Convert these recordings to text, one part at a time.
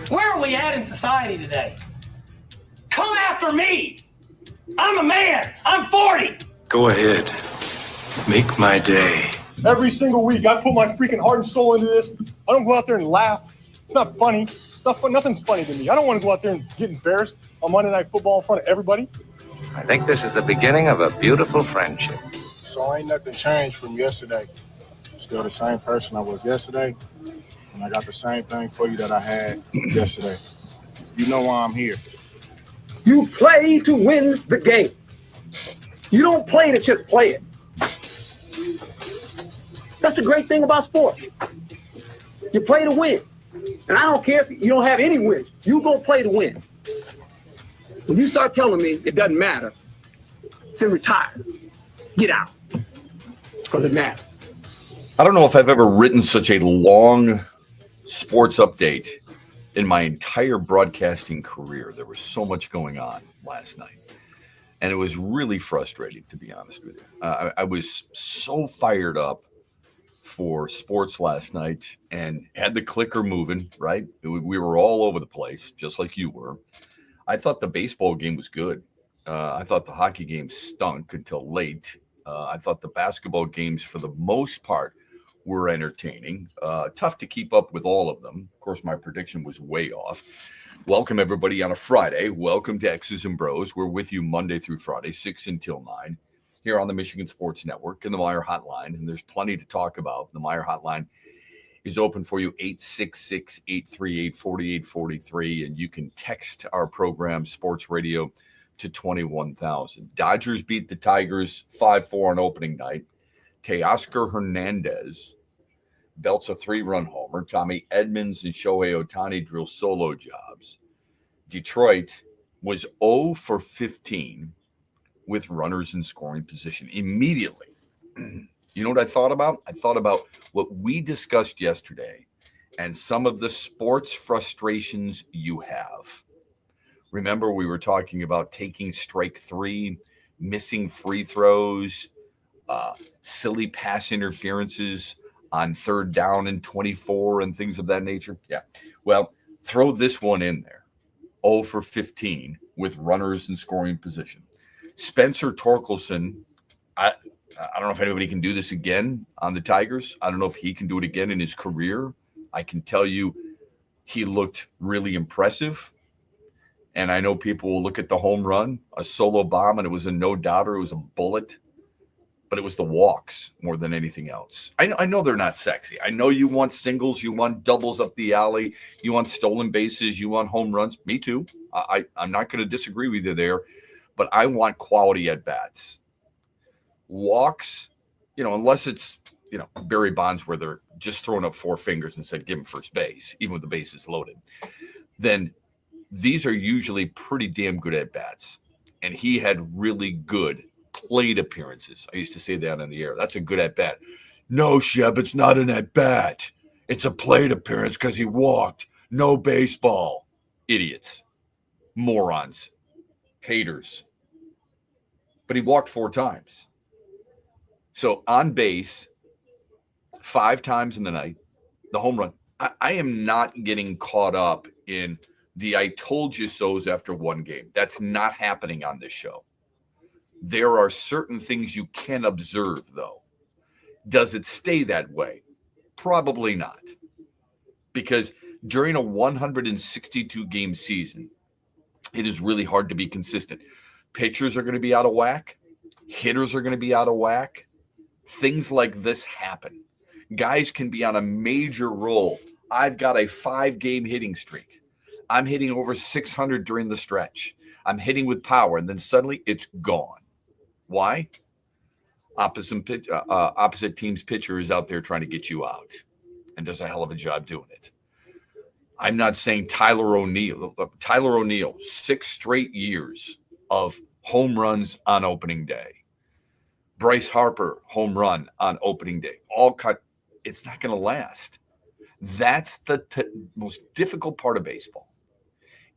Where are we at in society today? Come after me! I'm a man! I'm 40! Go ahead. Make my day. Every single week, I put my freaking heart and soul into this. I don't go out there and laugh. It's not funny. It's not fun. Nothing's funny to me. I don't want to go out there and get embarrassed on Monday Night Football in front of everybody. I think this is the beginning of a beautiful friendship. So ain't nothing changed from yesterday. Still the same person I was yesterday, and I got the same thing for you that I had yesterday. You know why I'm here. You play to win the game. You don't play to just play it. That's the great thing about sports. You play to win. And I don't care if you don't have any wins. You go play to win. When you start telling me it doesn't matter, then retire. Get out. Because it matters. I don't know if I've ever written such a long sports update in my entire broadcasting career. There was so much going on last night. And it was really frustrating, to be honest with you. I was so fired up for sports last night and had the clicker moving, right? We were all over the place, just like you were. I thought the baseball game was good. I thought the hockey game stunk until late. I thought the basketball games, for the most part, were entertaining. Tough to keep up with all of them. Of course, my prediction was way off. Welcome, everybody, on a Friday. Welcome to X's and Bros. We're with you Monday through Friday, 6 until 9, here on the Michigan Sports Network and the Meyer Hotline. And there's plenty to talk about. The Meyer Hotline is open for you, 866-838-4843. And you can text our program, Sports Radio, to 21,000. Dodgers beat the Tigers 5-4 on opening night. Teoscar Hernandez belts a 3-run homer. Tommy Edmonds and Shohei Ohtani drill solo jobs. Detroit was 0 for 15 with runners in scoring position immediately. You know what I thought about? I thought about what we discussed yesterday and some of the sports frustrations you have. Remember, we were talking about taking strike 3, missing free throws, silly pass interferences on 3rd down and 24 and things of that nature. Yeah. Well, throw this one in there. 0 for 15 with runners in scoring position. Spencer Torkelson, I don't know if anybody can do this again on the Tigers. I don't know if he can do it again in his career. I can tell you he looked really impressive. And I know people will look at the home run, a solo bomb, and it was a no-doubter. It was a bullet. But it was the walks more than anything else. I know they're not sexy. I know you want singles. You want doubles up the alley. You want stolen bases. You want home runs. Me too. I'm not going to disagree with you there. But I want quality at-bats. Walks, unless it's, Barry Bonds where they're just throwing up 4 fingers and said, give him first base, even with the bases loaded, then these are usually pretty damn good at-bats. And he had really good plate appearances. I used to say that on the air. That's a good at-bat. No, Shep, it's not an at-bat. It's a plate appearance because he walked. No baseball. Idiots. Morons. Haters. But he walked 4 times. So on base, 5 times in the night, the home run. I am not getting caught up in the I told you so's after one game. That's not happening on this show. There are certain things you can observe, though. Does it stay that way? Probably not. Because during a 162-game season, it is really hard to be consistent. Pitchers are going to be out of whack. Hitters are going to be out of whack. Things like this happen. Guys can be on a major roll. I've got a 5-game hitting streak. I'm hitting over 600 during the stretch. I'm hitting with power, and then suddenly it's gone. Why? Opposite team's pitcher is out there trying to get you out and does a hell of a job doing it. I'm not saying Tyler O'Neill, 6 straight years of home runs on opening day. Bryce Harper, home run on opening day. It's not going to last. That's the most difficult part of baseball.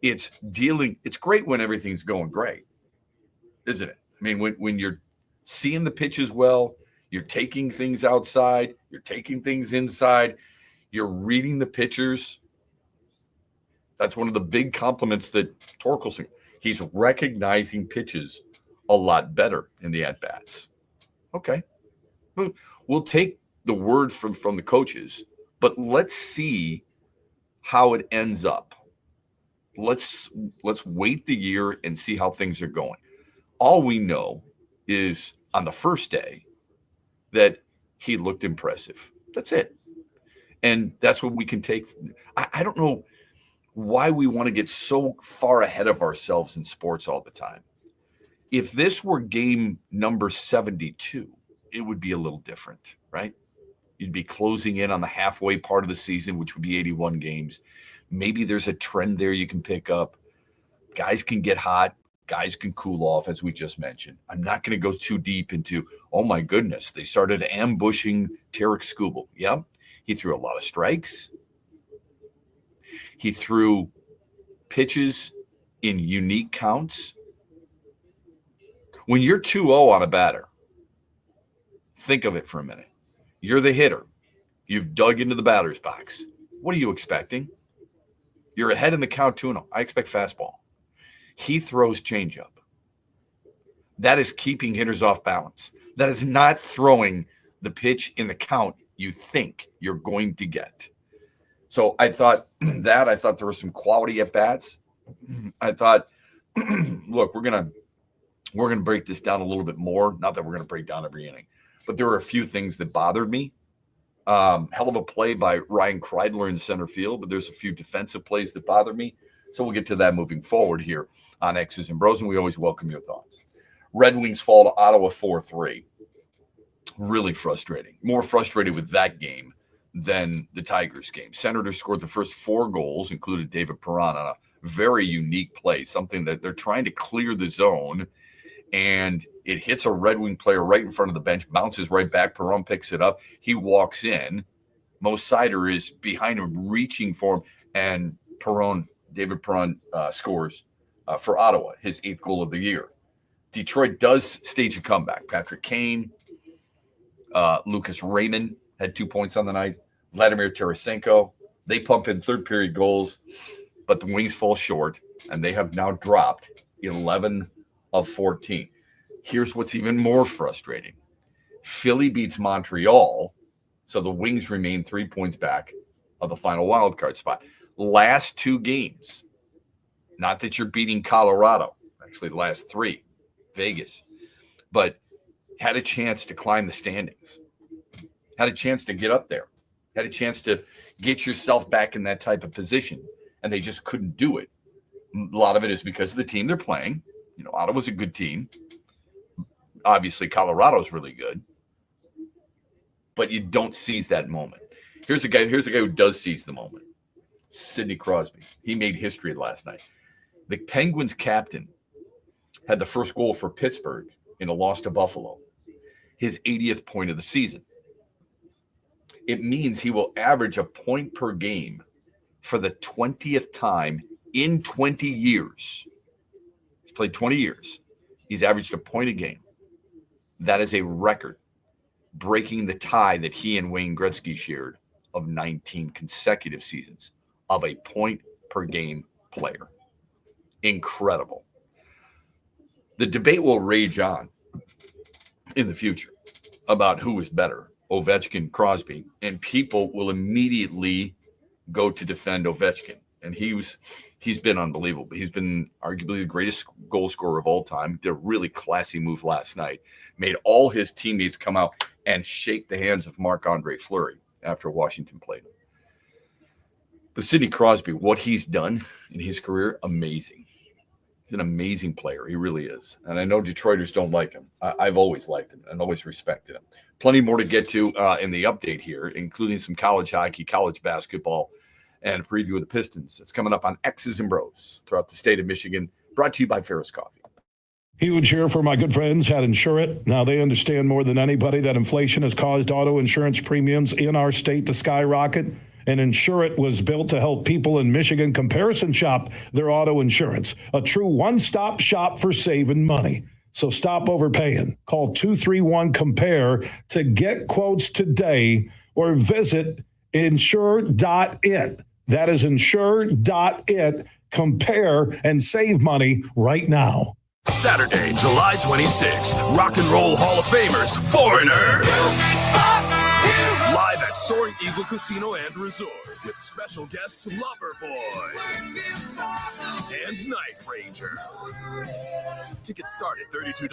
It's great when everything's going great, isn't it? I mean, when you're seeing the pitches well, You're taking things outside. You're taking things inside. You're reading the pitchers. That's one of the big compliments that Torkelson. He's recognizing pitches a lot better in the at-bats. Okay. We'll take the word from the coaches, but let's see how it ends up. Let's wait the year and see how things are going. All we know is on the first day that he looked impressive. That's it. And that's what we can take. I don't know why we want to get so far ahead of ourselves in sports all the time. If this were game number 72, it would be a little different, right? You'd be closing in on the halfway part of the season, which would be 81 games. Maybe there's a trend there you can pick up. Guys can get hot. Guys can cool off, as we just mentioned. I'm not going to go too deep into, oh, my goodness, they started ambushing Tarek Skubal. Yep, he threw a lot of strikes. He threw pitches in unique counts. When you're 2-0 on a batter, think of it for a minute. You're the hitter. You've dug into the batter's box. What are you expecting? You're ahead in the count 2-0. I expect fastball. He throws changeup. That is keeping hitters off balance. That is not throwing the pitch in the count you think you're going to get. So I thought there were some quality at bats. I thought, look, we're gonna break this down a little bit more. Not that we're gonna break down every inning, but there were a few things that bothered me. Hell of a play by Ryan Kreidler in center field, but there's a few defensive plays that bothered me. So we'll get to that moving forward here on X's and BrO's, and we always welcome your thoughts. Red Wings fall to Ottawa 4-3. Really frustrating. More frustrated with that game than the Tigers game. Senators scored the first 4 goals, included David Perron on a very unique play, something that they're trying to clear the zone, and it hits a Red Wing player right in front of the bench, bounces right back. Perron picks it up. He walks in. Mo Seider is behind him, reaching for him, and David Perron scores for Ottawa, his 8th goal of the year. Detroit does stage a comeback. Patrick Kane, Lucas Raymond had 2 points on the night. Vladimir Tarasenko, they pump in third period goals, but the Wings fall short, and they have now dropped 11 of 14. Here's what's even more frustrating. Philly beats Montreal, so the Wings remain 3 points back of the final wild card spot. Last 2 games, not that you're beating Colorado, actually the last 3, Vegas, but had a chance to climb the standings, had a chance to get up there, had a chance to get yourself back in that type of position, and they just couldn't do it. A lot of it is because of the team they're playing. Ottawa's a good team. Obviously, Colorado's really good, but you don't seize that moment. Here's a guy who does seize the moment. Sidney Crosby. He made history last night. The Penguins captain had the first goal for Pittsburgh in a loss to Buffalo, his 80th point of the season. It means he will average a point per game for the 20th time in 20 years. He's played 20 years. He's averaged a point a game. That is a record, breaking the tie that he and Wayne Gretzky shared of 19 consecutive seasons of a point per game player. Incredible. The debate will rage on in the future about who is better, Ovechkin, Crosby, and people will immediately go to defend Ovechkin. And he's been unbelievable. He's been arguably the greatest goal scorer of all time. Did a really classy move last night. Made all his teammates come out and shake the hands of Marc-Andre Fleury after Washington played him. But Sidney Crosby, what he's done in his career, amazing. He's an amazing player. He really is. And I know Detroiters don't like him. I've always liked him and always respected him. Plenty more to get to in the update here, including some college hockey, college basketball, and a preview of the Pistons. It's coming up on X's and BrO's throughout the state of Michigan, brought to you by Ferris Coffee. Huge here for my good friends at Insurit. Now they understand more than anybody that inflation has caused auto insurance premiums in our state to skyrocket. And Insurit was built to help people in Michigan comparison shop their auto insurance. A true one-stop shop for saving money. So stop overpaying. Call 231-COMPARE to get quotes today or visit insure.it. That is insure.it. Compare and save money right now. Saturday, July 26th, Rock and Roll Hall of Famers, Foreigner. Live at Soaring Eagle Casino and Resort with special guests Loverboy and Night Ranger. Tickets start at $32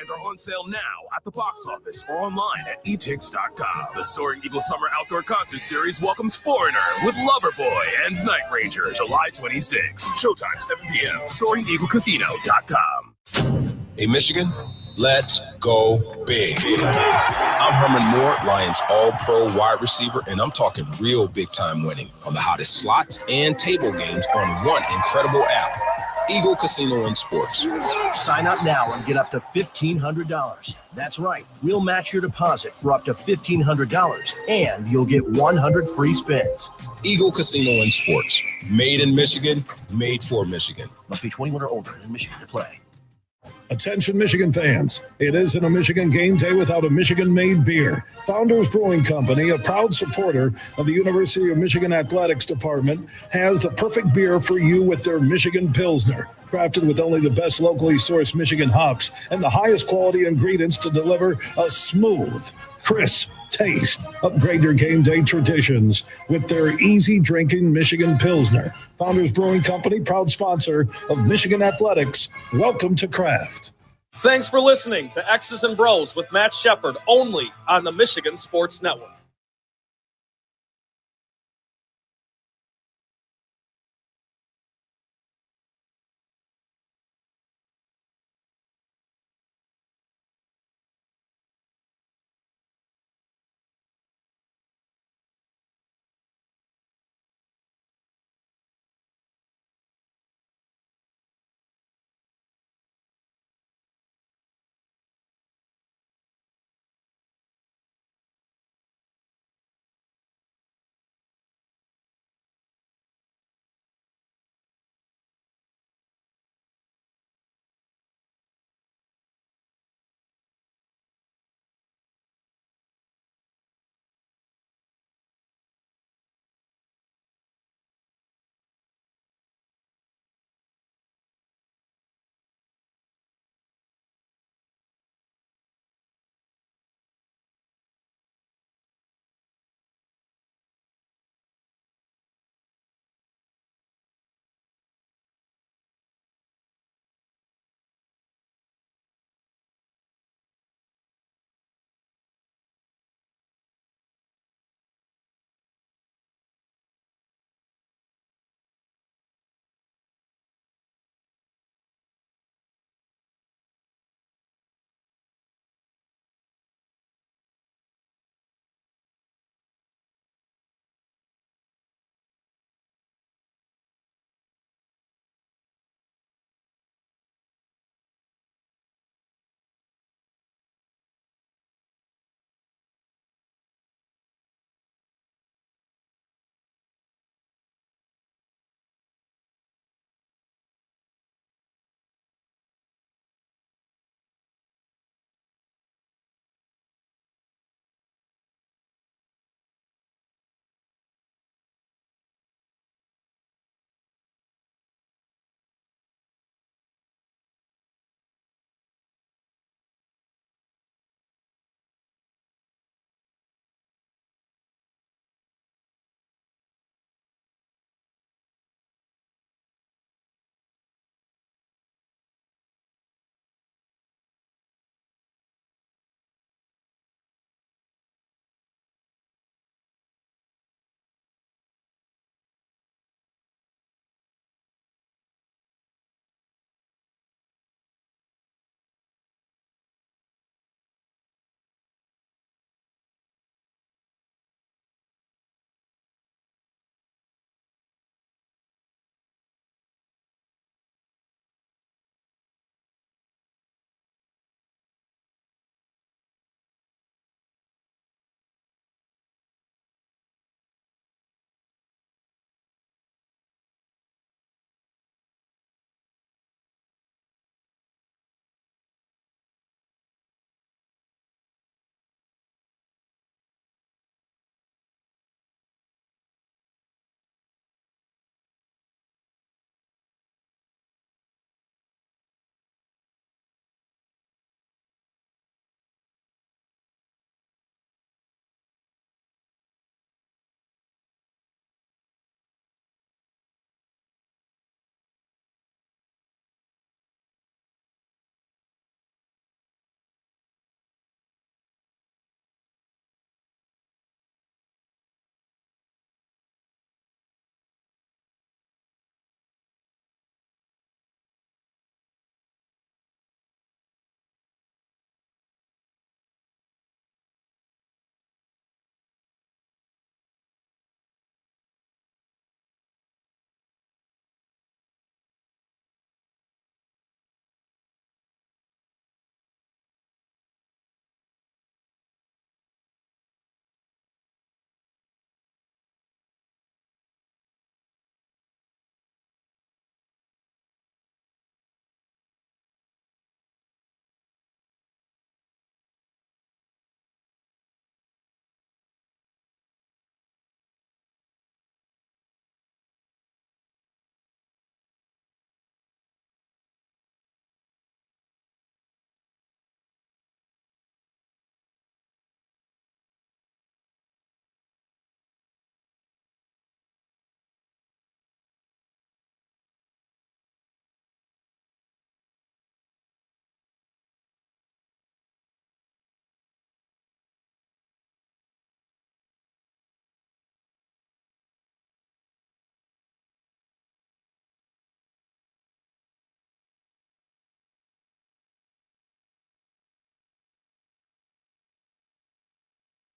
and are on sale now at the box office or online at etix.com. The Soaring Eagle Summer Outdoor Concert Series welcomes Foreigner with Loverboy and Night Ranger, July 26th. Showtime, 7 p.m. SoaringEagleCasino.com. Hey, Michigan, let's go big. I'm Herman Moore, Lions All-Pro wide receiver, and I'm talking real big-time winning on the hottest slots and table games on one incredible app, Eagle Casino and Sports. Sign up now and get up to $1,500. That's right. We'll match your deposit for up to $1,500, and you'll get 100 free spins. Eagle Casino and Sports. Made in Michigan, made for Michigan. Must be 21 or older in Michigan to play. Attention Michigan fans, it isn't a Michigan game day without a Michigan-made beer. Founders Brewing Company, a proud supporter of the University of Michigan Athletics Department, has the perfect beer for you with their Michigan Pilsner. Crafted with only the best locally sourced Michigan hops and the highest quality ingredients to deliver a smooth, crisp taste. Upgrade your game day traditions with their easy drinking Michigan Pilsner. Founders Brewing Company, proud sponsor of Michigan Athletics. Welcome to Craft. Thanks for listening to X's and Bros with Matt Shepard, only on the Michigan Sports Network.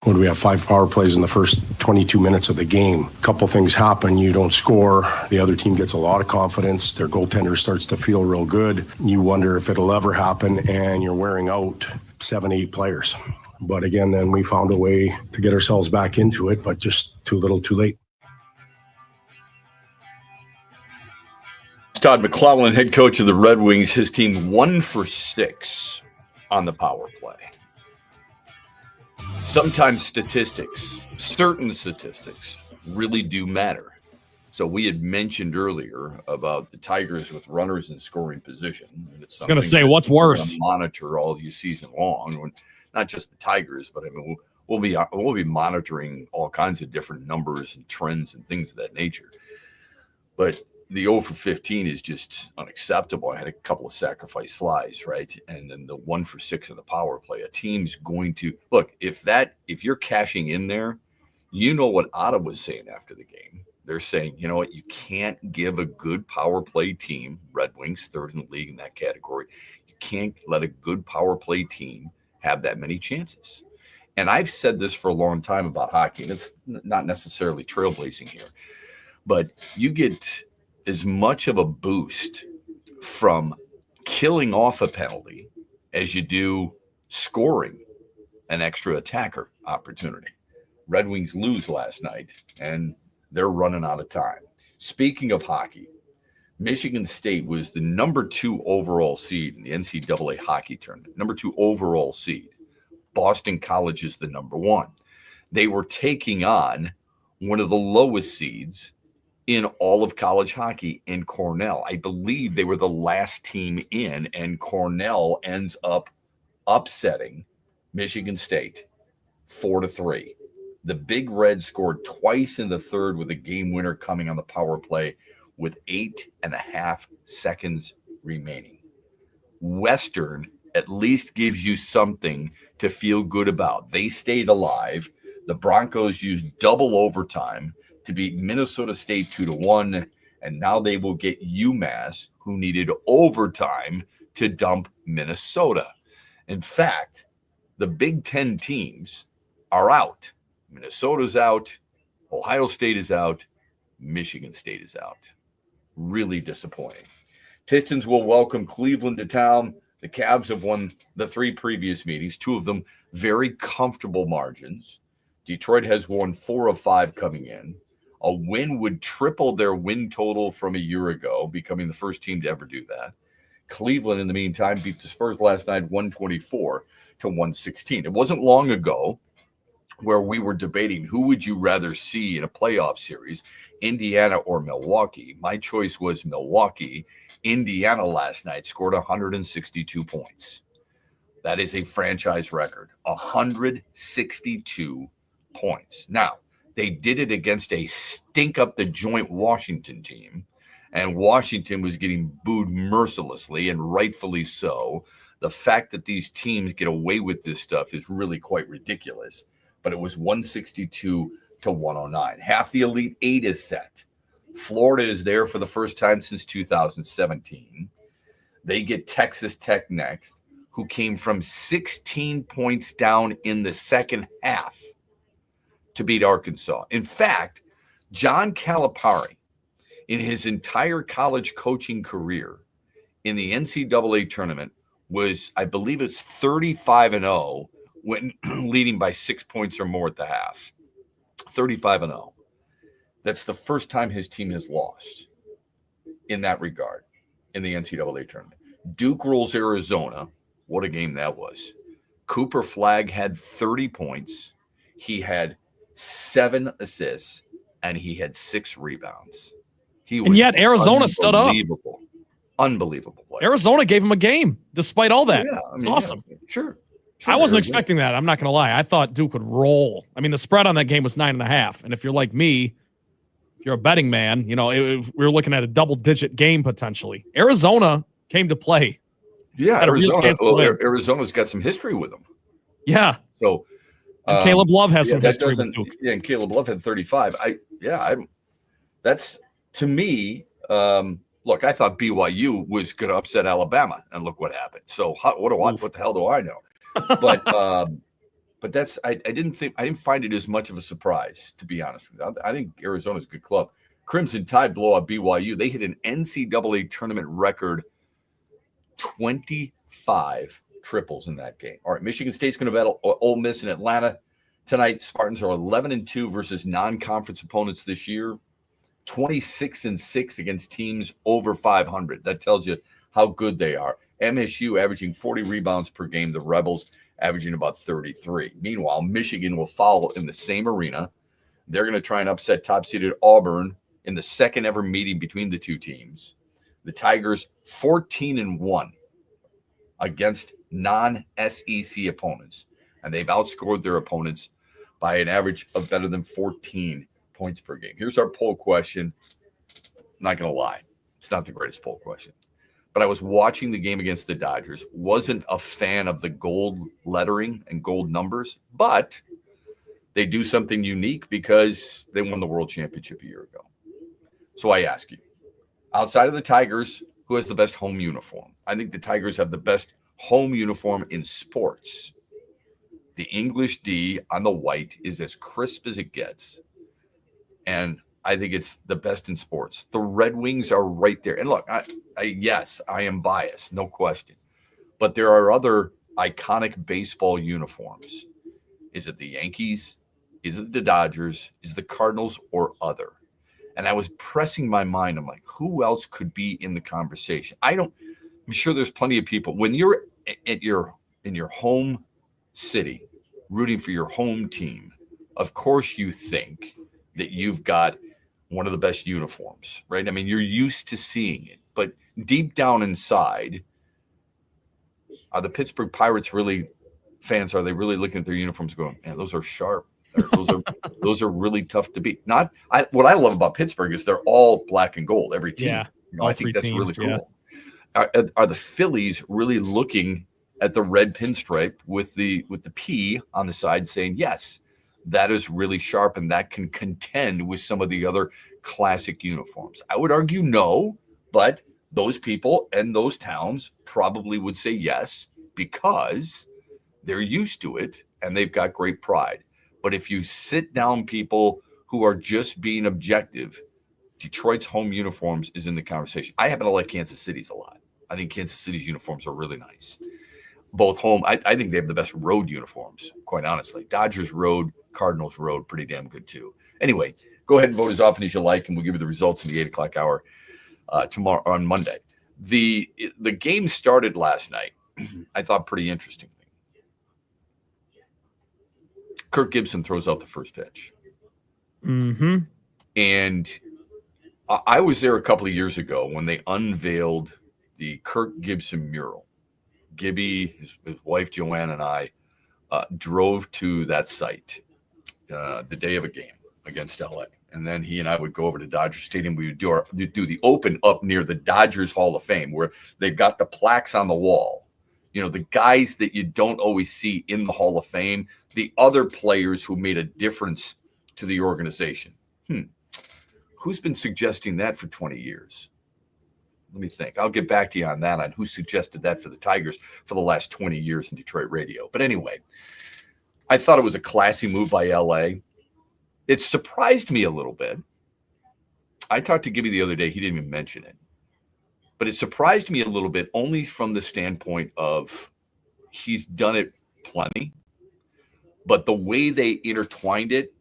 When we have 5 power plays in the first 22 minutes of the game, a couple things happen. You don't score. The other team gets a lot of confidence. Their goaltender starts to feel real good. You wonder if it'll ever happen, and you're wearing out 7, 8 players. But again, then we found a way to get ourselves back into it, but just too little, too late. Todd McClellan, head coach of the Red Wings, his team 1 for 6 on the power play. Sometimes certain statistics really do matter. So we had mentioned earlier about the Tigers with runners in scoring position. And it's I was going to say, what's worse? Monitor all season long, not just the Tigers, but I mean we'll be monitoring all kinds of different numbers and trends and things of that nature. But the 0 for 15 is just unacceptable. I had a couple of sacrifice flies, right? And then the 1 for 6 in the power play. A team's going to look if you're cashing in there, you know what Ottawa's saying after the game. They're saying, you know what, you can't give a good power play team, Red Wings, 3rd in the league in that category. You can't let a good power play team have that many chances. And I've said this for a long time about hockey, and it's not necessarily trailblazing here, but you get as much of a boost from killing off a penalty as you do scoring an extra attacker opportunity. Red Wings lose last night, and they're running out of time. Speaking of hockey, Michigan State was the number 2 overall seed in the NCAA hockey tournament, number 2 overall seed. Boston College is the number 1. They were taking on one of the lowest seeds in all of college hockey in Cornell. I believe they were the last team in, and Cornell ends up upsetting Michigan State 4-3. The Big Red scored twice in the 3rd with a game winner coming on the power play with 8.5 seconds remaining. Western at least gives you something to feel good about. They stayed alive. The Broncos used double overtime to beat Minnesota State 2-1, and now they will get UMass, who needed overtime to dump Minnesota. In fact, the Big Ten teams are out. Minnesota's out, Ohio State is out, Michigan State is out. Really disappointing. Pistons will welcome Cleveland to town. The Cavs have won the 3 previous meetings, 2 of them very comfortable margins. Detroit has won 4 of 5 coming in. A win would triple their win total from a year ago, becoming the first team to ever do that. Cleveland, in the meantime, beat the Spurs last night 124-116. It wasn't long ago where we were debating who would you rather see in a playoff series, Indiana or Milwaukee. My choice was Milwaukee. Indiana last night scored 162 points. That is a franchise record, 162 points. Now, they did it against a stink-up-the-joint Washington team, and Washington was getting booed mercilessly, and rightfully so. The fact that these teams get away with this stuff is really quite ridiculous, but it was 162-109. Half the Elite 8 is set. Florida is there for the first time since 2017. They get Texas Tech next, who came from 16 points down in the second half to beat Arkansas. In fact, John Calipari, in his entire college coaching career in the NCAA tournament, was, I believe it's 35-0 when leading by 6 points or more at the half. 35-0. That's the first time his team has lost in that regard in the NCAA tournament. Duke rules Arizona. What a game that was. Cooper Flagg had 30 points. He had 7 assists, and he had 6 rebounds. And yet Arizona stood up. Unbelievable play. Arizona gave him a game despite all that. Yeah, it's awesome. Yeah, sure. I wasn't expecting that. I'm not going to lie. I thought Duke would roll. I mean, the spread on that game was 9.5. And if you're like me, if you're a betting man, you know, we were looking at a double-digit game potentially. Arizona came to play. Yeah, Arizona's got some history with them. Yeah. So and Caleb Love has some history with Duke. Yeah, and Caleb Love had 35. That's to me. Look, I thought BYU was going to upset Alabama, and look what happened. So what the hell do I know? But But I didn't find it as much of a surprise, to be honest with you. I think Arizona's a good club. Crimson Tide blow out BYU. They hit an NCAA tournament record 25 triples in that game. All right, Michigan State's going to battle Ole Miss in Atlanta tonight. Spartans are 11-2 versus non-conference opponents this year. 26-6 against teams over 500. That tells you how good they are. MSU averaging 40 rebounds per game. The Rebels averaging about 33. Meanwhile, Michigan will follow in the same arena. They're going to try and upset top-seeded Auburn in the second ever meeting between the two teams. The Tigers 14-1 against non-SEC opponents, and they've outscored their opponents by an average of better than 14 points per game. Here's our poll question. I'm not going to lie. It's not the greatest poll question. But I was watching the game against the Dodgers. Wasn't a fan of the gold lettering and gold numbers, but they do something unique because they won the World Championship a year ago. So I ask you, outside of the Tigers, who has the best home uniform? I think the Tigers have the best home uniform in sports. The English D on the white is as crisp as it gets. And I think it's the best in sports. The Red Wings are right there. And look, yes, I am biased, no question. But there are other iconic baseball uniforms. Is it the Yankees? Is it the Dodgers? Is it the Cardinals or other? And I was pressing my mind. I'm like, who else could be in the conversation? I'm sure there's plenty of people. When you're in your home city, rooting for your home team, of course you think that you've got one of the best uniforms, right? I mean, you're used to seeing it, but deep down inside, are the Pittsburgh Pirates fans? Are they really looking at their uniforms going, man, those are sharp. Those are really tough to beat. What I love about Pittsburgh is they're all black and gold, every team. Yeah, I think that's really cool. Yeah. Are the Phillies really looking at the red pinstripe with the P on the side saying, yes, that is really sharp and that can contend with some of the other classic uniforms? I would argue no, but those people and those towns probably would say yes because they're used to it and they've got great pride. But if you sit down people who are just being objective, Detroit's home uniforms is in the conversation. I happen to like Kansas City's a lot. I think Kansas City's uniforms are really nice. Both home, I think they have the best road uniforms, quite honestly. Dodgers road, Cardinals road, pretty damn good too. Anyway, go ahead and vote as often as you like, and we'll give you the results in the 8 o'clock hour tomorrow on Monday. The game started last night, I thought pretty interestingly. Kirk Gibson throws out the first pitch. Mm-hmm. And I was there a couple of years ago when they unveiled the Kirk Gibson mural. Gibby, his wife Joanne, and I drove to that site the day of a game against LA. And then he and I would go over to Dodger Stadium. We would do the open up near the Dodgers Hall of Fame, where they've got the plaques on the wall. You know, the guys that you don't always see in the Hall of Fame, the other players who made a difference to the organization. Who's been suggesting that for 20 years? Let me think. I'll get back to you on that, on who suggested that for the Tigers for the last 20 years in Detroit radio. But anyway, I thought it was a classy move by LA. It surprised me a little bit. I talked to Gibby the other day. He didn't even mention it. But it surprised me a little bit only from the standpoint of he's done it plenty. But the way they intertwined it,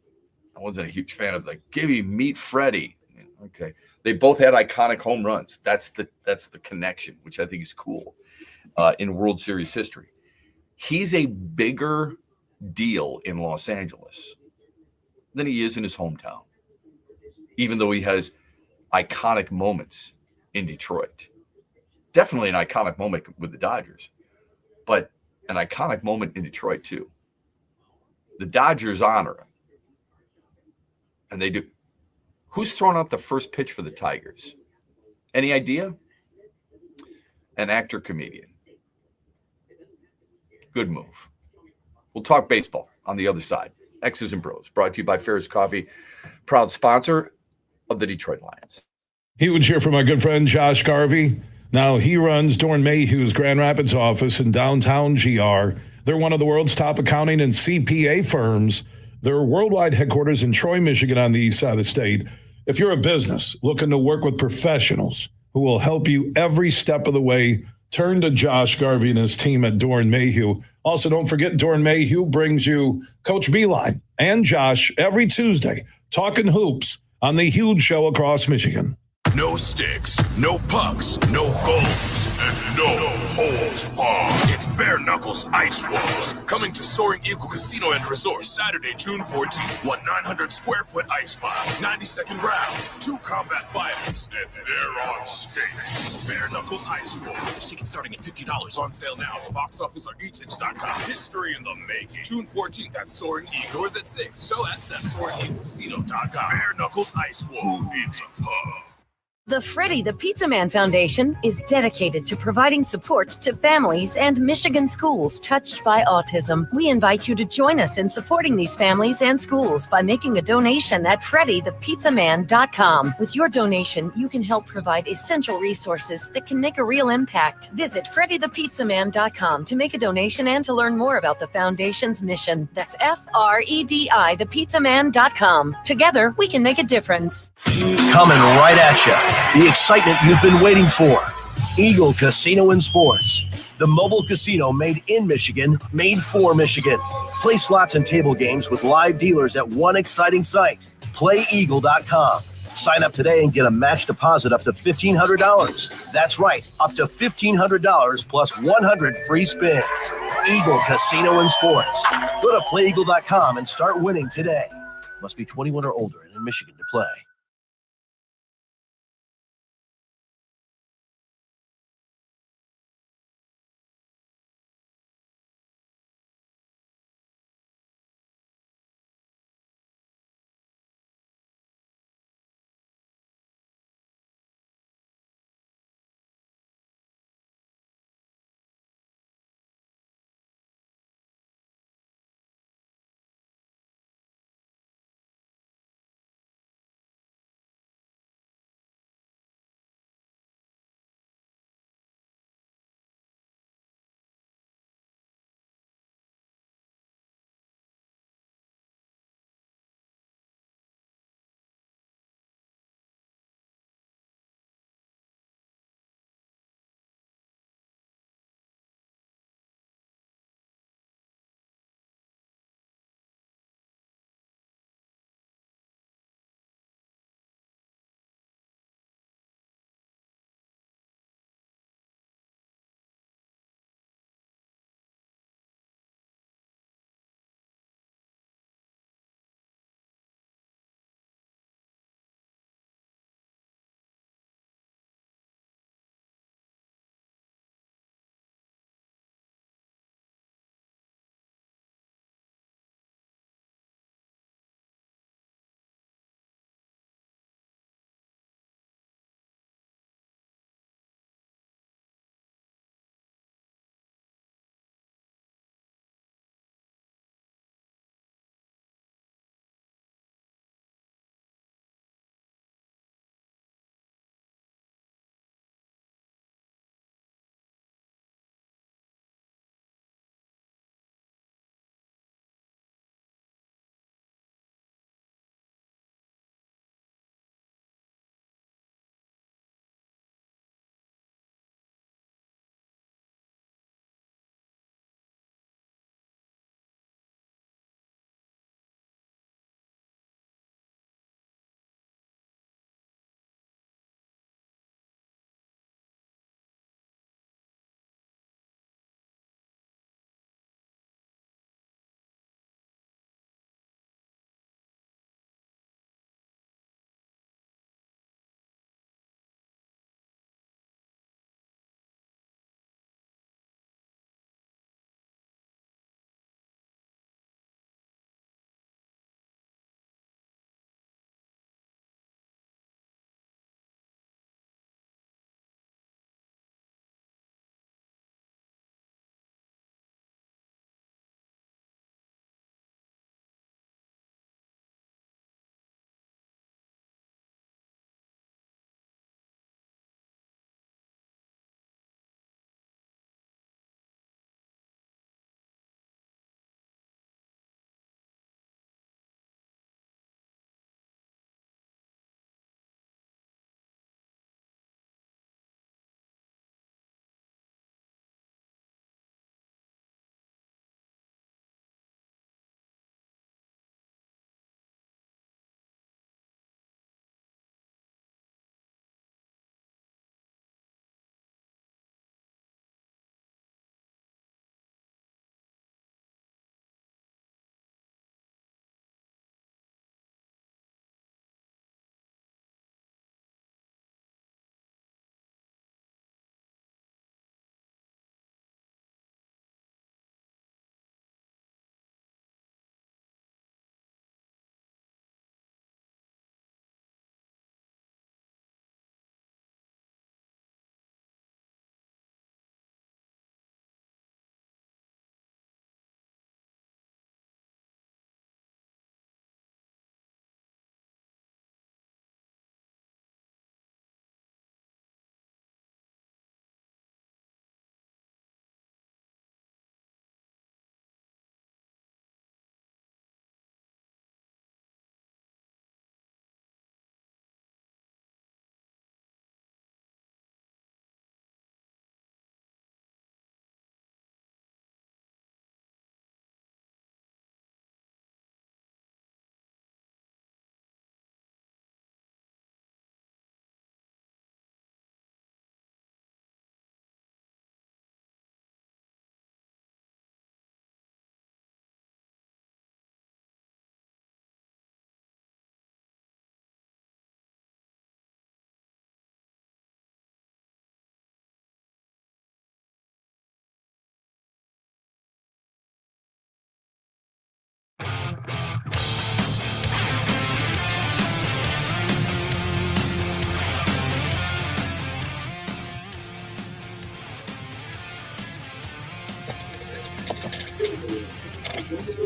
I wasn't a huge fan of, like, Gibby, meet Freddie. Okay. They both had iconic home runs. That's the connection, which I think is cool in World Series history. He's a bigger deal in Los Angeles than he is in his hometown, even though he has iconic moments in Detroit. Definitely an iconic moment with the Dodgers, but an iconic moment in Detroit too. The Dodgers honor him, and they do. Who's throwing out the first pitch for the Tigers? Any idea? An actor-comedian. Good move. We'll talk baseball on the other side. X's and BrO's, brought to you by Ferris Coffee, proud sponsor of the Detroit Lions. He would cheer for my good friend Josh Garvey. Now he runs Dorn Mayhew's Grand Rapids office in downtown GR. They're one of the world's top accounting and CPA firms. Their worldwide headquarters in Troy, Michigan, on the east side of the state. If you're a business looking to work with professionals who will help you every step of the way, turn to Josh Garvey and his team at Doran Mayhew. Also, don't forget Doran Mayhew brings you Coach Beeline and Josh every Tuesday, talking hoops on the huge show across Michigan. No sticks, no pucks, no goals, and no holds barred. It's Bare Knuckles Ice Walls. Coming to Soaring Eagle Casino and Resort Saturday, June 14th. 900 square foot ice box, 90-second rounds, 2 combat fighters, and they're on skates. Bare Knuckles Ice Walls. Tickets starting at $50. On sale now at box office or etix.com. History in the making. June 14th at Soaring Eagle. Doors at 6. Show at SoaringEagleCasino.com. Bare Knuckles Ice Walls. Who needs a pub? The Freddie the Pizza Man Foundation is dedicated to providing support to families and Michigan schools touched by autism. We invite you to join us in supporting these families and schools by making a donation at FreddieThePizzaMan.com. With your donation, you can help provide essential resources that can make a real impact. Visit FreddieThePizzaMan.com to make a donation and to learn more about the foundation's mission. That's FREDI, thepizzaman.com. Together, we can make a difference. Coming right at you. The excitement you've been waiting for. Eagle Casino and Sports. The mobile casino made in Michigan, made for Michigan. Play slots and table games with live dealers at one exciting site. PlayEagle.com. Sign up today and get a match deposit up to $1,500. That's right, up to $1,500 plus 100 free spins. Eagle Casino and Sports. Go to PlayEagle.com and start winning today. Must be 21 or older and in Michigan to play.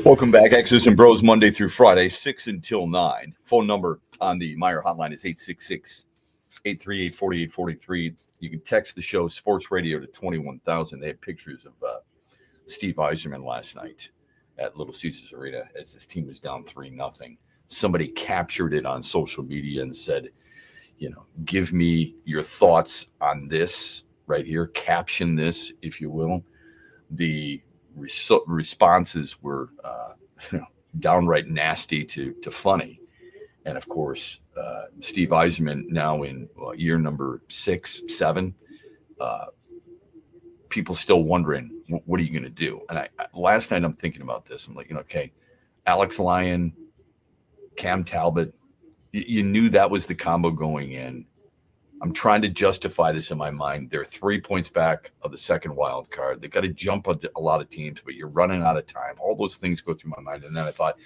Welcome back. X's and Bros Monday through Friday, 6 until 9. Phone number on the Meyer hotline is 866-838-4843. You can text the show Sports Radio to 21,000. They had pictures of Steve Yzerman last night at Little Caesars Arena as his team was down 3-0. Somebody captured it on social media and said, give me your thoughts on this right here. Caption this, if you will. The responses were downright nasty to funny. And of course, Steve Yzerman now in year number 6, 7, people still wondering, what are you going to do? And last night I'm thinking about this. I'm like, okay, Alex Lyon, Cam Talbot, you knew that was the combo going in. I'm trying to justify this in my mind. They're 3 points back of the second wild card. They got to jump a lot of teams, but you're running out of time. All those things go through my mind. And then I thought,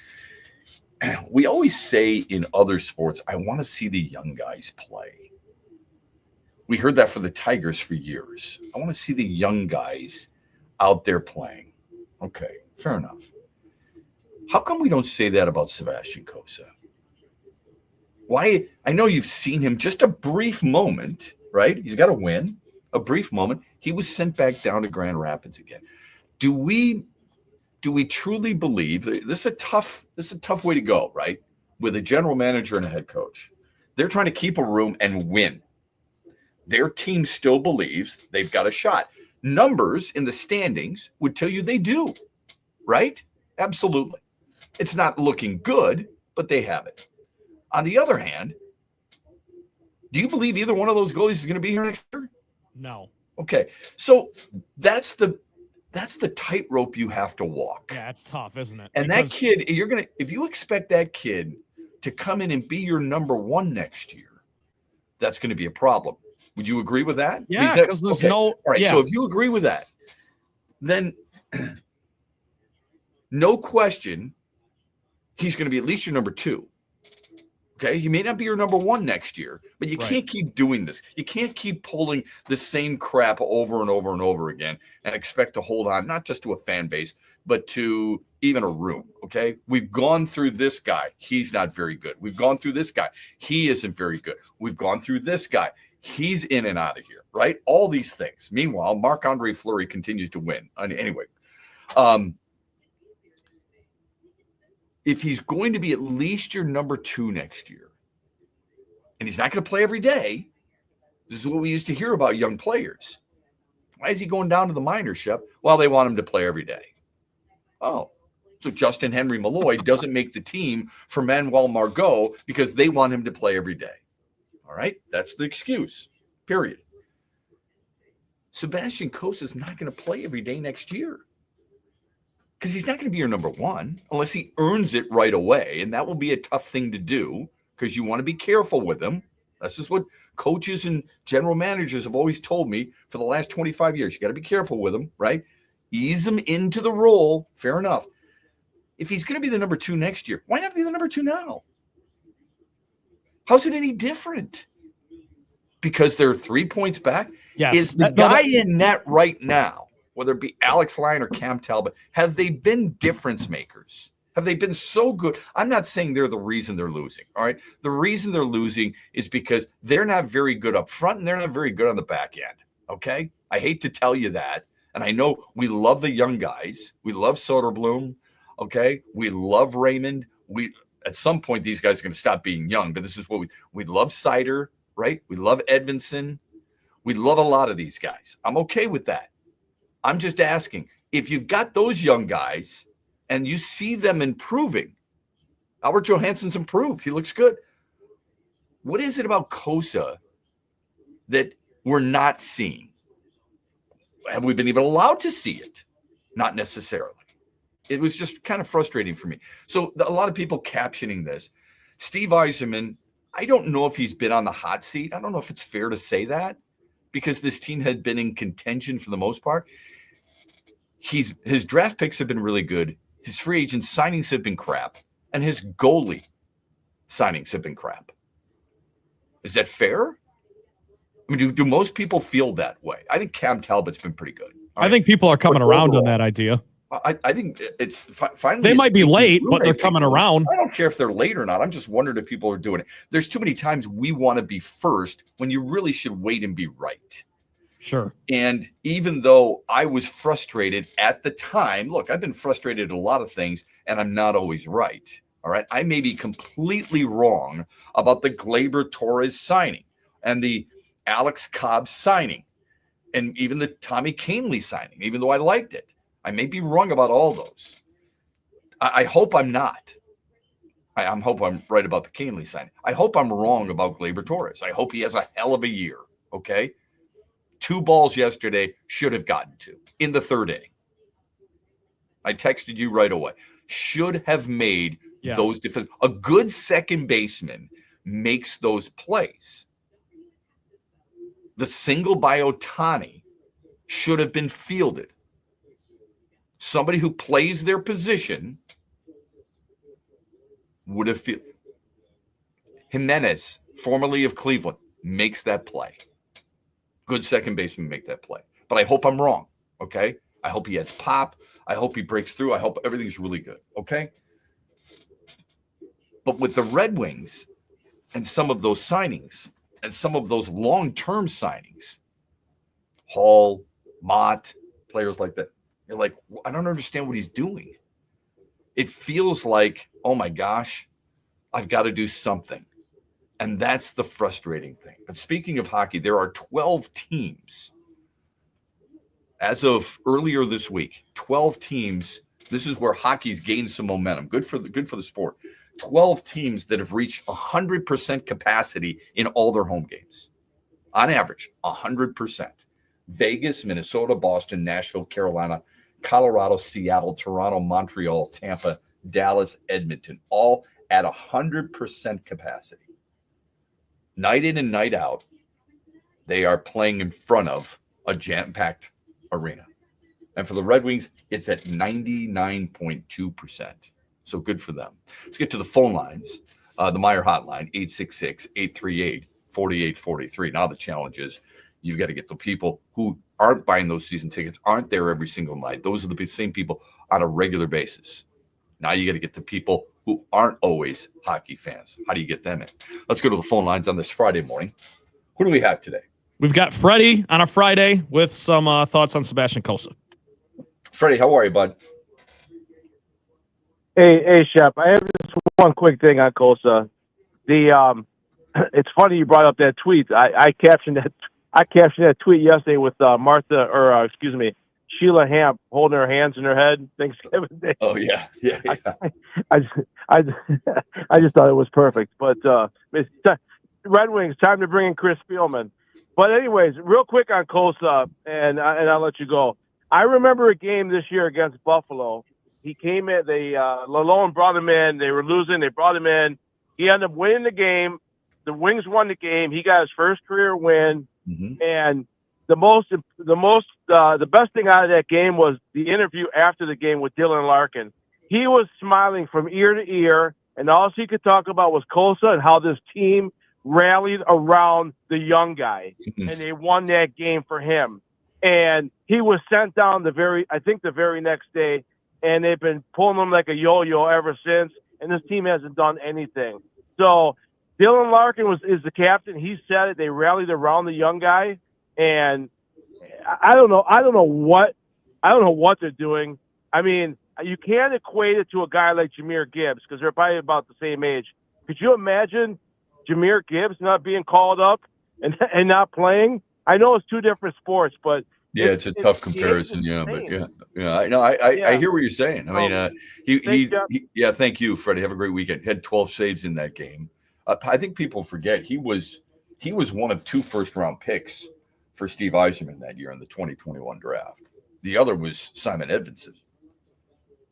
we always say in other sports, I want to see the young guys play. We heard that for the Tigers for years. I want to see the young guys out there playing. Okay, fair enough. How come we don't say that about Sebastian Cossa? Why? I know you've seen him just a brief moment, right? He's got to win. A brief moment. He was sent back down to Grand Rapids again. Do we truly believe this is a tough way to go, right? With a general manager and a head coach. They're trying to keep a room and win. Their team still believes they've got a shot. Numbers in the standings would tell you they do, right? Absolutely. It's not looking good, but they have it. On the other hand, do you believe either one of those goalies is going to be here next year? No. Okay. So that's the tightrope you have to walk. Yeah, it's tough, isn't it? And that kid, if you expect that kid to come in and be your number one next year, that's going to be a problem. Would you agree with that? Yeah, because there's no. All right. Yeah. So if you agree with that, then no question, he's going to be at least your number 2. Okay, he may not be your number 1 next year, but you can't keep doing this. You can't keep pulling the same crap over and over and over again and expect to hold on, not just to a fan base, but to even a room. Okay, we've gone through this guy. He's not very good. We've gone through this guy. He isn't very good. We've gone through this guy. He's in and out of here, right? All these things. Meanwhile, Marc-Andre Fleury continues to win. Anyway, if he's going to be at least your number 2 next year, and he's not going to play every day, this is what we used to hear about young players. Why is he going down to the minors, Shep? Well, they want him to play every day. Oh, so Justin Henry Malloy doesn't make the team for Manuel Margot because they want him to play every day. All right, that's the excuse, period. Sebastian Cossa is not going to play every day next year because he's not going to be your number 1 unless he earns it right away, and that will be a tough thing to do because you want to be careful with him. This is what coaches and general managers have always told me for the last 25 years. You got to be careful with him, right? Ease him into the role. Fair enough. If he's going to be the number 2 next year, why not be the number 2 now? How's it any different? Because they're 3 points back? Yes. Is the guy in net right now, whether it be Alex Lyon or Cam Talbot, have they been difference makers? Have they been so good? I'm not saying they're the reason they're losing, all right? The reason they're losing is because they're not very good up front and they're not very good on the back end, okay? I hate to tell you that. And I know we love the young guys. We love Soderblom, okay? We love Raymond. At some point, these guys are going to stop being young, but this is what we love Sider, right? We love Edvinson. We love a lot of these guys. I'm okay with that. I'm just asking, if you've got those young guys and you see them improving, Albert Johansson's improved. He looks good. What is it about Cossa that we're not seeing? Have we been even allowed to see it? Not necessarily. It was just kind of frustrating for me. So a lot of people captioning this. Steve Yzerman, I don't know if he's been on the hot seat. I don't know if it's fair to say that because this team had been in contention for the most part. His draft picks have been really good. His free agent signings have been crap. And his goalie signings have been crap. Is that fair? I mean, do most people feel that way? I think Cam Talbot's been pretty good. I think people are coming around on that idea. I think it's finally. They might be late, but they're coming around. I don't care if they're late or not. I'm just wondering if people are doing it. There's too many times we want to be first when you really should wait and be right. Sure. And even though I was frustrated at the time, look, I've been frustrated at a lot of things, and I'm not always right. All right. I may be completely wrong about the Gleyber Torres signing and the Alex Cobb signing and even the Tommy Kahnle signing, even though I liked it. I may be wrong about all those. I hope I'm not. I hope I'm right about the Kahnle signing. I hope I'm wrong about Gleyber Torres. I hope he has a hell of a year. Okay. 2 balls yesterday, should have gotten 2 in the third inning. I texted you right away. Should have made those defense. A good second baseman makes those plays. The single by Ohtani should have been fielded. Somebody who plays their position would have fielded. Jimenez, formerly of Cleveland, makes that play. Good second baseman make that play. But I hope I'm wrong, okay? I hope he has pop. I hope he breaks through. I hope everything's really good, okay? But with the Red Wings and some of those signings and some of those long-term signings, Hall, Mott, players like that, you're like, I don't understand what he's doing. It feels like, oh my gosh, I've got to do something. And that's the frustrating thing. But speaking of hockey, there are 12 teams. As of earlier this week, 12 teams. This is where hockey's gained some momentum. Good for the sport. 12 teams that have reached 100% capacity in all their home games. On average, 100%. Vegas, Minnesota, Boston, Nashville, Carolina, Colorado, Seattle, Toronto, Montreal, Tampa, Dallas, Edmonton, all at 100% capacity. Night in and night out, they are playing in front of a jam-packed arena. And for the Red Wings, it's at 99.2%. So good for them. Let's get to the phone lines. The Meyer hotline, 866-838-4843. Now the challenge is you've got to get the people who aren't buying those season tickets, aren't there every single night. Those are the same people on a regular basis. Now you got to get the people who aren't always hockey fans. How do you get them in? Let's go to the phone lines on this Friday morning. Who do we have today? We've got Freddie on a Friday with some thoughts on Sebastian Cossa. Freddie, how are you, bud? Hey, Shep. I have just one quick thing on Cossa. It's funny you brought up that tweet. I captioned that. I captioned that tweet yesterday with Sheila Hamp holding her hands in her head Thanksgiving Day. Oh yeah. I just thought it was perfect. But Red Wings, time to bring in Chris Spielman. But anyways, real quick on Cossa, and I'll let you go. I remember a game this year against Buffalo. He came in. Lalone brought him in. They were losing. They brought him in. He ended up winning the game. The Wings won the game. He got his first career win. Mm-hmm. And the best thing out of that game was the interview after the game with Dylan Larkin. He was smiling from ear to ear, and all he could talk about was Cossa and how this team rallied around the young guy, and they won that game for him. And he was sent down the very next day, and they've been pulling him like a yo-yo ever since, and this team hasn't done anything. So Dylan Larkin is the captain. He said it. They rallied around the young guy, and I don't know what they're doing. I mean, you can't equate it to a guy like Jahmyr Gibbs because they're probably about the same age. Could you imagine Jahmyr Gibbs not being called up and not playing? I know it's two different sports, but yeah, it's a tough comparison. Yeah, but I know. I hear what you're saying. I mean, thank you, Freddie. Have a great weekend. Had 12 saves in that game. I think people forget he was one of 2 first-round picks for Steve Yzerman that year in the 2021 draft. The other was Simon Edvinsson.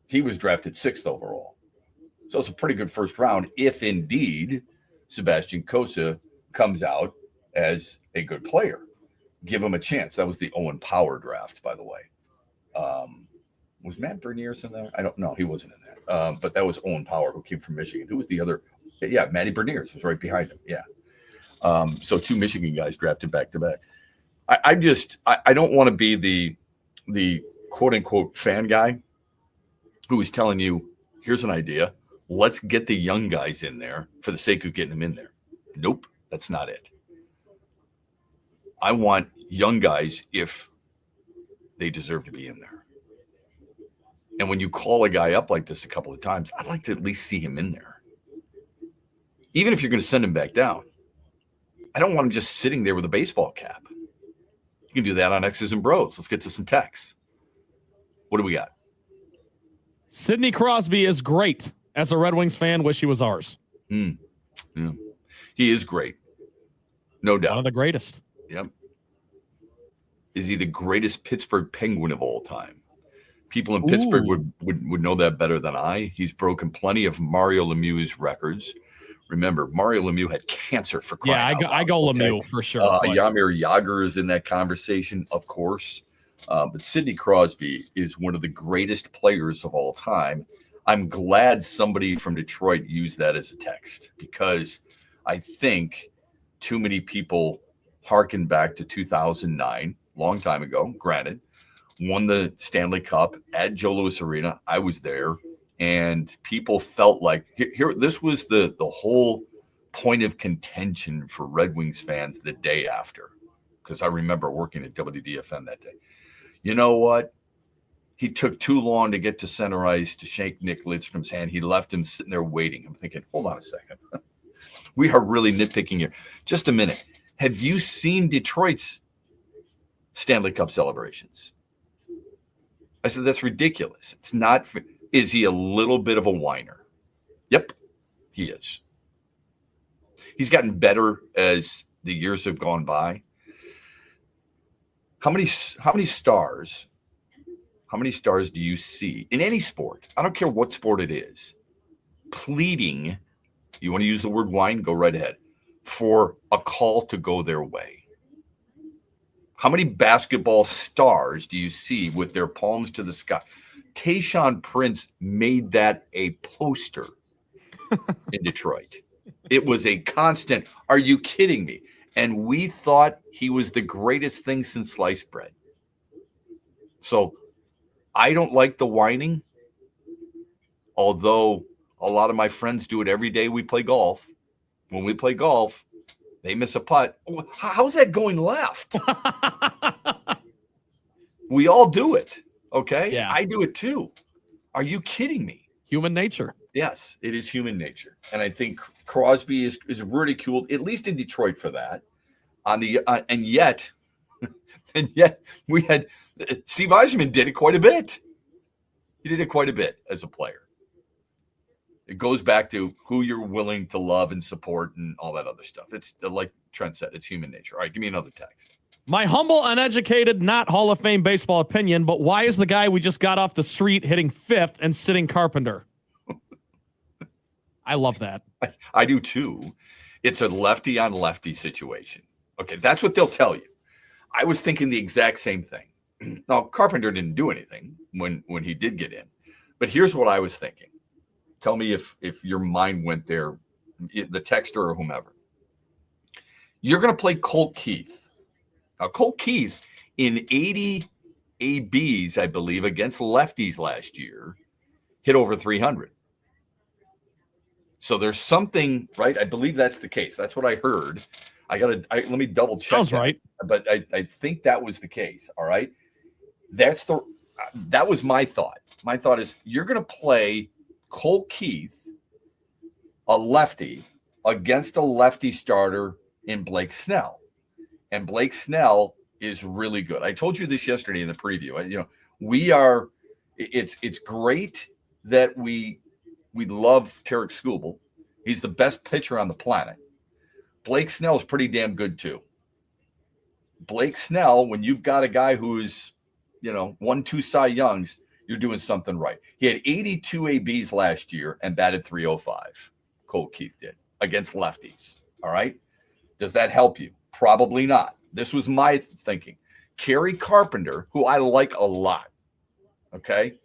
He was drafted 6th overall. So it's a pretty good first round if indeed Sebastian Cossa comes out as a good player. Give him a chance. That was the Owen Power draft, by the way. Was Matt Berniers in there? I don't know. He wasn't in there. But that was Owen Power, who came from Michigan. Who was the other? Yeah, Matty Berniers was right behind him. Yeah. So 2 Michigan guys drafted back to back. I don't want to be the quote unquote fan guy who is telling you, here's an idea. Let's get the young guys in there for the sake of getting them in there. Nope, that's not it. I want young guys if they deserve to be in there. And when you call a guy up like this a couple of times, I'd like to at least see him in there. Even if you're going to send him back down. I don't want him just sitting there with a baseball cap. You can do that on X's and BrO's. Let's get to some texts. What do we got? Sidney Crosby is great. As a Red Wings fan, wish he was ours. Yeah. He is great. No doubt. One of the greatest. Yep. Is he the greatest Pittsburgh Penguin of all time? People in Pittsburgh would know that better than I. He's broken plenty of Mario Lemieux's records. Remember, Mario Lemieux had cancer for crying out loud. I go Lemieux for sure. Jaromir Jagr is in that conversation, of course. But Sidney Crosby is one of the greatest players of all time. I'm glad somebody from Detroit used that as a text because I think too many people harken back to 2009, long time ago, granted, won the Stanley Cup at Joe Louis Arena. I was there, and people felt like here this was the whole point of contention for Red Wings fans the day after, because I remember working at WDFN that day. You know what? He took too long to get to center ice to shake Nick Lidstrom's hand. He left him sitting there waiting. I'm thinking, hold on a second. We are really nitpicking here. Just a minute. Have you seen Detroit's Stanley Cup celebrations? I said, that's ridiculous. It's not. Is he a little bit of a whiner? Yep, he is. He's gotten better as the years have gone by. How many stars do you see in any sport? I don't care what sport it is. Pleading, you want to use the word whine? Go right ahead. For a call to go their way. How many basketball stars do you see with their palms to the sky? Tayshaun Prince made that a poster in Detroit. It was a constant. Are you kidding me? And we thought he was the greatest thing since sliced bread. So I don't like the whining, although a lot of my friends do it every day we play golf. When we play golf, they miss a putt. How's that going left? We all do it, okay? Yeah. I do it too. Are you kidding me? Human nature. Yes, it is human nature. And I think Crosby is ridiculed, at least in Detroit, for that. And yet we had Steve Yzerman did it quite a bit. He did it quite a bit as a player. It goes back to who you're willing to love and support and all that other stuff. It's like Trent said, it's human nature. All right, give me another text. My humble, uneducated, not Hall of Fame baseball opinion, but why is the guy we just got off the street hitting fifth and sitting Carpenter? I love that. I do too. It's a lefty on lefty situation. Okay, that's what they'll tell you. I was thinking the exact same thing. Now, Carpenter didn't do anything when he did get in. But here's what I was thinking. Tell me if your mind went there, the texter or whomever. You're going to play Colt Keith. Now, Colt Keith in 80 ABs, I believe, against lefties last year, hit over 300. So there's something, right? I believe that's the case. That's what I heard. Let me double check. Sounds right. But I think that was the case. All right. That was my thought. My thought is you're going to play Colt Keith, a lefty, against a lefty starter in Blake Snell. And Blake Snell is really good. I told you this yesterday in the preview. It's great that we love Tarek Skubal. He's the best pitcher on the planet. Blake Snell is pretty damn good too. Blake Snell, when you've got a guy who's, 1-2 Cy Youngs, you're doing something right. He had 82 ABs last year and batted .305. Colt Keith did against lefties. All right. Does that help you? Probably not. This was my thinking. Kerry Carpenter, who I like a lot. Okay.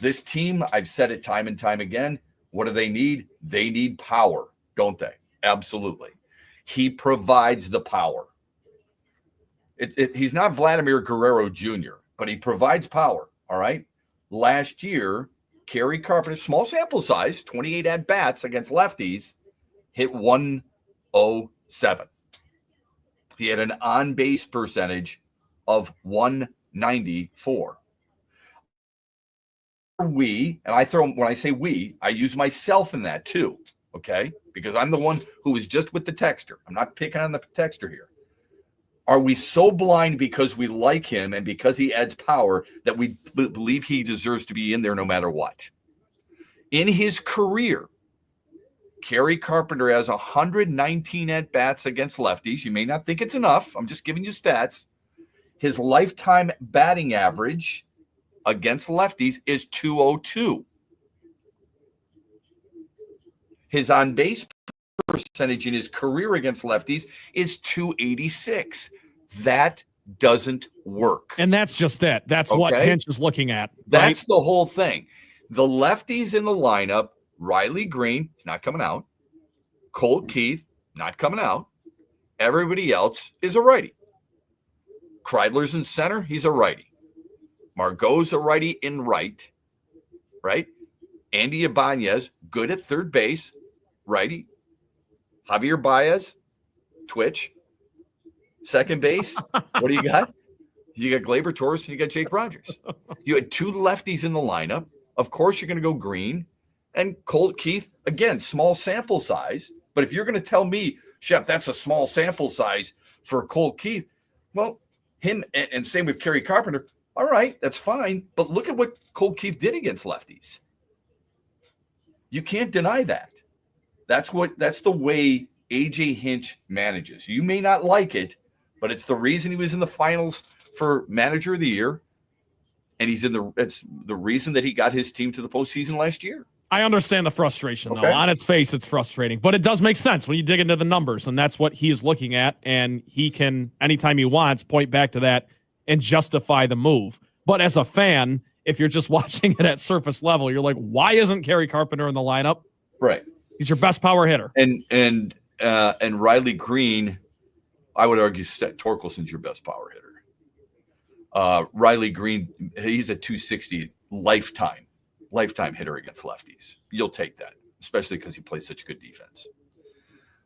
This team, I've said it time and time again. What do they need? They need power, don't they? Absolutely. He provides the power. He's not Vladimir Guerrero Jr., but he provides power. All right. Last year, Kerry Carpenter, small sample size, 28 at-bats against lefties, hit 107. He had an on-base percentage of 194. When I say we, I use myself in that too, okay? Because I'm the one who was just with the texter. I'm not picking on the texter here. Are we so blind because we like him and because he adds power that we believe he deserves to be in there no matter what? In his career, Kerry Carpenter has 119 at-bats against lefties. You may not think it's enough. I'm just giving you stats. His lifetime batting average against lefties is 202. His on-base percentage in his career against lefties is 286. That doesn't work. And that's just it. That's what Hinch is looking at. That's right? the whole thing. The lefties in the lineup, Riley Green, he's not coming out. Colt Keith, not coming out. Everybody else is a righty. Kreidler's in center, he's a righty. Margot's a righty in right. Andy Ibanez, good at third base, righty. Javier Baez, twitch. Second base, what do you got? You got Gleyber Torres and you got Jake Rogers. You had two lefties in the lineup. Of course, you're going to go Green and Colt Keith. Again, small sample size. But if you're going to tell me, Shep, that's a small sample size for Colt Keith, well, him and same with Kerry Carpenter. All right, that's fine. But look at what Colt Keith did against lefties. You can't deny that. That's the way AJ Hinch manages. You may not like it, but it's the reason he was in the finals for Manager of the Year, and it's the reason that he got his team to the postseason last year. I understand the frustration, though. On its face, it's frustrating, but it does make sense when you dig into the numbers, and that's what he is looking at, and he can, anytime he wants, point back to that and justify the move. But as a fan, if you're just watching it at surface level, you're like, why isn't Kerry Carpenter in the lineup? Right. He's your best power hitter. And Riley Green, I would argue Torkelson's your best power hitter. Riley Green, he's a 260 lifetime hitter against lefties. You'll take that, especially because he plays such good defense.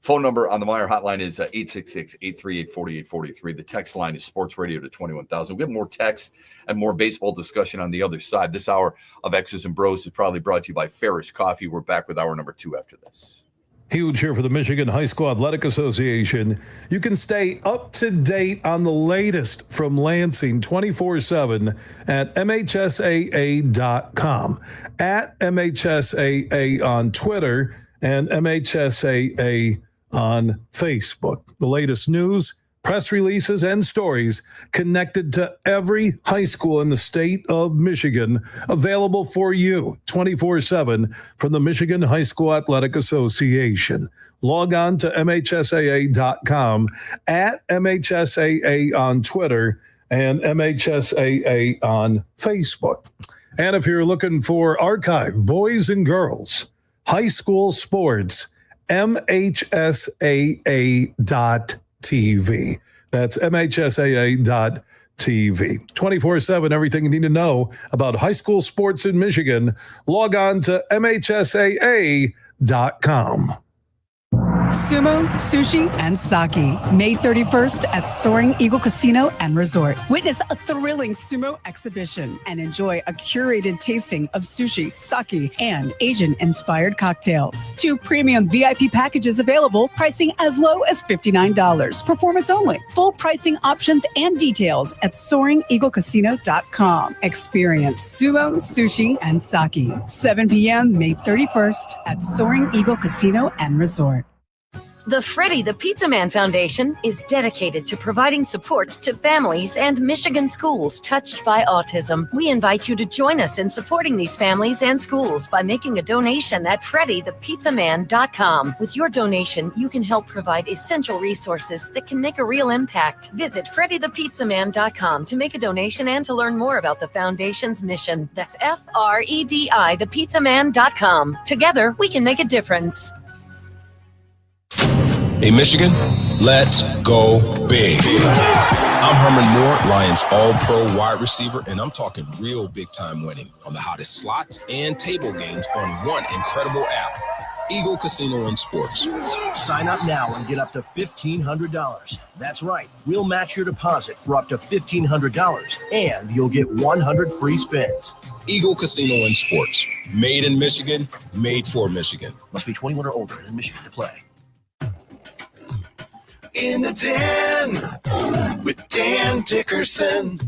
Phone number on the Meyer hotline is 866-838-4843. The text line is Sports Radio to 21,000. We have more text and more baseball discussion on the other side. This hour of X's and Bros is probably brought to you by Ferris Coffee. We're back with hour number 2 after this. Huge here for the Michigan High School Athletic Association. You can stay up to date on the latest from Lansing 24/7 at MHSAA.com, at MHSAA on Twitter, and MHSAA on Facebook. The latest news, press releases, and stories connected to every high school in the state of Michigan, available for you 24/7 from the Michigan High School Athletic Association. Log on to MHSAA.com, at MHSAA on Twitter, and MHSAA on Facebook. And if you're looking for archive boys and girls high school sports, MHSAA.TV. That's MHSAA.TV. 24/7, everything you need to know about high school sports in Michigan. Log on to MHSAA.com. Sumo, sushi, and sake. May 31st at Soaring Eagle Casino and Resort. Witness a thrilling sumo exhibition and enjoy a curated tasting of sushi, sake, and Asian-inspired cocktails. 2 premium VIP packages available, pricing as low as $59. Performance only. Full pricing options and details at SoaringEagleCasino.com. Experience sumo, sushi, and sake. 7 p.m. May 31st at Soaring Eagle Casino and Resort. The Freddie the Pizza Man Foundation is dedicated to providing support to families and Michigan schools touched by autism. We invite you to join us in supporting these families and schools by making a donation at FreddyThePizzaMan.com. With your donation, you can help provide essential resources that can make a real impact. Visit FreddyThePizzaMan.com to make a donation and to learn more about the foundation's mission. That's FREDI, thepizzaman.com. Together, we can make a difference. Hey, Michigan, let's go big. I'm Herman Moore, Lions All-Pro wide receiver, and I'm talking real big-time winning on the hottest slots and table games on one incredible app, Eagle Casino and Sports. Sign up now and get up to $1,500. That's right. We'll match your deposit for up to $1,500, and you'll get 100 free spins. Eagle Casino and Sports. Made in Michigan, made for Michigan. Must be 21 or older and in Michigan to play. In the Den with Dan Dickerson.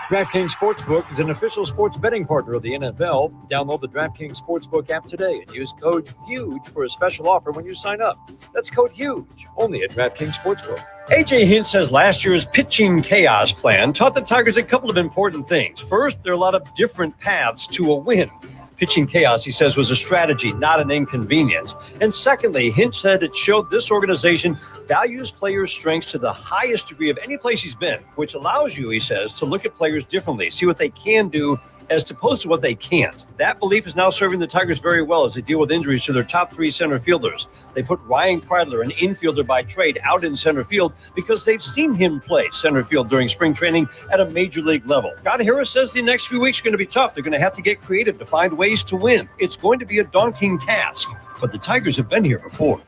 DraftKings Sportsbook is an official sports betting partner of the NFL. Download the DraftKings Sportsbook app today and use code HUGE for a special offer when you sign up. That's code HUGE, only at DraftKings Sportsbook. A.J. Hinch says last year's pitching chaos plan taught the Tigers a couple of important things. First, there are a lot of different paths to a win. Pitching chaos, he says, was a strategy, not an inconvenience. And secondly, Hinch said it showed this organization values players' strengths to the highest degree of any place he's been, which allows you, he says, to look at players differently, see what they can do as opposed to what they can't. That belief is now serving the Tigers very well as they deal with injuries to their top three center fielders. They put Ryan Kreidler, an infielder by trade, out in center field because they've seen him play center field during spring training at a major league level. Scott Harris says the next few weeks are going to be tough. They're going to have to get creative to find ways to win. It's going to be a daunting task, but the Tigers have been here before.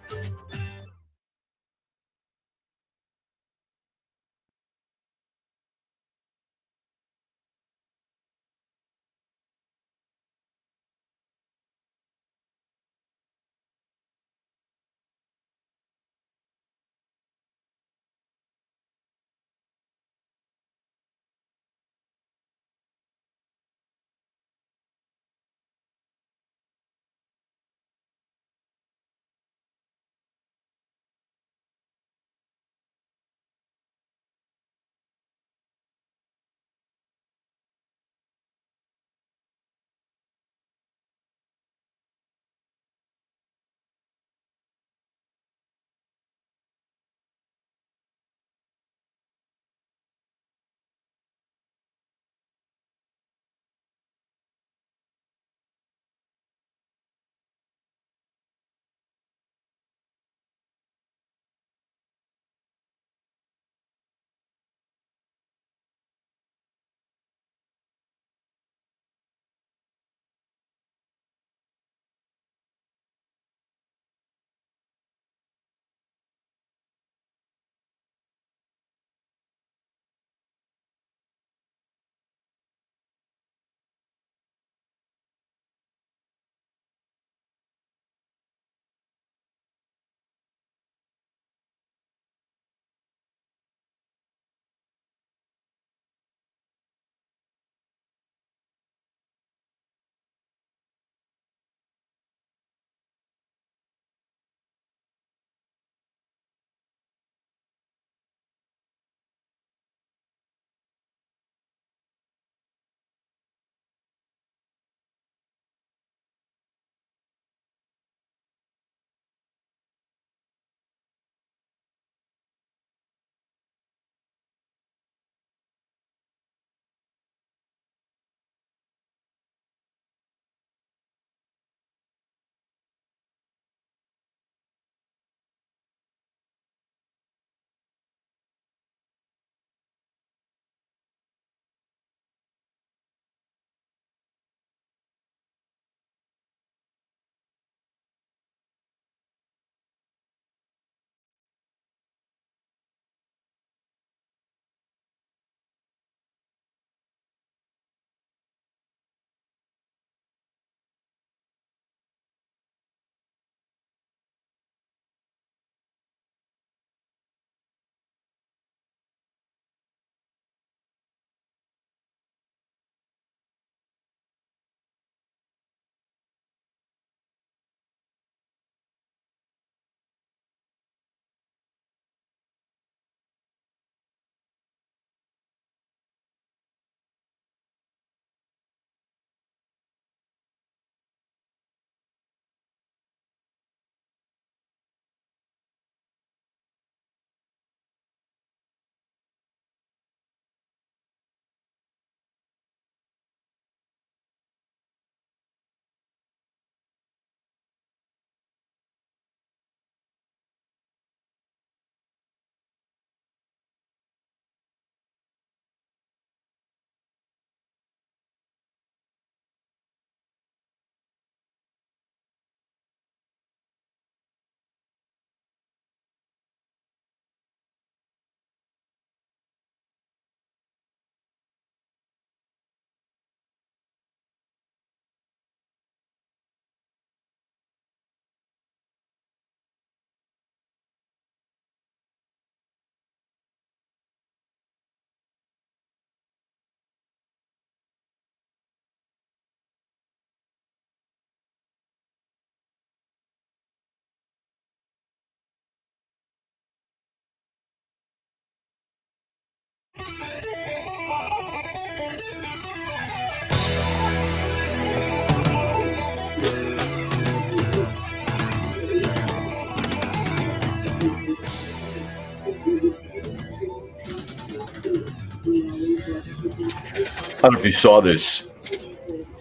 don't know if you saw this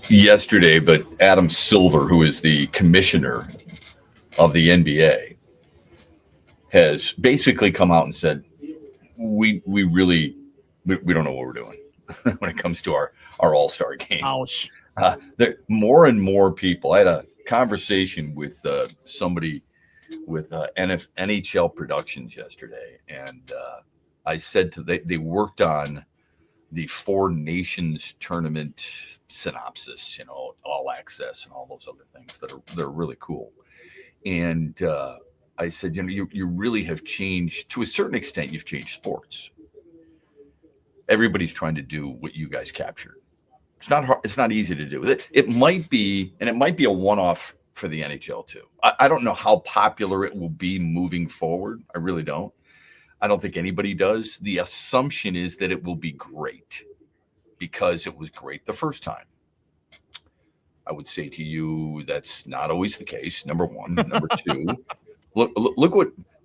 yesterday, but Adam Silver, who is the commissioner of the NBA, has basically come out and said, we don't know what we're doing when it comes to our All-Star game. Ouch. More and more people. I had a conversation with somebody with NHL Productions yesterday, and I said they worked on the Four Nations tournament synopsis, all access and all those other things that are really cool. And I said, you really have changed, to a certain extent, you've changed sports. Everybody's trying to do what you guys captured. It's not hard. It's not easy to do. It might be, and it might be a one-off for the NHL too. I don't know how popular it will be moving forward. I really don't. I don't think anybody does. The assumption is that it will be great because it was great the first time. I would say to you, that's not always the case. Number one. Number two, look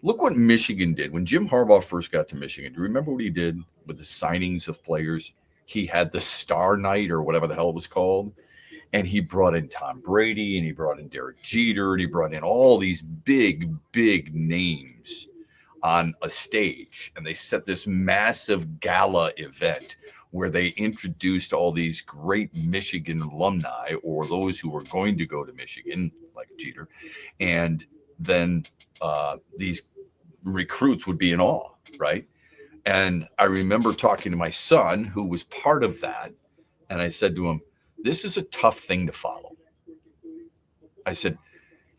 what Michigan did when Jim Harbaugh first got to Michigan. Do you remember what he did with the signings of players? He had the Star Night or whatever the hell it was called. And he brought in Tom Brady, and he brought in Derek Jeter, and he brought in all these big, big names on a stage. And they set this massive gala event where they introduced all these great Michigan alumni or those who were going to go to Michigan, like Jeter. And then these recruits would be in awe, right? And I remember talking to my son, who was part of that, and I said to him, this is a tough thing to follow. I said,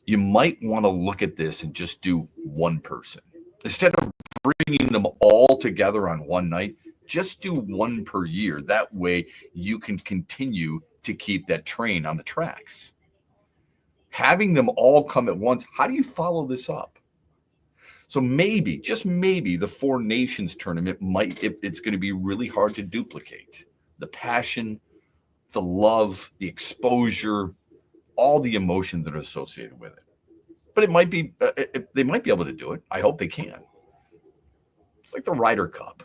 you might want to look at this and just do one person. Instead of bringing them all together on one night, just do one per year. That way you can continue to keep that train on the tracks. Having them all come at once, how do you follow this up? So maybe, just maybe, the Four Nations tournament it's going to be really hard to duplicate. The passion, the love, the exposure, all the emotion that are associated with it. But it might be, they might be able to do it. I hope they can. It's like the Ryder Cup.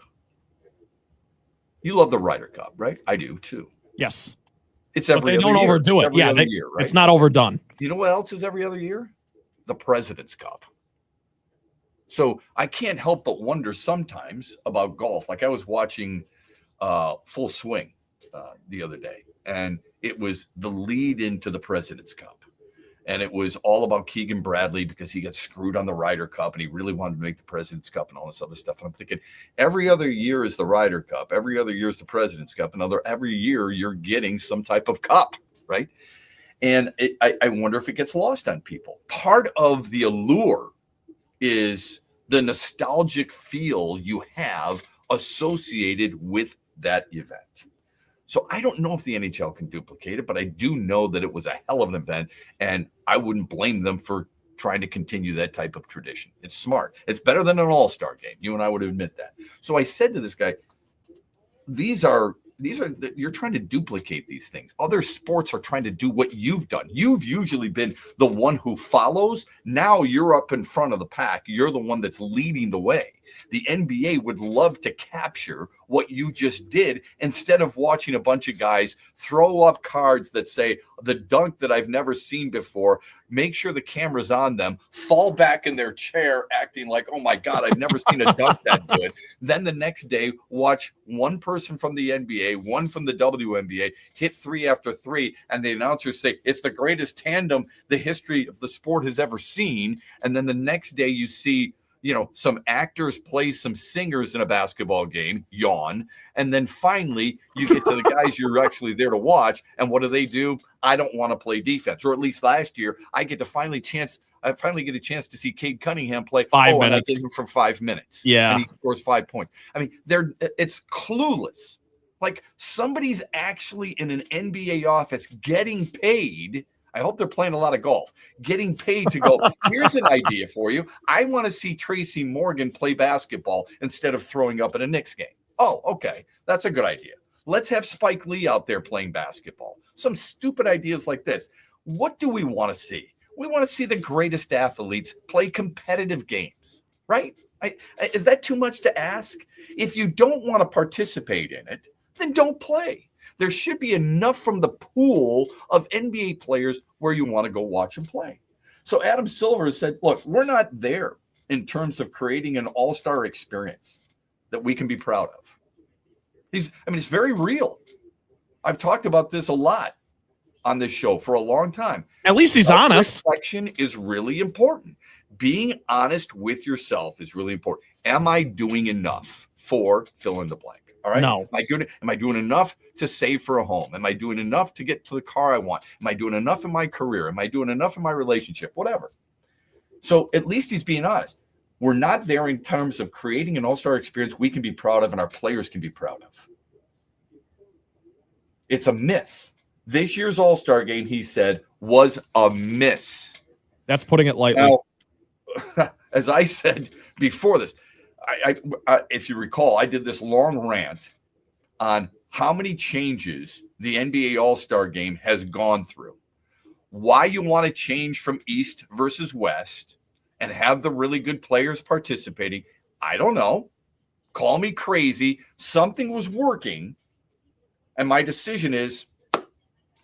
You love the Ryder Cup, right? I do too. Yes. It's every but they other don't year. overdo it. Yeah, year, right? It's not overdone. You know what else is every other year? The President's Cup. So I can't help but wonder sometimes about golf. Like I was watching Full Swing the other day, and it was the lead into the President's Cup. And it was all about Keegan Bradley because he got screwed on the Ryder Cup and he really wanted to make the President's Cup and all this other stuff. And I'm thinking every other year is the Ryder Cup. Every other year is the President's Cup. Every year you're getting some type of cup, right? And I wonder if it gets lost on people. Part of the allure is the nostalgic feel you have associated with that event. So I don't know if the NHL can duplicate it, but I do know that it was a hell of an event, and I wouldn't blame them for trying to continue that type of tradition. It's smart. It's better than an all-star game. You and I would admit that. So I said to this guy, you're trying to duplicate these things. Other sports are trying to do what you've done. You've usually been the one who follows. Now you're up in front of the pack. You're the one that's leading the way. The NBA would love to capture what you just did instead of watching a bunch of guys throw up cards that say the dunk that I've never seen before, make sure the camera's on them, fall back in their chair acting like, oh my God, I've never seen a dunk that good. Then the next day, watch one person from the NBA, one from the WNBA hit 3 after 3, and the announcers say it's the greatest tandem the history of the sport has ever seen. And then the next day you see some actors play some singers in a basketball game, yawn. And then finally you get to the guys you're actually there to watch. And what do? I don't want to play defense. Or at least last year, I finally get a chance to see Cade Cunningham play 5 minutes. And I get him for 5 minutes. Yeah. And he scores 5 points. I mean, it's clueless. Like somebody's actually in an NBA office getting paid. I hope they're playing a lot of golf, getting paid to go, here's an idea for you. I want to see Tracy Morgan play basketball instead of throwing up at a Knicks game. Oh, okay. That's a good idea. Let's have Spike Lee out there playing basketball. Some stupid ideas like this. What do we want to see? We want to see the greatest athletes play competitive games, right? Is that too much to ask? If you don't want to participate in it, then don't play. There should be enough from the pool of NBA players where you want to go watch them play. So Adam Silver said, look, we're not there in terms of creating an all-star experience that we can be proud of. It's very real. I've talked about this a lot on this show for a long time. At least he's honest. Reflection is really important. Being honest with yourself is really important. Am I doing enough for fill in the blank? All right. No. Am I doing enough to save for a home? Am I doing enough to get to the car I want? Am I doing enough in my career? Am I doing enough in my relationship? Whatever. So at least he's being honest. We're not there in terms of creating an all-star experience we can be proud of and our players can be proud of. It's a miss. This year's all-star game, he said, was a miss. That's putting it lightly. Now, as I said before this, I if you recall, I did this long rant on how many changes the NBA All-Star Game has gone through, why you want to change from East versus West and have the really good players participating. I don't know. Call me crazy. Something was working, and my decision is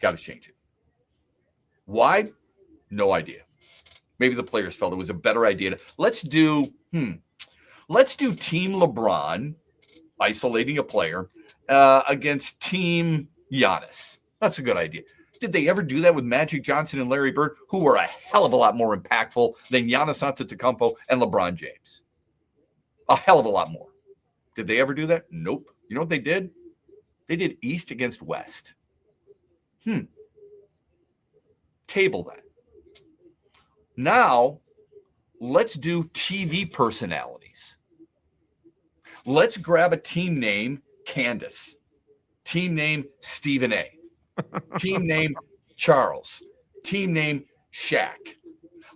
got to change it. Why? No idea. Maybe the players felt it was a better idea. Let's do Team LeBron isolating a player against Team Giannis. That's a good idea. Did they ever do that with Magic Johnson and Larry Bird, who were a hell of a lot more impactful than Giannis Antetokounmpo and LeBron James? A hell of a lot more. Did they ever do that? Nope. You know what they did? They did East against West. Table that. Now, let's do TV personalities. Let's grab a team name, Candace. Team name, Stephen A. Team name, Charles. Team name, Shaq.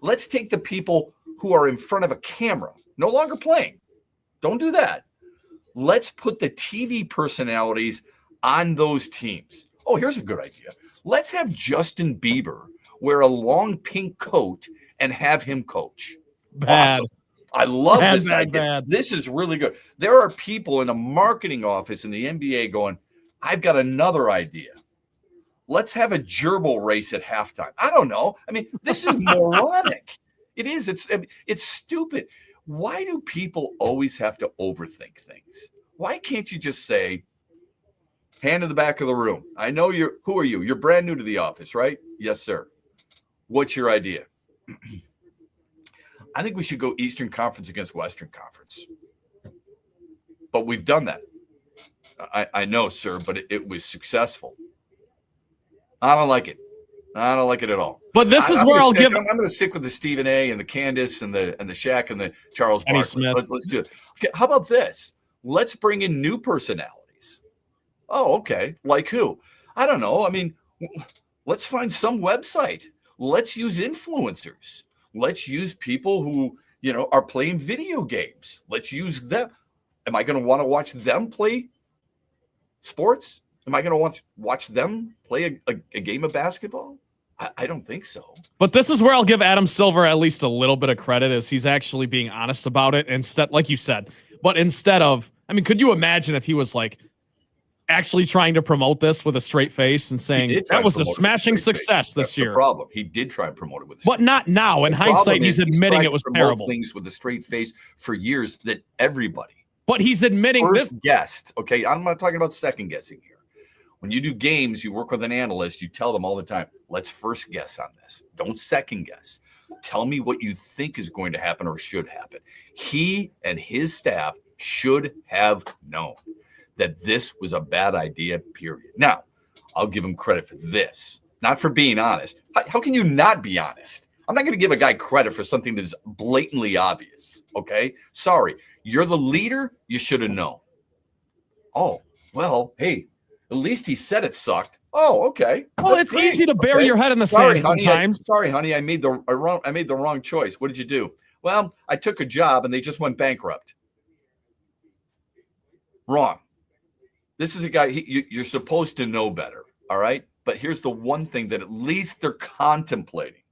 Let's take the people who are in front of a camera, no longer playing. Don't do that. Let's put the TV personalities on those teams. Oh, here's a good idea. Let's have Justin Bieber wear a long pink coat and have him coach. Bad. Awesome. I love Bad, this bad, idea. bad. This is really good. There are people in a marketing office in the NBA going, I've got another idea. Let's have a gerbil race at halftime. I don't know. I mean, this is moronic. It is. It's stupid. Why do people always have to overthink things? Why can't you just say, hand in the back of the room? I know who are you? You're brand new to the office, right? Yes, sir. What's your idea? I think we should go Eastern Conference against Western Conference. But we've done that. I know, sir, but it was successful. I don't like it. I don't like it at all. But this is where I'm going to stick with the Stephen A. and the Candace and the Shaq and the Charles Kenny Barkley. Smith. Let's do it. Okay, how about this? Let's bring in new personalities. Oh, okay. Like who? I don't know. I mean, let's find some website. Let's use influencers. Let's use people who, are playing video games. Let's use them. Am I going to want to watch them play sports? Am I going to want to watch them play a game of basketball? I don't think so. But this is where I'll give Adam Silver at least a little bit of credit, as he's actually being honest about it instead, like you said. But instead of, could you imagine if he was like actually trying to promote this with a straight face and saying that was a smashing success this year? The problem. He did try and promote it with a but not now. In hindsight, he's admitting it was terrible. Things with a straight face for years that everybody. But he's admitting first guessed. Okay, I'm not talking about second guessing here. When you do games, you work with an analyst, you tell them all the time, let's first guess on this. Don't second guess. Tell me what you think is going to happen or should happen. He and his staff should have known that this was a bad idea, period. Now, I'll give him credit for this, not for being honest. How can you not be honest? I'm not going to give a guy credit for something that is blatantly obvious, okay? Sorry. You're the leader. You should have known. Oh, well, hey, at least he said it sucked. Oh, okay. Well, it's easy to bury your head in the sand sometimes. Sorry, honey, I made the wrong choice. What did you do? Well, I took a job and they just went bankrupt. Wrong. This is a guy, you're supposed to know better, all right? But here's the one thing that at least they're contemplating.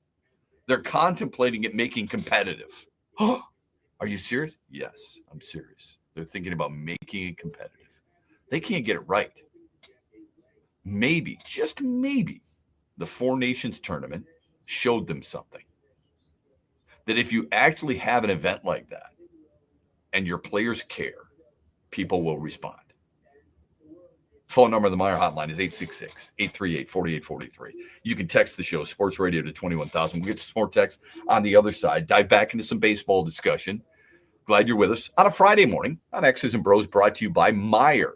They're contemplating it making competitive. Are you serious? Yes, I'm serious. They're thinking about making it competitive. They can't get it right. maybe, just maybe, the Four Nations tournament showed them something. That if you actually have an event like that and your players care, people will respond. Phone number of the Meyer hotline is 866-838-4843. You can text the show, Sports Radio, to 21,000. We'll get to some more texts on the other side. Dive back into some baseball discussion. Glad you're with us on a Friday morning on X's and Bros, brought to you by Meyer.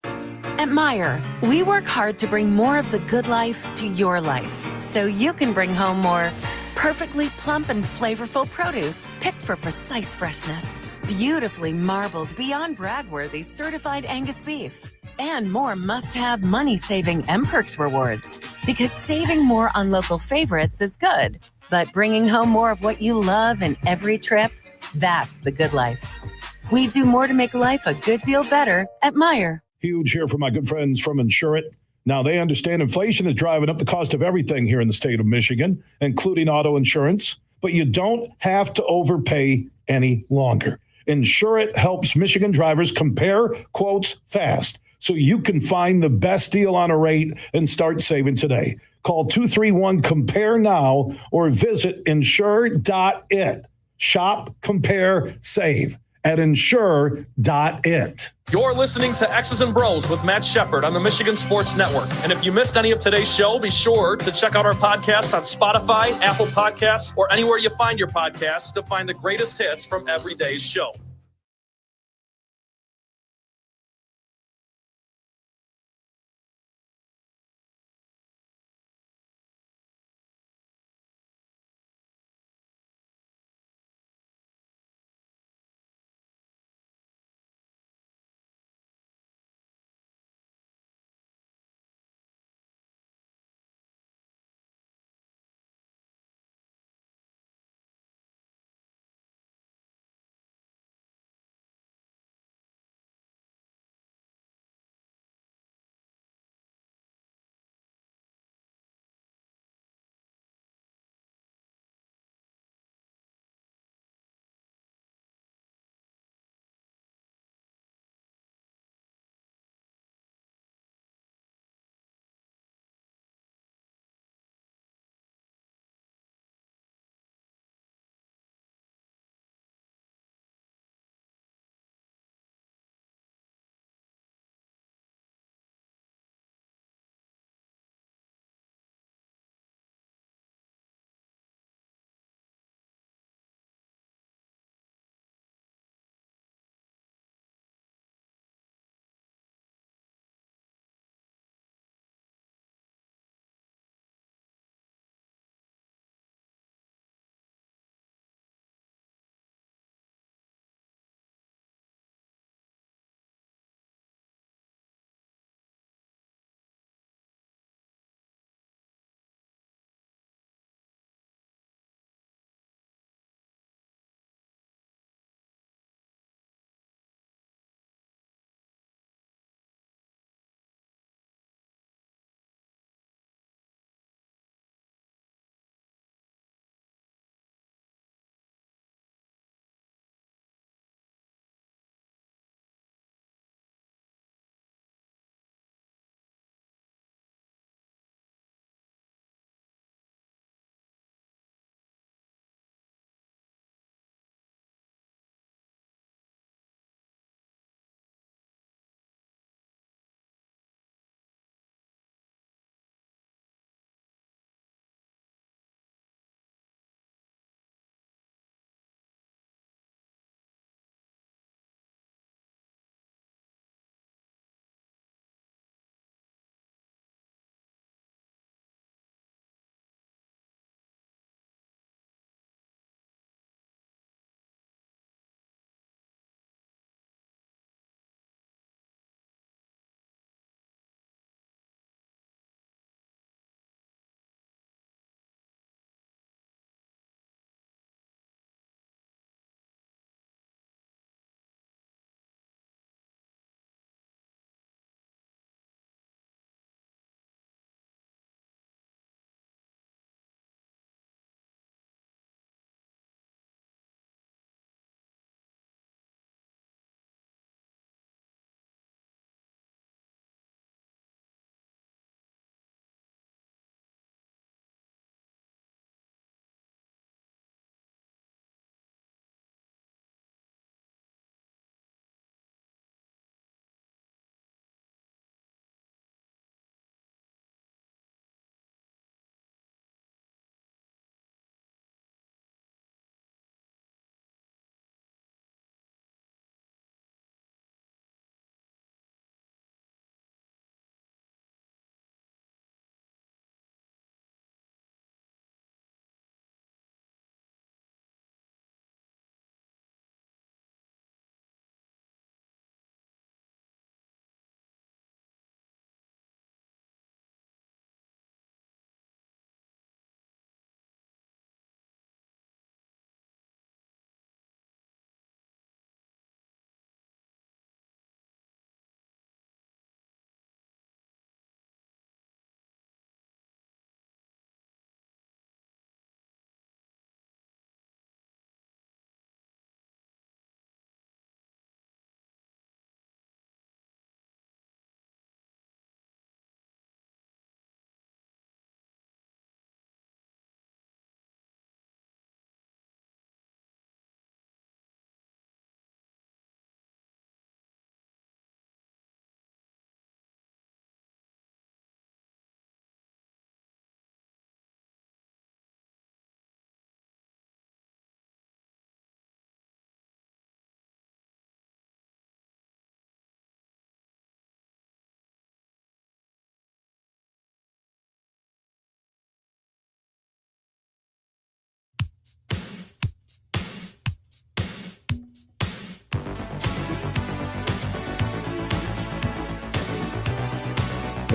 At Meyer, we work hard to bring more of the good life to your life so you can bring home more perfectly plump and flavorful produce picked for precise freshness, beautifully marbled beyond brag-worthy certified Angus beef, and more must-have money-saving M-Perks rewards. Because saving more on local favorites is good, but bringing home more of what you love in every trip, that's the good life. We do more to make life a good deal better at Meyer. Huge here for my good friends from Insure It. Now, they understand inflation is driving up the cost of everything here in the state of Michigan, including auto insurance, but you don't have to overpay any longer. Insure It helps Michigan drivers compare quotes fast so you can find the best deal on a rate and start saving today. Call 231-COMPARE now or visit insure.it. Shop, compare, save at insure.it. You're listening to X's and Bros with Matt Shepard on the Michigan Sports Network. And if you missed any of today's show, be sure to check out our podcast on Spotify, Apple Podcasts, or anywhere you find your podcasts to find the greatest hits from every day's show.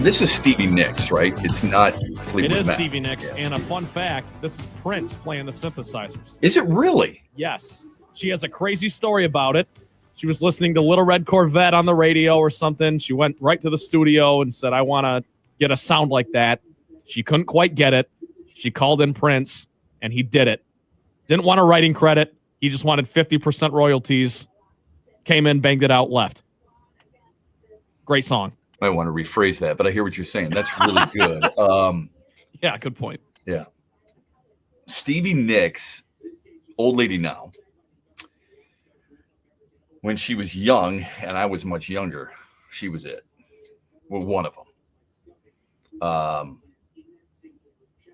This is Stevie Nicks, right? It's not Fleetwood It is Mac. Stevie Nicks. And a fun fact, this is Prince playing the synthesizers. Is it really? Yes. She has a crazy story about it. She was listening to Little Red Corvette on the radio or something. She went right to the studio and said, I want to get a sound like that. She couldn't quite get it. She called in Prince, and he did it. Didn't want a writing credit. He just wanted 50% royalties. Came in, banged it out, left. Great song. I want to rephrase that, but I hear what you're saying. That's really good. Yeah, good point. Yeah. Stevie Nicks, old lady now. When she was young, and I was much younger, she was it. Well, one of them.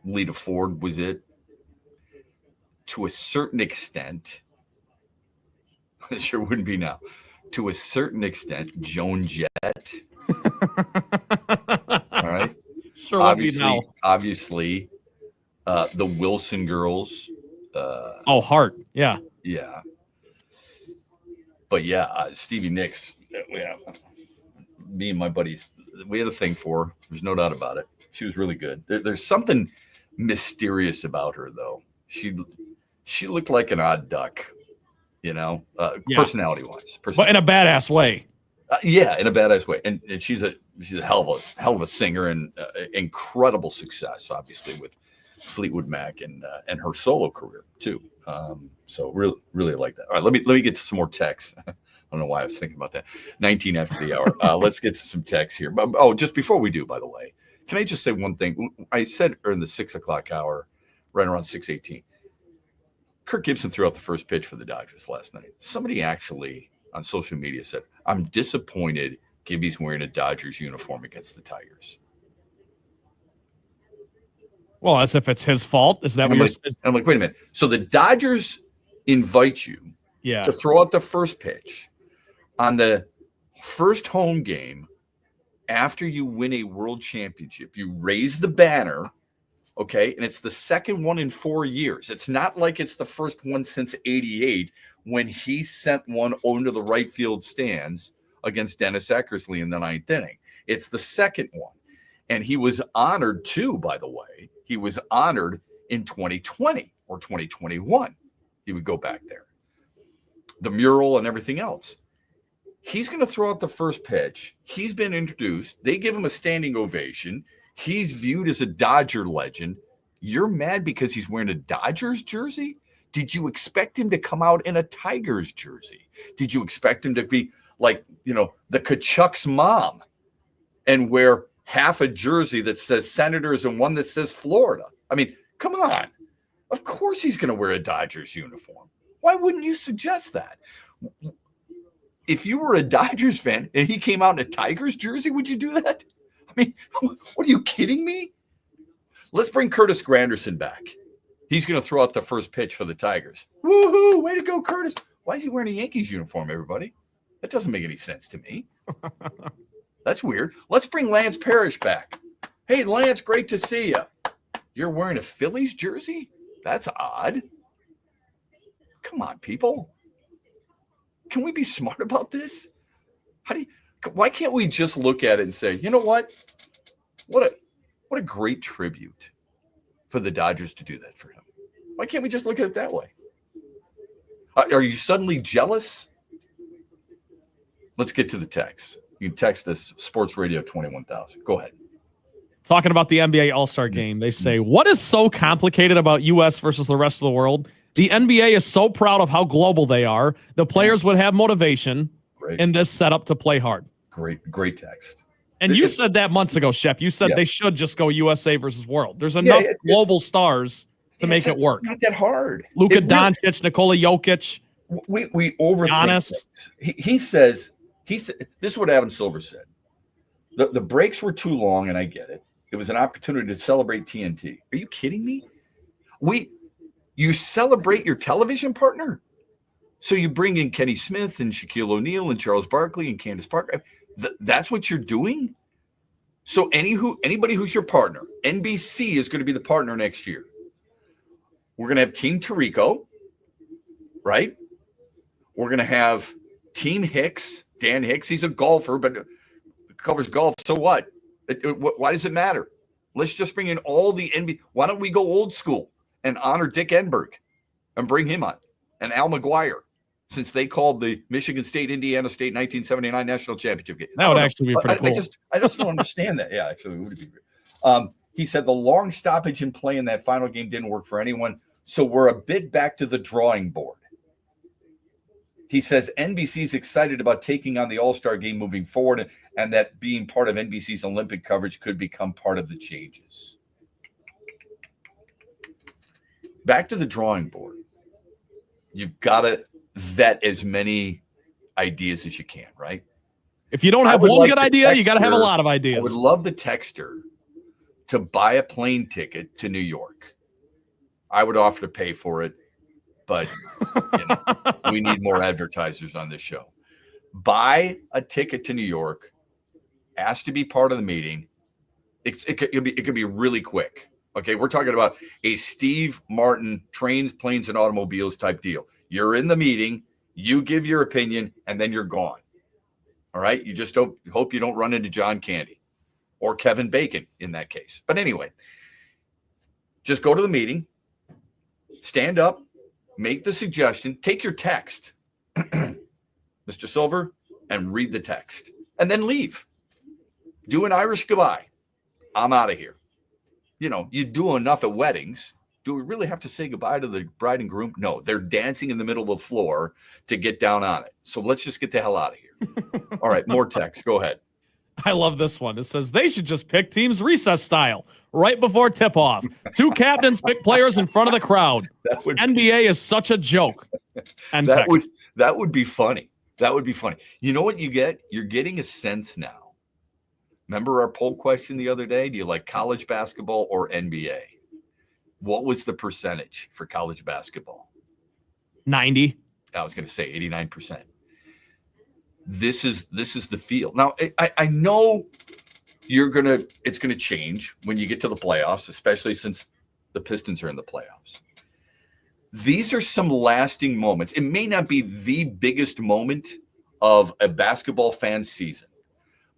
Lita Ford was it. To a certain extent, it sure wouldn't be now. To a certain extent, Joan Jett. All right. Sure won't be now. Obviously, the Wilson girls. Hart. Yeah. Yeah. But yeah, Stevie Nicks. Yeah, me and my buddies, we had a thing for her. There's no doubt about it. She was really good. There's something mysterious about her, though. She looked like an odd duck, personality-wise. But in a badass way. Yeah, in a badass way. And she's a hell of a singer and incredible success, obviously, with Fleetwood Mac and her solo career too. So really like that. All right, let me get to some more texts. I don't know why I was thinking about that. 19 after the hour. Let's get to some texts here. But just before we do, by the way, can I just say one thing? I said in the 6 o'clock hour, right around 6:18. Kirk Gibson threw out the first pitch for the Dodgers last night. Somebody actually on social media said, I'm disappointed Gibby's wearing a Dodgers uniform against the Tigers. Well, as if it's his fault. Is that what you're saying? I'm like, wait a minute. So the Dodgers invite you to throw out the first pitch on the first home game after you win a world championship. You raise the banner, okay? And it's the second one in 4 years. It's not like it's the first one since 88 when he sent one into the right field stands against Dennis Eckersley in the ninth inning. It's the second one. And he was honored too, by the way. He was honored in 2020 or 2021. He would go back there. The mural and everything else. He's going to throw out the first pitch. He's been introduced. They give him a standing ovation. He's viewed as a Dodger legend. You're mad because he's wearing a Dodgers jersey? Did you expect him to come out in a Tigers jersey? Did you expect him to be like, the Kachuk's mom and wear half a jersey that says Senators and one that says Florida? I mean, come on. Of course he's going to wear a Dodgers uniform. Why wouldn't you suggest that? If you were a Dodgers fan and he came out in a Tigers jersey, would you do that? I mean, what are you kidding me? Let's bring Curtis Granderson back. He's going to throw out the first pitch for the Tigers. Woohoo! Way to go, Curtis. Why is he wearing a Yankees uniform, everybody? That doesn't make any sense to me. That's weird. Let's bring Lance Parrish back. Hey, Lance, great to see you. You're wearing a Phillies jersey? That's odd. Come on, people. Can we be smart about this? Why can't we just look at it and say, you know what? What a great tribute for the Dodgers to do that for him. Why can't we just look at it that way? Are you suddenly jealous? Let's get to the text. You can text us, Sports Radio 21000. Go ahead. Talking about the NBA All-Star Game, they say, what is so complicated about U.S. versus the rest of the world? The NBA is so proud of how global they are. The players would have motivation in this setup to play hard. Great text. And you said that months ago, Shep. You said they should just go USA versus world. There's enough global stars to make it work. It's not that hard. Luka Doncic, Nikola Jokic. We overthink it. He says, this is what Adam Silver said. The breaks were too long, and I get it. It was an opportunity to celebrate TNT. Are you kidding me? You celebrate your television partner? So you bring in Kenny Smith and Shaquille O'Neal and Charles Barkley and Candace Parker. That's what you're doing? So anybody who's your partner, NBC is going to be the partner next year. We're going to have Team Tirico, right? We're going to have Team Hicks, Dan Hicks. He's a golfer, but covers golf. So what? Why does it matter? Let's just bring in all the NBA. Why don't we go old school and honor Dick Enberg and bring him on, and Al McGuire, since they called the Michigan State, Indiana State 1979 national championship game. That would actually be pretty cool. I just don't understand that. Yeah, actually, it would be great. He said the long stoppage in play in that final game didn't work for anyone, so we're a bit back to the drawing board. He says NBC's excited about taking on the All-Star game moving forward, and that being part of NBC's Olympic coverage could become part of the changes. Back to the drawing board. You've got to vet as many ideas as you can, right? If you don't have one good idea, you got to have a lot of ideas. I would love the texter to buy a plane ticket to New York. I would offer to pay for it, but we need more advertisers on this show. Buy a ticket to New York, ask to be part of the meeting. It could be really quick. Okay, we're talking about a Steve Martin trains, planes, and automobiles type deal. You're in the meeting, you give your opinion, and then you're gone. All right, you just hope you don't run into John Candy or Kevin Bacon in that case. But anyway, just go to the meeting, stand up, make the suggestion, take your text, Mr. Silver, and read the text, and then leave. Do an Irish goodbye. I'm out of here. You do enough at weddings. Do we really have to say goodbye to the bride and groom? No, they're dancing in the middle of the floor to get down on it. So let's just get the hell out of here. All right, more text. Go ahead. I love this one. It says they should just pick teams recess style right before tip-off. 2 captains pick players in front of the crowd. NBA is such a joke. And that would be funny. That would be funny. You know what you get? You're getting a sense now. Remember our poll question the other day? Do you like college basketball or NBA? What was the percentage for college basketball? 90. I was going to say 89%. This is the field. Now, I know it's going to change when you get to the playoffs, especially since the Pistons are in the playoffs. These are some lasting moments. It may not be the biggest moment of a basketball fan season,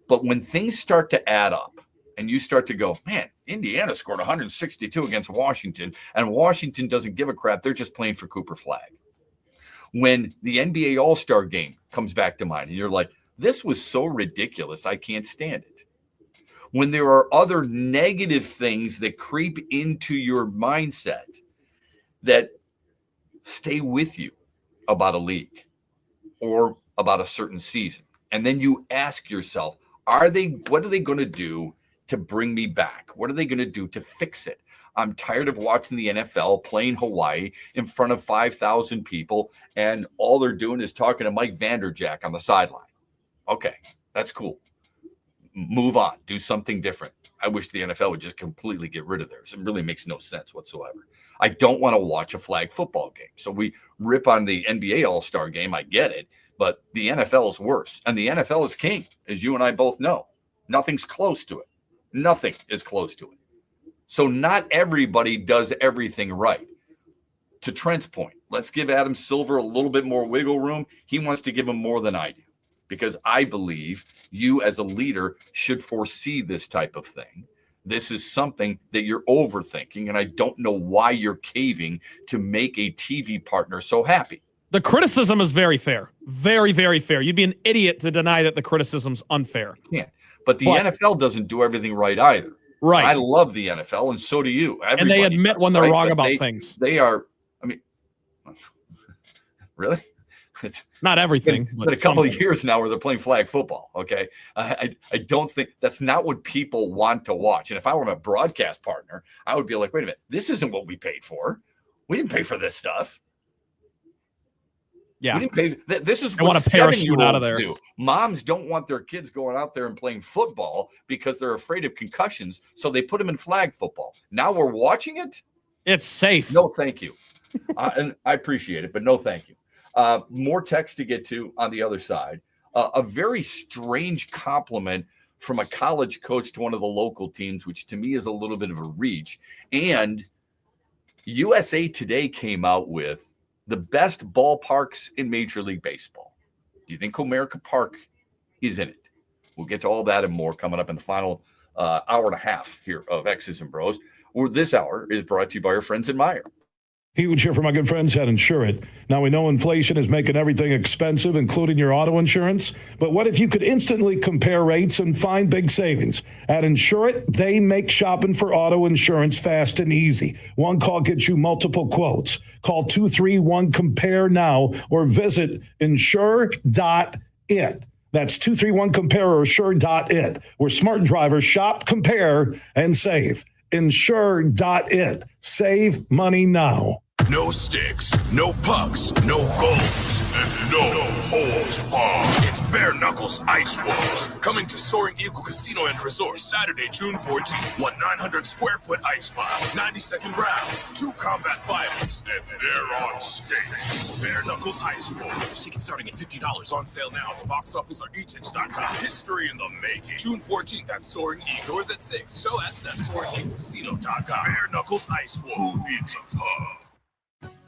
but when things start to add up and you start to go, man, Indiana scored 162 against Washington, and Washington doesn't give a crap. They're just playing for Cooper Flag. When the NBA All-Star game comes back to mind and you're like, this was so ridiculous, I can't stand it. When there are other negative things that creep into your mindset that stay with you about a league or about a certain season, and then you ask yourself, what are they going to do to bring me back? What are they going to do to fix it? I'm tired of watching the NFL playing Hawaii in front of 5,000 people, and all they're doing is talking to Mike Vanderjagt on the sideline. Okay, that's cool. Move on. Do something different. I wish the NFL would just completely get rid of theirs. It really makes no sense whatsoever. I don't want to watch a flag football game. So we rip on the NBA All-Star game. I get it. But the NFL is worse. And the NFL is king, as you and I both know. Nothing's close to it. Nothing is close to it. So not everybody does everything right. To Trent's point, let's give Adam Silver a little bit more wiggle room. He wants to give him more than I do, because I believe you as a leader should foresee this type of thing. This is something that you're overthinking, and I don't know why you're caving to make a TV partner so happy. The criticism is very fair. Very, very fair. You'd be an idiot to deny that the criticism's unfair. Yeah, but the NFL doesn't do everything right either. Right. I love the NFL, and so do you. Everybody and they admit when they're wrong about things. They are, really? It's not everything. It's been a couple of years now where they're playing flag football, okay? I don't think that's not what people want to watch. And if I were a broadcast partner, I would be like, wait a minute, this isn't what we paid for. We didn't pay for this stuff. Yeah. We didn't pay. This is I what want a parachute out of 7-year-olds there. do. Moms don't want their kids going out there and playing football because they're afraid of concussions, so they put them in flag football. Now we're watching it? It's safe. No, thank you. And I appreciate it, but no, thank you. More text to get to on the other side. A very strange compliment from a college coach to one of the local teams, which to me is a little bit of a reach. And USA Today came out with the best ballparks in Major League Baseball. Do you think Comerica Park is in it? We'll get to all that and more coming up in the final hour and a half here of X's and Bros. Or this hour is brought to you by our friends at Meyer. Huge here for my good friends at Insurate. Now, we know inflation is making everything expensive, including your auto insurance. But what if you could instantly compare rates and find big savings? At Insurate, they make shopping for auto insurance fast and easy. One call gets you multiple quotes. Call 231-COMPARE now or visit insure.it. That's 231-COMPARE or insure.it, where smart drivers shop, compare, and save. Insure.it. Save money now. No sticks, no pucks, no goals, and no holds barred. It's Bare Knuckles Ice Walks, coming to Soaring Eagle Casino and Resort Saturday, June 14th. 900 square foot ice box, 90-second rounds, 2 combat fighters, and they're on skates. Bare Knuckles Ice Walks. Tickets starting at $50 on sale now at the box office or etix.com. History in the making. June 14th at Soaring Eagle. Doors at 6. Show at SoaringEagleCasino.com. Bare Knuckles Ice Walks. Who needs a pub?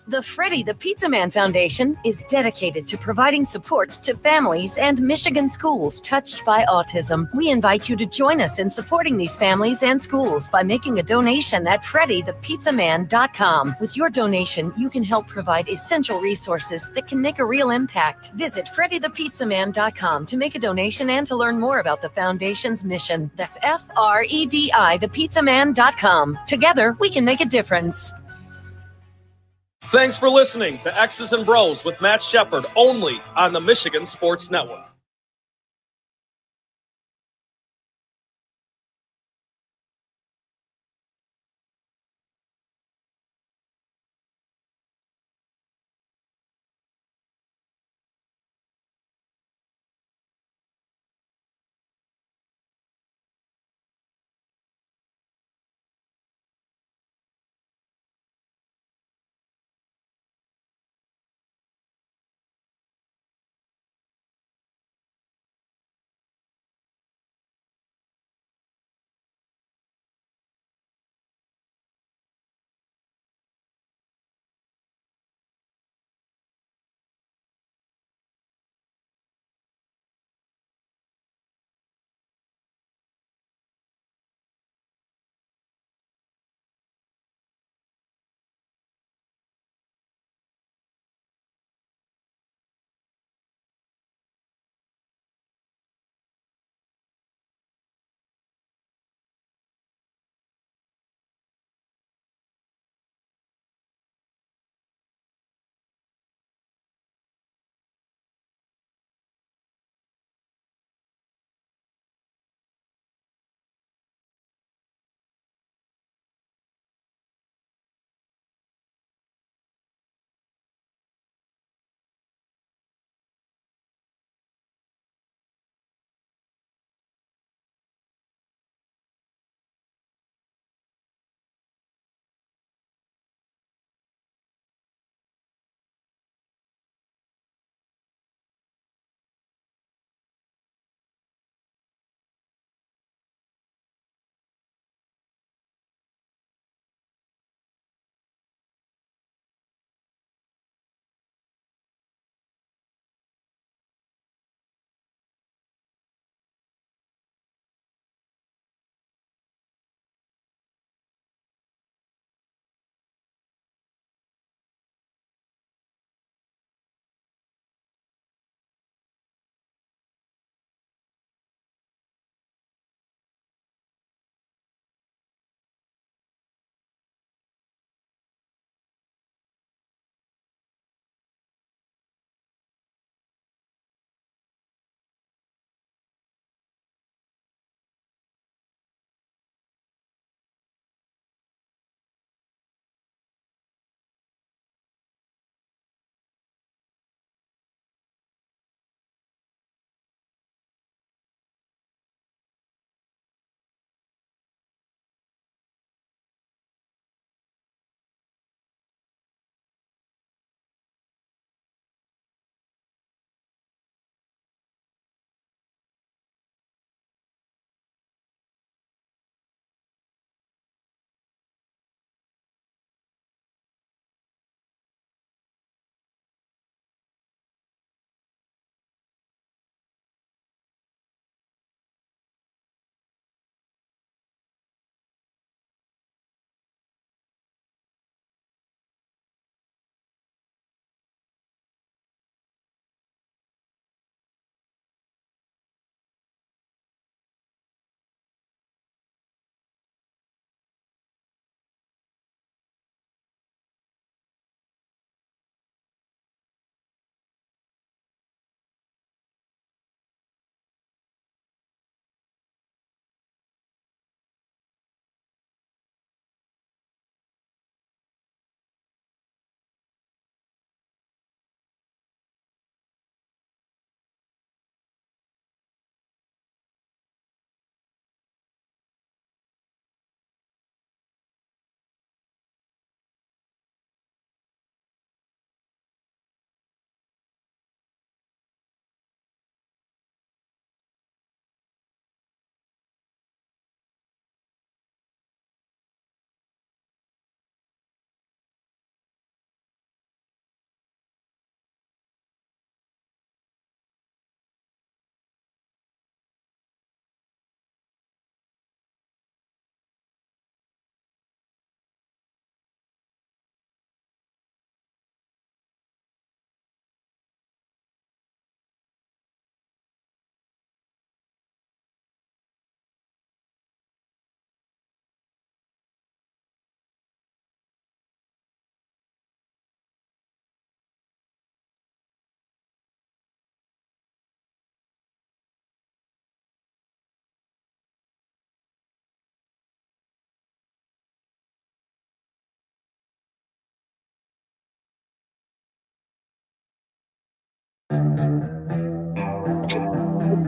The Freddie the Pizza Man Foundation is dedicated to providing support to families and Michigan schools touched by autism. We invite you to join us in supporting these families and schools by making a donation at freddythepizzaman.com. With your donation, you can help provide essential resources that can make a real impact. Visit freddythepizzaman.com to make a donation and to learn more about the foundation's mission. That's FREDI thepizzaman.com. Together, we can make a difference. Thanks for listening to X's and Bros with Matt Shepard, only on the Michigan Sports Network.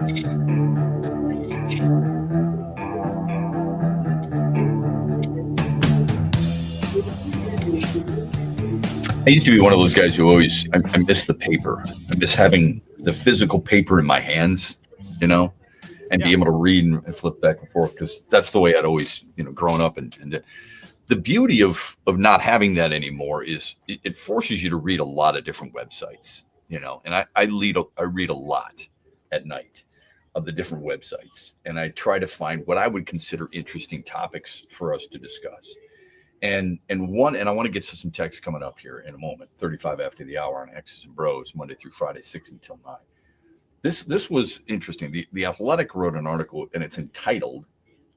I used to be one of those guys who always, I miss the paper. I miss having the physical paper in my hands, you know, and be able to read and flip back and forth, because that's the way I'd always, you know, growing up. And the beauty of not having that anymore is it forces you to read a lot of different websites, you know, and I read a lot at night of the different websites, and I try to find what I would consider interesting topics for us to discuss. And I want to get to some text coming up here in a moment, 35 after the hour on X's and Bros, Monday through Friday, 6 until 9. This was interesting. The Athletic wrote an article, and it's entitled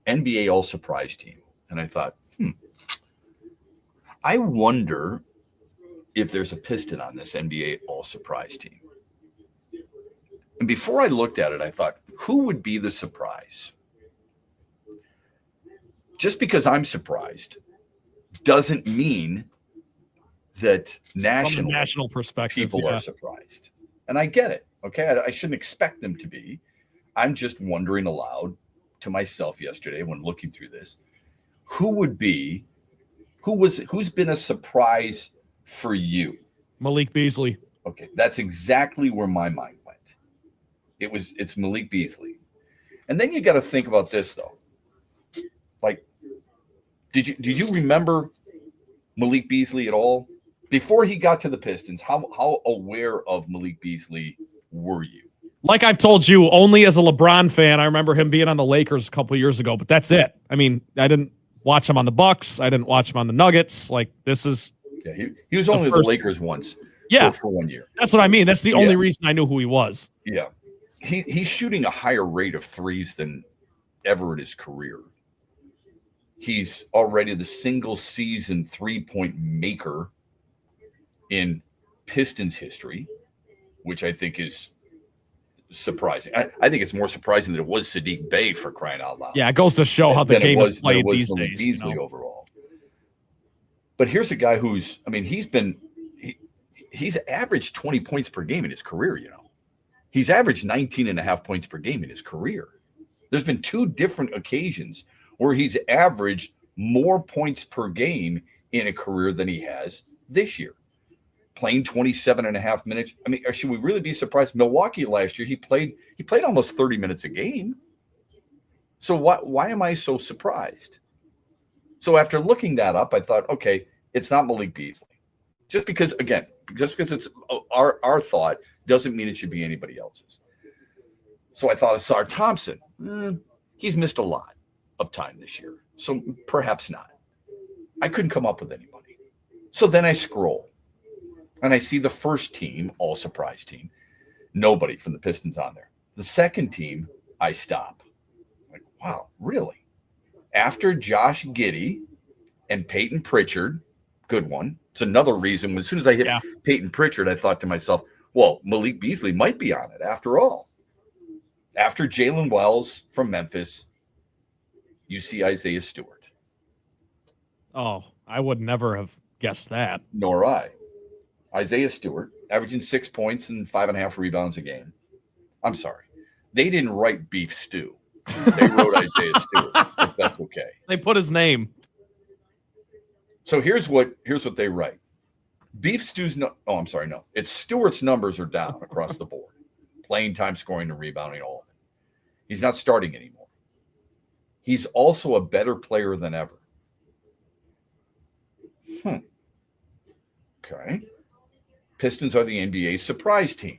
NBA All-Surprise Team. And I thought, I wonder if there's a piston on this NBA All-Surprise Team. And before I looked at it, I thought, who would be the surprise? Just because I'm surprised doesn't mean that From the national perspective, people are surprised. And I get it. Okay. I shouldn't expect them to be. I'm just wondering aloud to myself yesterday when looking through this, who's been a surprise for you? Malik Beasley. Okay. That's exactly where my mind went. It's Malik Beasley. And then you got to think about this though. Like, did you remember Malik Beasley at all? Before he got to the Pistons, how aware of Malik Beasley were you? Like I've told you, only as a LeBron fan, I remember him being on the Lakers a couple of years ago, but that's it. I mean, I didn't watch him on the Bucks. I didn't watch him on the Nuggets. Like, this is... Yeah, he was only the Lakers once for 1 year. That's what I mean. That's the only reason I knew who he was. Yeah. He's shooting a higher rate of threes than ever in his career. He's already the single season 3-point maker in Pistons history, which I think is surprising. I think it's more surprising that it was Sadiq Bey, for crying out loud. Yeah, it goes to show how the game is played these days. Beasley overall. But here's a guy who's, I mean, he's averaged 20 points per game in his career, you know. He's averaged 19.5 points per game in his career. There's been 2 different occasions where he's averaged more points per game in a career than he has this year. Playing 27.5 minutes. I mean, should we really be surprised? Milwaukee last year, he played almost 30 minutes a game. So why am I so surprised? So after looking that up, I thought, okay, it's not Malik Beasley. Just because it's our thought doesn't mean it should be anybody else's. So I thought of Sar Thompson. He's missed a lot of time this year, so perhaps not. I couldn't come up with anybody. So then I scroll, and I see the first team, all-surprise team, nobody from the Pistons on there. The second team, I stop. Like, wow, really? After Josh Giddey and Peyton Pritchard, good one. It's another reason, as soon as I hit Peyton Pritchard, I thought to myself, well, Malik Beasley might be on it after all. After Jalen Wells from Memphis, you see Isaiah Stewart. Oh, I would never have guessed that. Nor I. Isaiah Stewart, averaging 6 points and 5.5 rebounds a game. I'm sorry. They didn't write Beef Stew. They wrote Isaiah Stewart, if that's okay. They put his name. So here's what they write. Beef Stew's it's Stewart's numbers are down across the board. Playing time, scoring, and rebounding, all of it. He's not starting anymore. He's also a better player than ever. Okay. Pistons are the NBA's surprise team.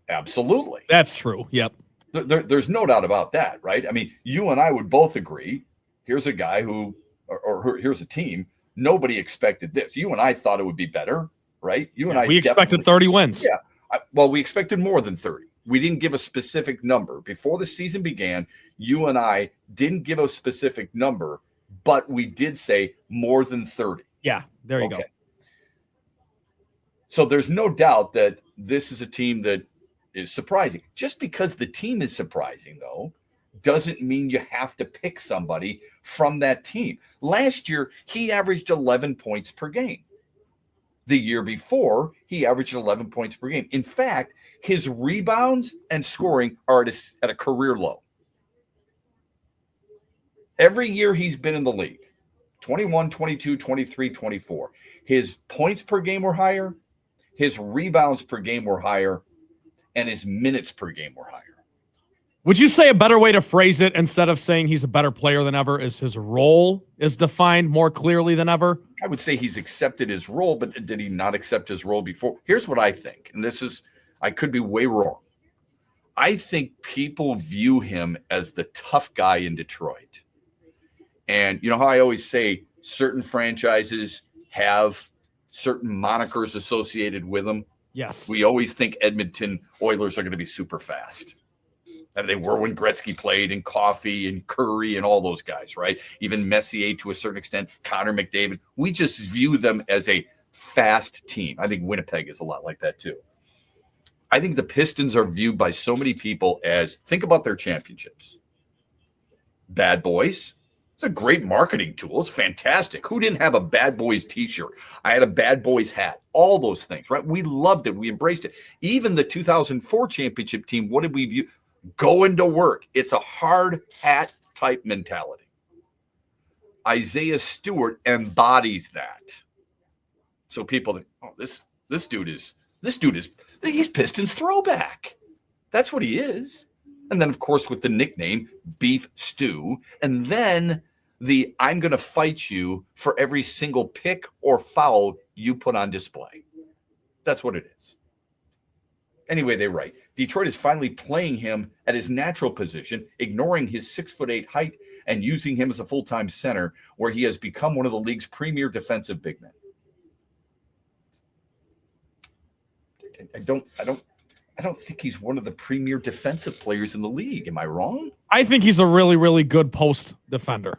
Absolutely. That's true. Yep. There's no doubt about that, right? I mean, you and I would both agree. Here's a guy here's a team. Nobody expected this. You and I thought it would be better, right? We expected 30 wins. Yeah. We expected more than 30. We didn't give a specific number. Before the season began, you and I didn't give a specific number, but we did say more than 30. Yeah, there you go. So there's no doubt that this is a team that is surprising. Just because the team is surprising, though, doesn't mean you have to pick somebody from that team. Last year, he averaged 11 points per game. The year before, he averaged 11 points per game. In fact, his rebounds and scoring are at a career low. Every year he's been in the league, 21, 22, 23, 24. His points per game were higher, his rebounds per game were higher, and his minutes per game were higher. Would you say a better way to phrase it, instead of saying he's a better player than ever, is his role is defined more clearly than ever? I would say he's accepted his role, but did he not accept his role before? Here's what I think, and this is, I could be way wrong. I think people view him as the tough guy in Detroit. And you know how I always say certain franchises have certain monikers associated with them? Yes. We always think Edmonton Oilers are going to be super fast. And they were when Gretzky played, and Coffey and Curry and all those guys, right? Even Messier to a certain extent, Connor McDavid. We just view them as a fast team. I think Winnipeg is a lot like that too. I think the Pistons are viewed by so many people as, think about their championships. Bad boys. It's a great marketing tool. It's fantastic. Who didn't have a Bad Boys t-shirt? I had a Bad Boys hat. All those things, right? We loved it. We embraced it. Even the 2004 championship team, what did we view? Going to work. It's a hard hat type mentality. Isaiah Stewart embodies that. So people think, oh, this dude is he's Pistons throwback. That's what he is. And then, of course, with the nickname Beef Stew, and then the I'm going to fight you for every single pick or foul you put on display. That's what it is. Anyway, they write, Detroit is finally playing him at his natural position, ignoring his 6'8" height and using him as a full-time center, where he has become one of the league's premier defensive big men. I don't think he's one of the premier defensive players in the league. Am I wrong? I think he's a really, really good post defender.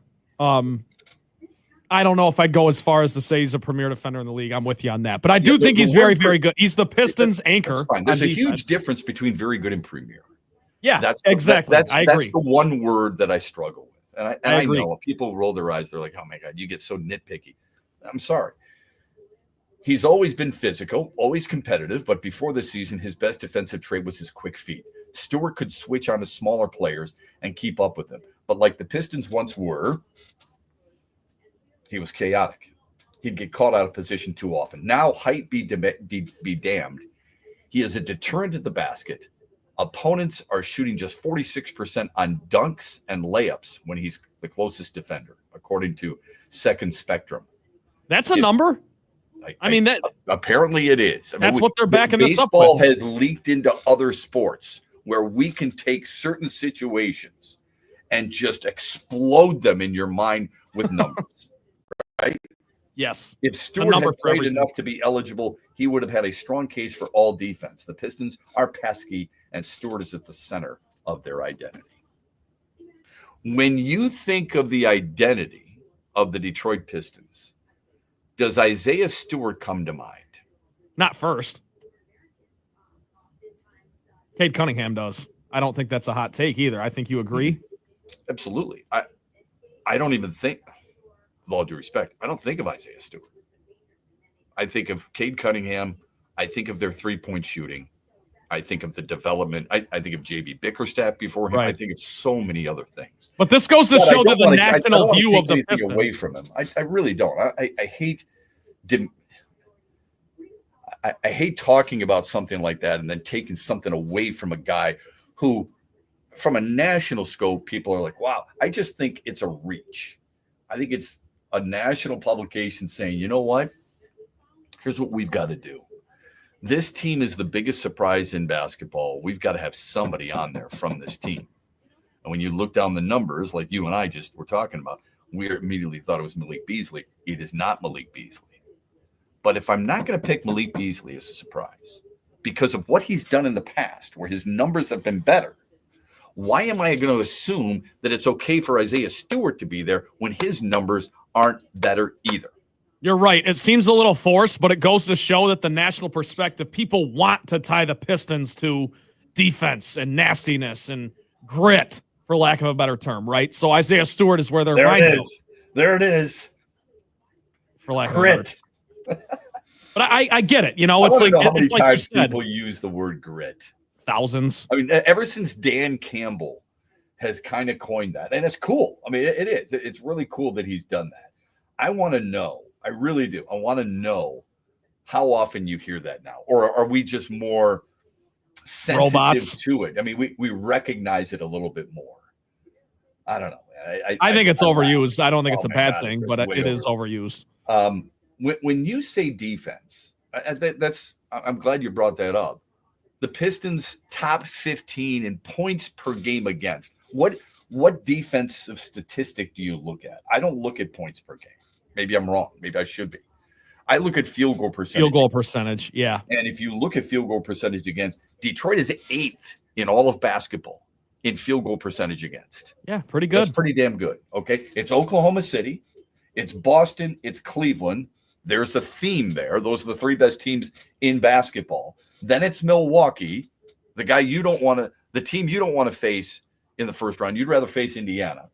I don't know if I'd go as far as to say he's a premier defender in the league. I'm with you on that. But I do think he's very, very good. He's the Pistons' anchor. There's a huge difference between very good and premier. Yeah, exactly. I agree. That's the one word that I struggle with. And I know people roll their eyes. They're like, oh, my God, you get so nitpicky. I'm sorry. He's always been physical, always competitive, but before the season, his best defensive trait was his quick feet. Stewart could switch on to smaller players and keep up with them. But like the Pistons once were, he was chaotic. He'd get caught out of position too often. Now, height be damned. He is a deterrent at the basket. Opponents are shooting just 46% on dunks and layups when he's the closest defender, according to Second Spectrum. That's a number? I mean, that apparently it is. I mean, that's what they're backing this up with. Baseball has leaked into other sports where we can take certain situations and just explode them in your mind with numbers, right? Yes. If Stewart had played enough to be eligible, he would have had a strong case for all defense. The Pistons are pesky, and Stewart is at the center of their identity. When you think of the identity of the Detroit Pistons, does Isaiah Stewart come to mind? Not first. Cade Cunningham does. I don't think that's a hot take either. I think you agree. Absolutely. I don't even think, with all due respect, I don't think of Isaiah Stewart. I think of Cade Cunningham. I think of their three-point shooting. I think of the development. I think of JB Bickerstaff before him. Right. I think of so many other things. But this goes to show that the national view of the Pistons away from him. I really don't. I hate. I hate talking about something like that and then taking something away from a guy who, from a national scope, people are like, wow. I just think it's a reach. I think it's a national publication saying, you know what? Here's what we've got to do. This team is the biggest surprise in basketball. We've got to have somebody on there from this team. And when you look down the numbers, like you and I just were talking about, we immediately thought it was Malik Beasley. It is not Malik Beasley. But if I'm not going to pick Malik Beasley as a surprise because of what he's done in the past, where his numbers have been better, why am I going to assume that it's okay for Isaiah Stewart to be there when his numbers aren't better either? You're right. It seems a little forced, but it goes to show that the national perspective, people want to tie the Pistons to defense and nastiness and grit, for lack of a better term, right? So Isaiah Stewart is where they're There it is. For lack of a better term. But I get it. You know, I it's wanna like know how many it's like you times said, people use the word grit. thousands. I mean, ever since Dan Campbell has kind of coined that, and it's cool. I mean, it is. It's really cool that he's done that. I want to know. I really do. I want to know how often you hear that now, or are we just more sensitive Robots to it? I mean, we recognize it a little bit more. I don't know. I think it's overused. I don't think it's a my bad God, thing, it's but way it is overused. overused. When you say defense, I'm glad you brought that up. The Pistons top 15 in points per game against. What defensive statistic do you look at? I don't look at points per game. Maybe I'm wrong. Maybe I should be. I look at field goal percentage. Field goal percentage, yeah. And if you look at field goal percentage against, Detroit is 8th in all of basketball in field goal percentage against. Yeah, pretty good. That's pretty damn good. Okay. It's Oklahoma City, it's Boston, it's Cleveland. There's a theme there. Those are the 3 best teams in basketball. Then it's Milwaukee, the team you don't want to face in the first round. You'd rather face Indiana.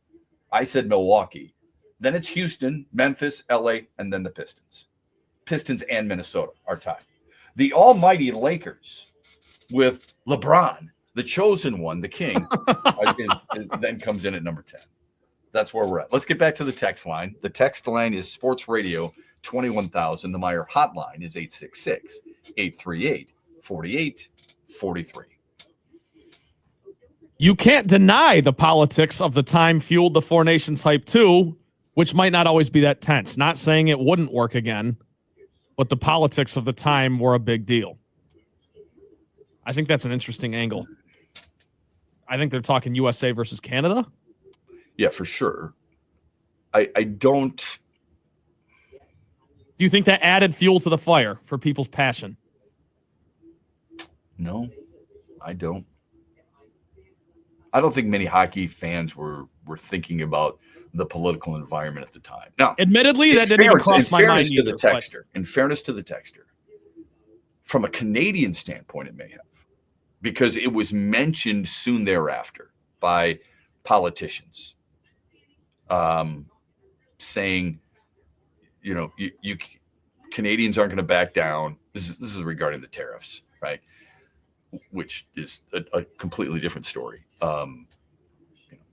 I said Milwaukee. Then it's Houston, Memphis, LA, and then the Pistons. Pistons and Minnesota are tied. The almighty Lakers with LeBron, the chosen one, the king, then comes in at number 10. That's where we're at. Let's get back to the text line. The text line is Sports Radio 21,000. The Meyer hotline is 866-838-4843. You can't deny the politics of the time fueled the Four Nations hype too, which might not always be that tense. Not saying it wouldn't work again, but the politics of the time were a big deal. I think that's an interesting angle. I think they're talking USA versus Canada. Yeah, for sure. I don't. Do you think that added fuel to the fire for people's passion? No, I don't. I don't think many hockey fans were thinking about the political environment at the time. Now, admittedly, that didn't even cross my mind either. In fairness to the texter, from a Canadian standpoint, it may have, because it was mentioned soon thereafter by politicians, saying, you Canadians aren't going to back down. This is regarding the tariffs, right? Which is a completely different story.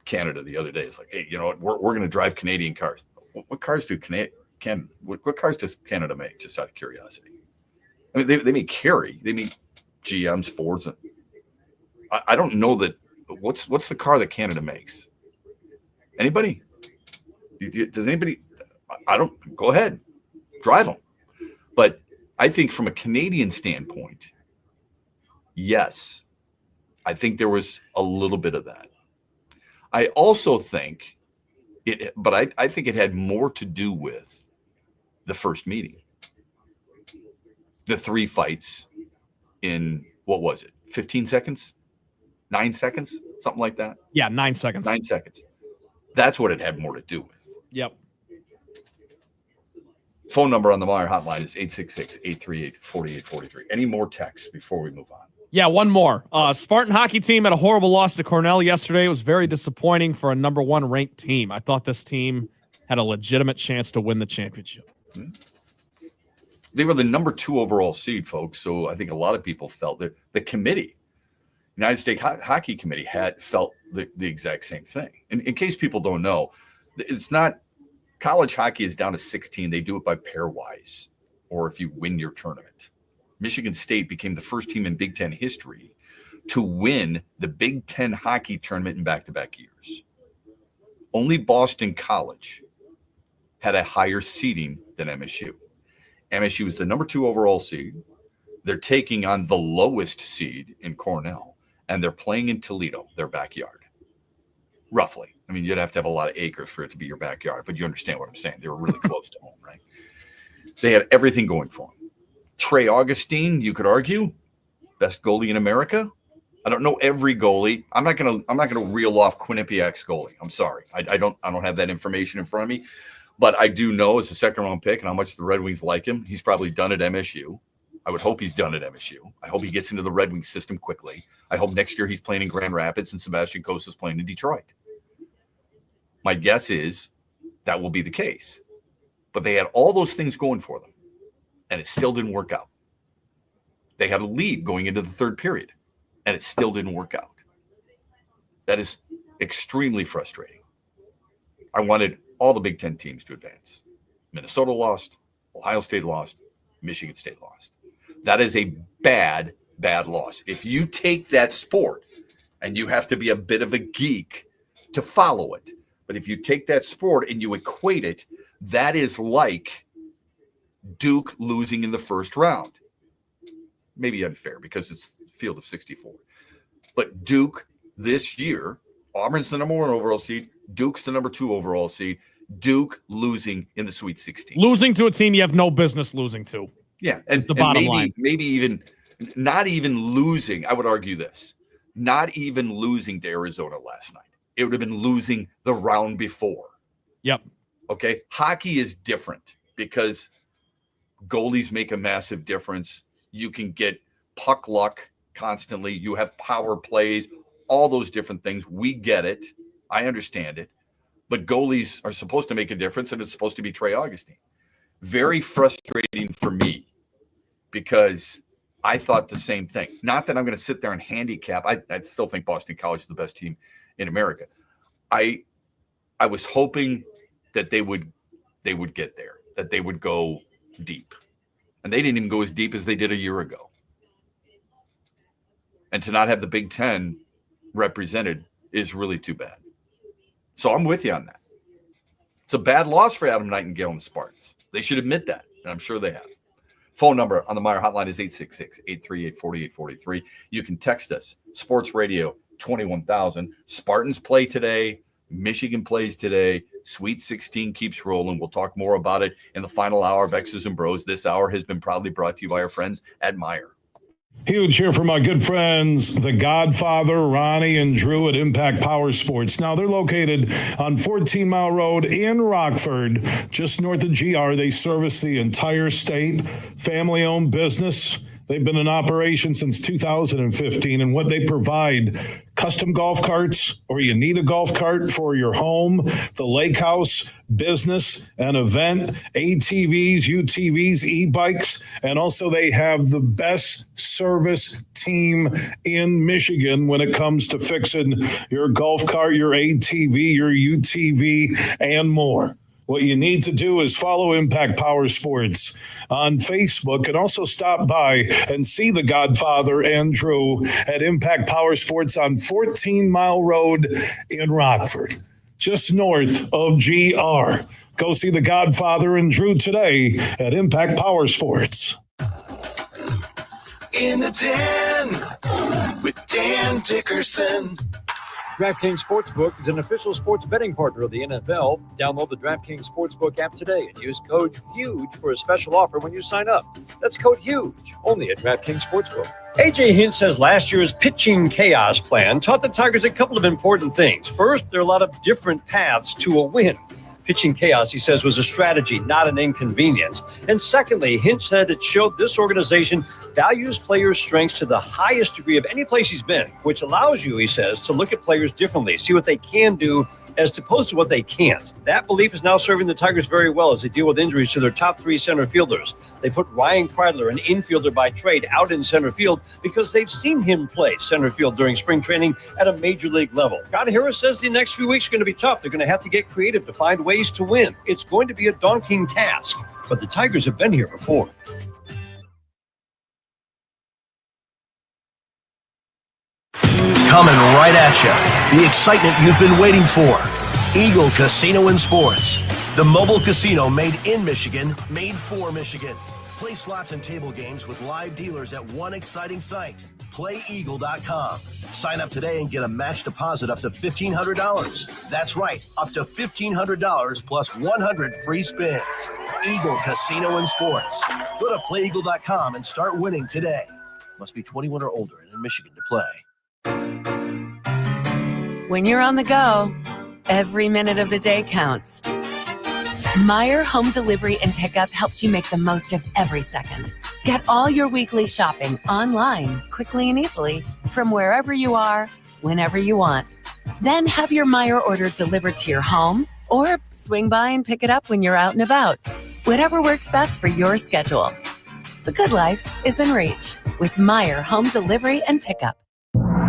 Canada the other day is like, hey, you know what? We're going to drive Canadian cars. What cars do what cars does Canada make? Just out of curiosity. I mean, they make Carry. They make GMs, Fords. I don't know that. What's the car that Canada makes? Anybody? Does anybody? I don't. Go ahead, drive them. But I think from a Canadian standpoint, yes, I think there was a little bit of that. I also think I think it had more to do with the first meeting. The 3 fights in, what was it, 15 seconds? 9 seconds? Something like that? Yeah, 9 seconds. 9 seconds. That's what it had more to do with. Yep. Phone number on the Meyer hotline is 866-838-4843. Any more texts before we move on? Yeah, one more. Spartan hockey team had a horrible loss to Cornell yesterday. It was very disappointing for a number 1 ranked team. I thought this team had a legitimate chance to win the championship. They were the number 2 overall seed, folks. So I think a lot of people felt that the committee, United States Hockey Committee, had felt the exact same thing. In case people don't know, it's not college hockey is down to 16. They do it by pairwise, or if you win your tournament. Michigan State became the first team in Big Ten history to win the Big Ten hockey tournament in back-to-back years. Only Boston College had a higher seeding than MSU. MSU was the number 2 overall seed. They're taking on the lowest seed in Cornell, and they're playing in Toledo, their backyard, roughly. I mean, you'd have to have a lot of acres for it to be your backyard, but you understand what I'm saying. They were really close to home, right? They had everything going for them. Trey Augustine, you could argue, best goalie in America. I don't know every goalie. I'm not gonna reel off Quinnipiac's goalie. I'm sorry. I don't have that information in front of me. But I do know as a 2nd-round pick and how much the Red Wings like him. He's probably done at MSU. I would hope he's done at MSU. I hope he gets into the Red Wings system quickly. I hope next year he's playing in Grand Rapids and Sebastian Cossa is playing in Detroit. My guess is that will be the case. But they had all those things going for them. and it still didn't work out. They had a lead going into the third period, and it still didn't work out. That is extremely frustrating. I wanted all the Big Ten teams to advance. Minnesota lost, Ohio State lost, Michigan State lost. That is a bad, bad loss. If you take that sport, and you have to be a bit of a geek to follow it, but if you take that sport and you equate it, that is like Duke losing in the first round. Maybe unfair because it's field of 64. But Duke this year, Auburn's the number 1 overall seed, Duke's the number 2 overall seed, Duke losing in the Sweet 16. Losing to a team you have no business losing to. Yeah, and the bottom maybe, line. Maybe even not even losing. I would argue this. Not even losing to Arizona last night. It would have been losing the round before. Yep. Okay. Hockey is different because goalies make a massive difference. You can get puck luck constantly. You have power plays, all those different things. We get it. I understand it. But goalies are supposed to make a difference, and it's supposed to be Trey Augustine. Very frustrating for me because I thought the same thing. Not that I'm going to sit there and handicap. I still think Boston College is the best team in America. I was hoping that they would get there, that they would go deep. And they didn't even go as deep as they did a year ago. And to not have the Big Ten represented is really too bad. So I'm with you on that. It's a bad loss for Adam Nightingale and the Spartans. They should admit that, and I'm sure they have. Phone number on the Meyer hotline is 866-838-4843. You can text us, Sports Radio 21,000. Spartans play today. Michigan plays today. Sweet 16 keeps rolling. We'll talk more about it in the final hour of X's and Bros. This hour has been proudly brought to you by our friends at Meyer. Huge here for my good friends, the Godfather, Ronnie and Drew at Impact Power Sports. Now, they're located on 14 Mile Road in Rockford, just north of GR. They service the entire state, family-owned business. They've been in operation since 2015, and what they provide, custom golf carts, or you need a golf cart for your home, the lake house, business, an event, ATVs, UTVs, e-bikes, and also they have the best service team in Michigan when it comes to fixing your golf cart, your ATV, your UTV, and more. What you need to do is follow Impact Power Sports on Facebook and also stop by and see the Godfather and Drew at Impact Power Sports on 14 Mile Road in Rockford, just north of GR. Go see the Godfather and Drew today at Impact Power Sports. In the Den with Dan Dickerson. DraftKings Sportsbook is an official sports betting partner of the NFL. Download the DraftKings Sportsbook app today and use code HUGE for a special offer when you sign up. That's code HUGE, only at DraftKings Sportsbook. A.J. Hinch says last year's pitching chaos plan taught the Tigers a couple of important things. First, there are a lot of different paths to a win. Pitching chaos, he says, was a strategy, not an inconvenience. And secondly, Hinch said it showed this organization values players' strengths to the highest degree of any place he's been, which allows you, he says, to look at players differently, see what they can do as opposed to what they can't. That belief is now serving the Tigers very well as they deal with injuries to their top 3 center fielders. They put Ryan Kreidler, an infielder by trade, out in center field because they've seen him play center field during spring training at a major league level. Scott Harris says the next few weeks are going to be tough. They're going to have to get creative to find ways to win. It's going to be a daunting task, but the Tigers have been here before. Coming right at you, the excitement you've been waiting for. Eagle Casino and Sports, the mobile casino made in Michigan, made for Michigan. Play slots and table games with live dealers at one exciting site, playeagle.com. Sign up today and get a match deposit up to $1,500. That's right, up to $1,500 plus 100 free spins. Eagle Casino and Sports. Go to playeagle.com and start winning today. Must be 21 or older and in Michigan to play. When you're on the go, every minute of the day counts. Meyer Home Delivery and Pickup helps you make the most of every second. Get all your weekly shopping online, quickly and easily, from wherever you are, whenever you want. Then have your Meyer order delivered to your home, or swing by and pick it up when you're out and about. Whatever works best for your schedule. The good life is in reach with Meyer Home Delivery and Pickup.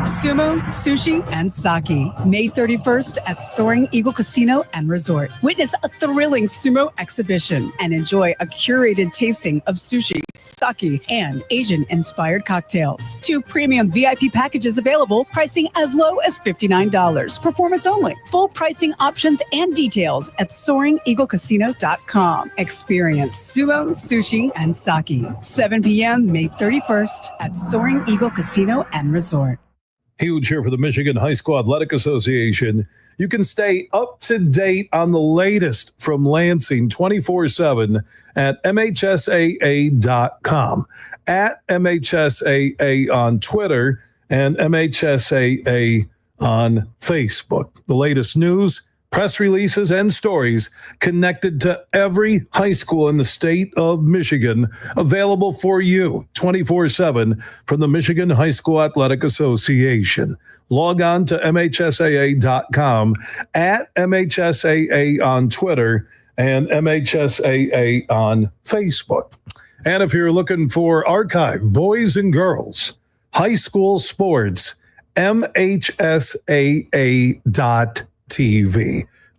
Sumo, sushi, and sake. May 31st at Soaring Eagle Casino and Resort. Witness a thrilling sumo exhibition and enjoy a curated tasting of sushi, sake, and Asian-inspired cocktails. 2 premium VIP packages available, pricing as low as $59. Performance only. Full pricing options and details at SoaringEagleCasino.com. Experience sumo, sushi, and sake. 7 p.m. May 31st at Soaring Eagle Casino and Resort. Huge here for the Michigan High School Athletic Association. You can stay up to date on the latest from Lansing 24/7 at MHSAA.com, at MHSAA on Twitter, and MHSAA on Facebook. The latest news, press releases, and stories connected to every high school in the state of Michigan, available for you 24/7 from the Michigan High School Athletic Association. Log on to MHSAA.com, at MHSAA on Twitter, and MHSAA on Facebook. And if you're looking for archive, boys and girls, high school sports, MHSAA.TV.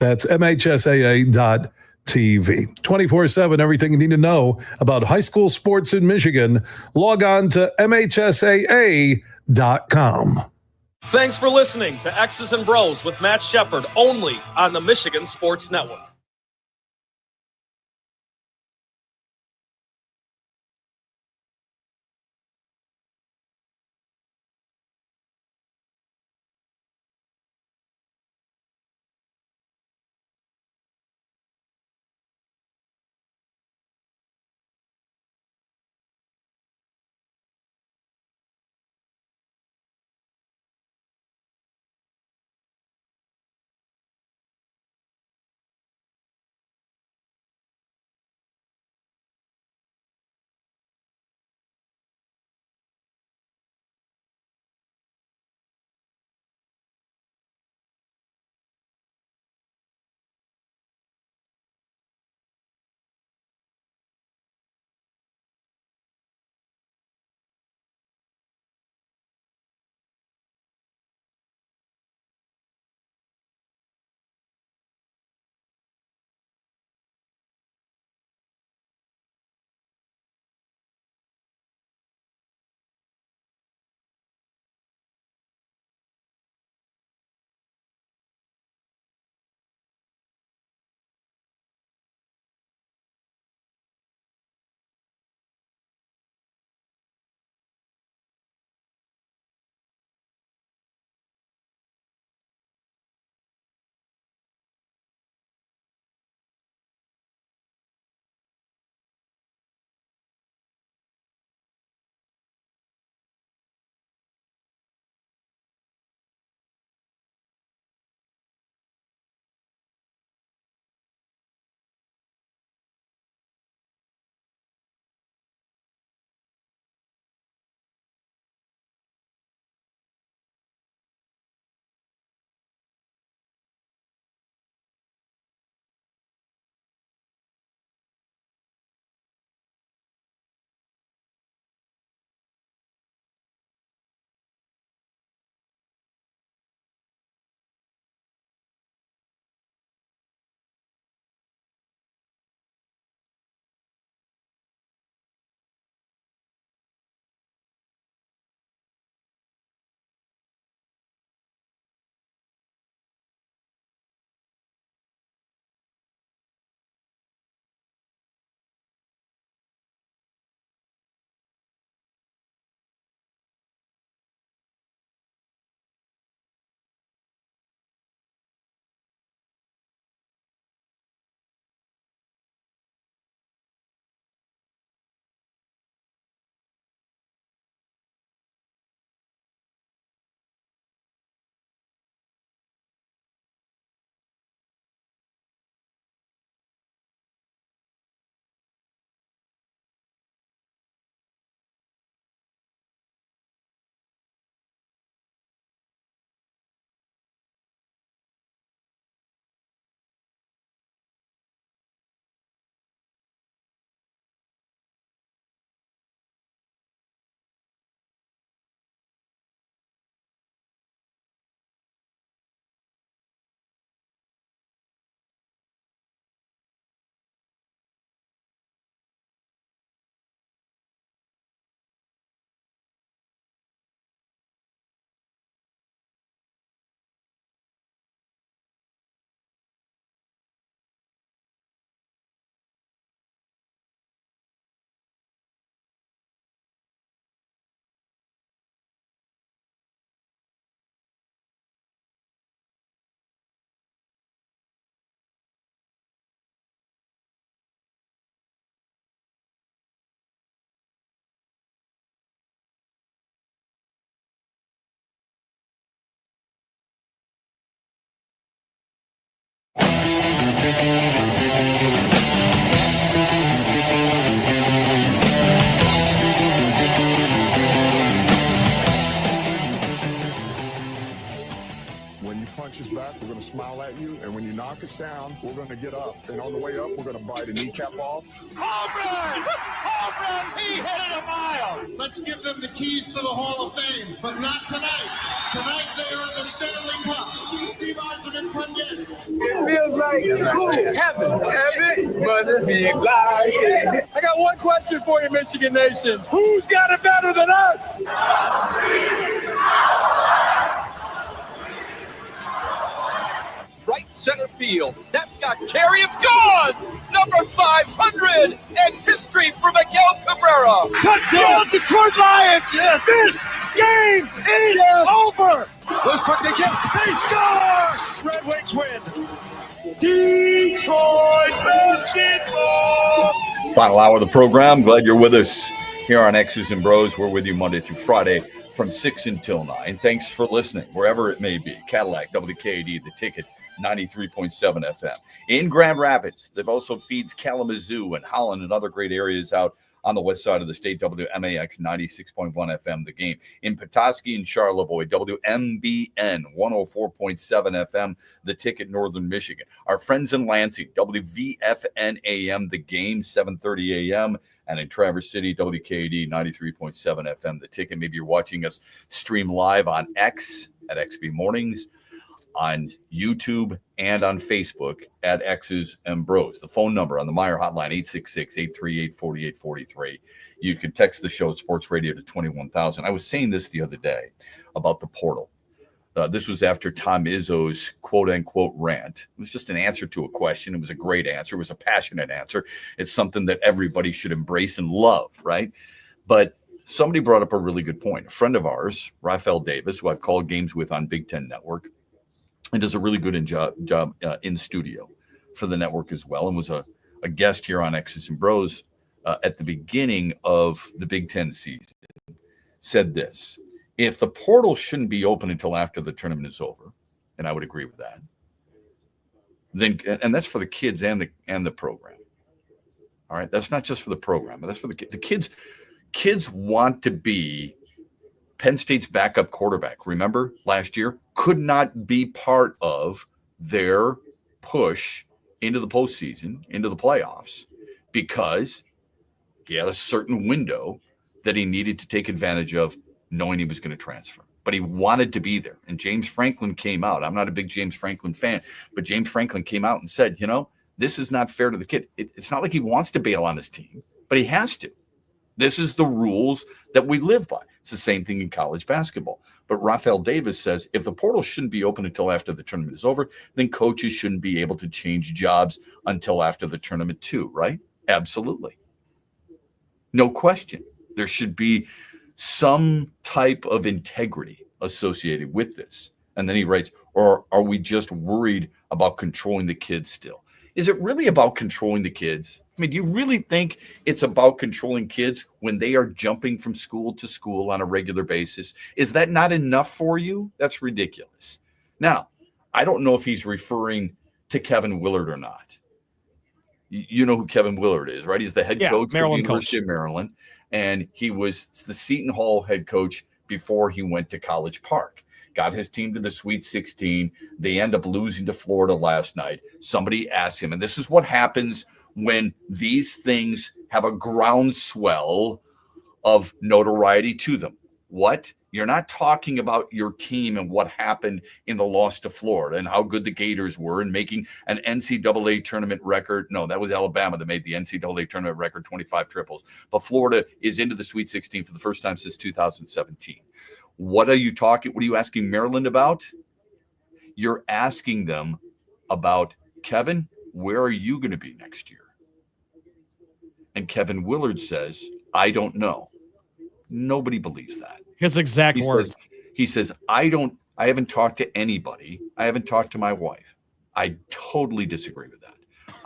That's MHSAA.TV. 24/7, everything you need to know about high school sports in Michigan. Log on to MHSAA.com. Thanks for listening to X's and Bros with Matt Shepard, only on the Michigan Sports Network. When you punch us back, we're going to smile at you. And when you knock us down, we're going to get up. And on the way up, we're going to bite a kneecap off. Home run! Home run! He hit it a mile! Let's give them the keys to the Hall of Fame, but not tonight. Tonight they are in the Stanley Cup. Steve Eiserman, come get it. It feels like heaven. Heaven must be like. I got one question for you, Michigan Nation. Who's got it better than us? Right center field. That's got carry. It's gone. Number 500 and history for Miguel Cabrera. Touchdown, Detroit Lions. Yes. This game is over. Those puck they get. They score. Red Wings win. Detroit basketball. Final hour of the program. Glad you're with us here on X's and Bros. We're with you Monday through Friday from 6 until 9. Thanks for listening, wherever it may be. Cadillac, WKAD, The Ticket, 93.7 FM. In Grand Rapids, they've also feeds Kalamazoo and Holland and other great areas out on the west side of the state, WMAX 96.1 FM, The Game. In Petoskey and Charlevoix, WMBN 104.7 FM, The Ticket, Northern Michigan. Our friends in Lansing, WVFN AM, The Game, 7:30 AM. And in Traverse City, WKAD 93.7 FM, The Ticket. Maybe you're watching us stream live on X at XB Mornings, on YouTube, and on Facebook at X's and Bros. The phone number on the Meyer hotline, 866-838-4843. You can text the show Sports Radio to 21,000. I was saying this the other day about the portal. This was after Tom Izzo's quote-unquote rant. It was just an answer to a question. It was a great answer. It was a passionate answer. It's something that everybody should embrace and love, right? But somebody brought up a really good point. A friend of ours, Rafael Davis, who I've called games with on Big Ten Network, and does a really good job in studio for the network as well, and was a guest here on X's and Bros at the beginning of the Big Ten season, said this: if the portal shouldn't be open until after the tournament is over, and I would agree with that, then, and that's for the kids and the program. All right, that's not just for the program, but that's for the kids. Kids want to be Penn State's backup quarterback. Remember last year could not be part of their push into the postseason, into the playoffs, because he had a certain window that he needed to take advantage of, knowing he was going to transfer. But he wanted to be there. And James Franklin came out. I'm not a big James Franklin fan, but James Franklin came out and said, this is not fair to the kid. It's not like he wants to bail on his team, but he has to. This is the rules that we live by. It's the same thing in college basketball. But Rafael Davis says if the portal shouldn't be open until after the tournament is over, then coaches shouldn't be able to change jobs until after the tournament too, right? Absolutely. No question. There should be some type of integrity associated with this. And then he writes, or are we just worried about controlling the kids still? Is it really about controlling the kids? I mean, do you really think it's about controlling kids when they are jumping from school to school on a regular basis? Is that not enough for you? That's ridiculous. Now, I don't know if he's referring to Kevin Willard or not. You know who Kevin Willard is, right? He's the head coach of the University of Maryland, and he was the Seton Hall head coach before he went to College Park. Got his team to the Sweet 16. They end up losing to Florida last night. Somebody asked him, and this is what happens when these things have a groundswell of notoriety to them. What? You're not talking about your team and what happened in the loss to Florida and how good the Gators were and making an NCAA tournament record. No, that was Alabama that made the NCAA tournament record, 25 triples. But Florida is into the Sweet 16 for the first time since 2017. What are you asking Maryland about? You're asking them about, Kevin, where are you going to be next year? And Kevin Willard says, I don't know. Nobody believes that. His exact words. He says, I haven't talked to anybody. I haven't talked to my wife. I totally disagree with that.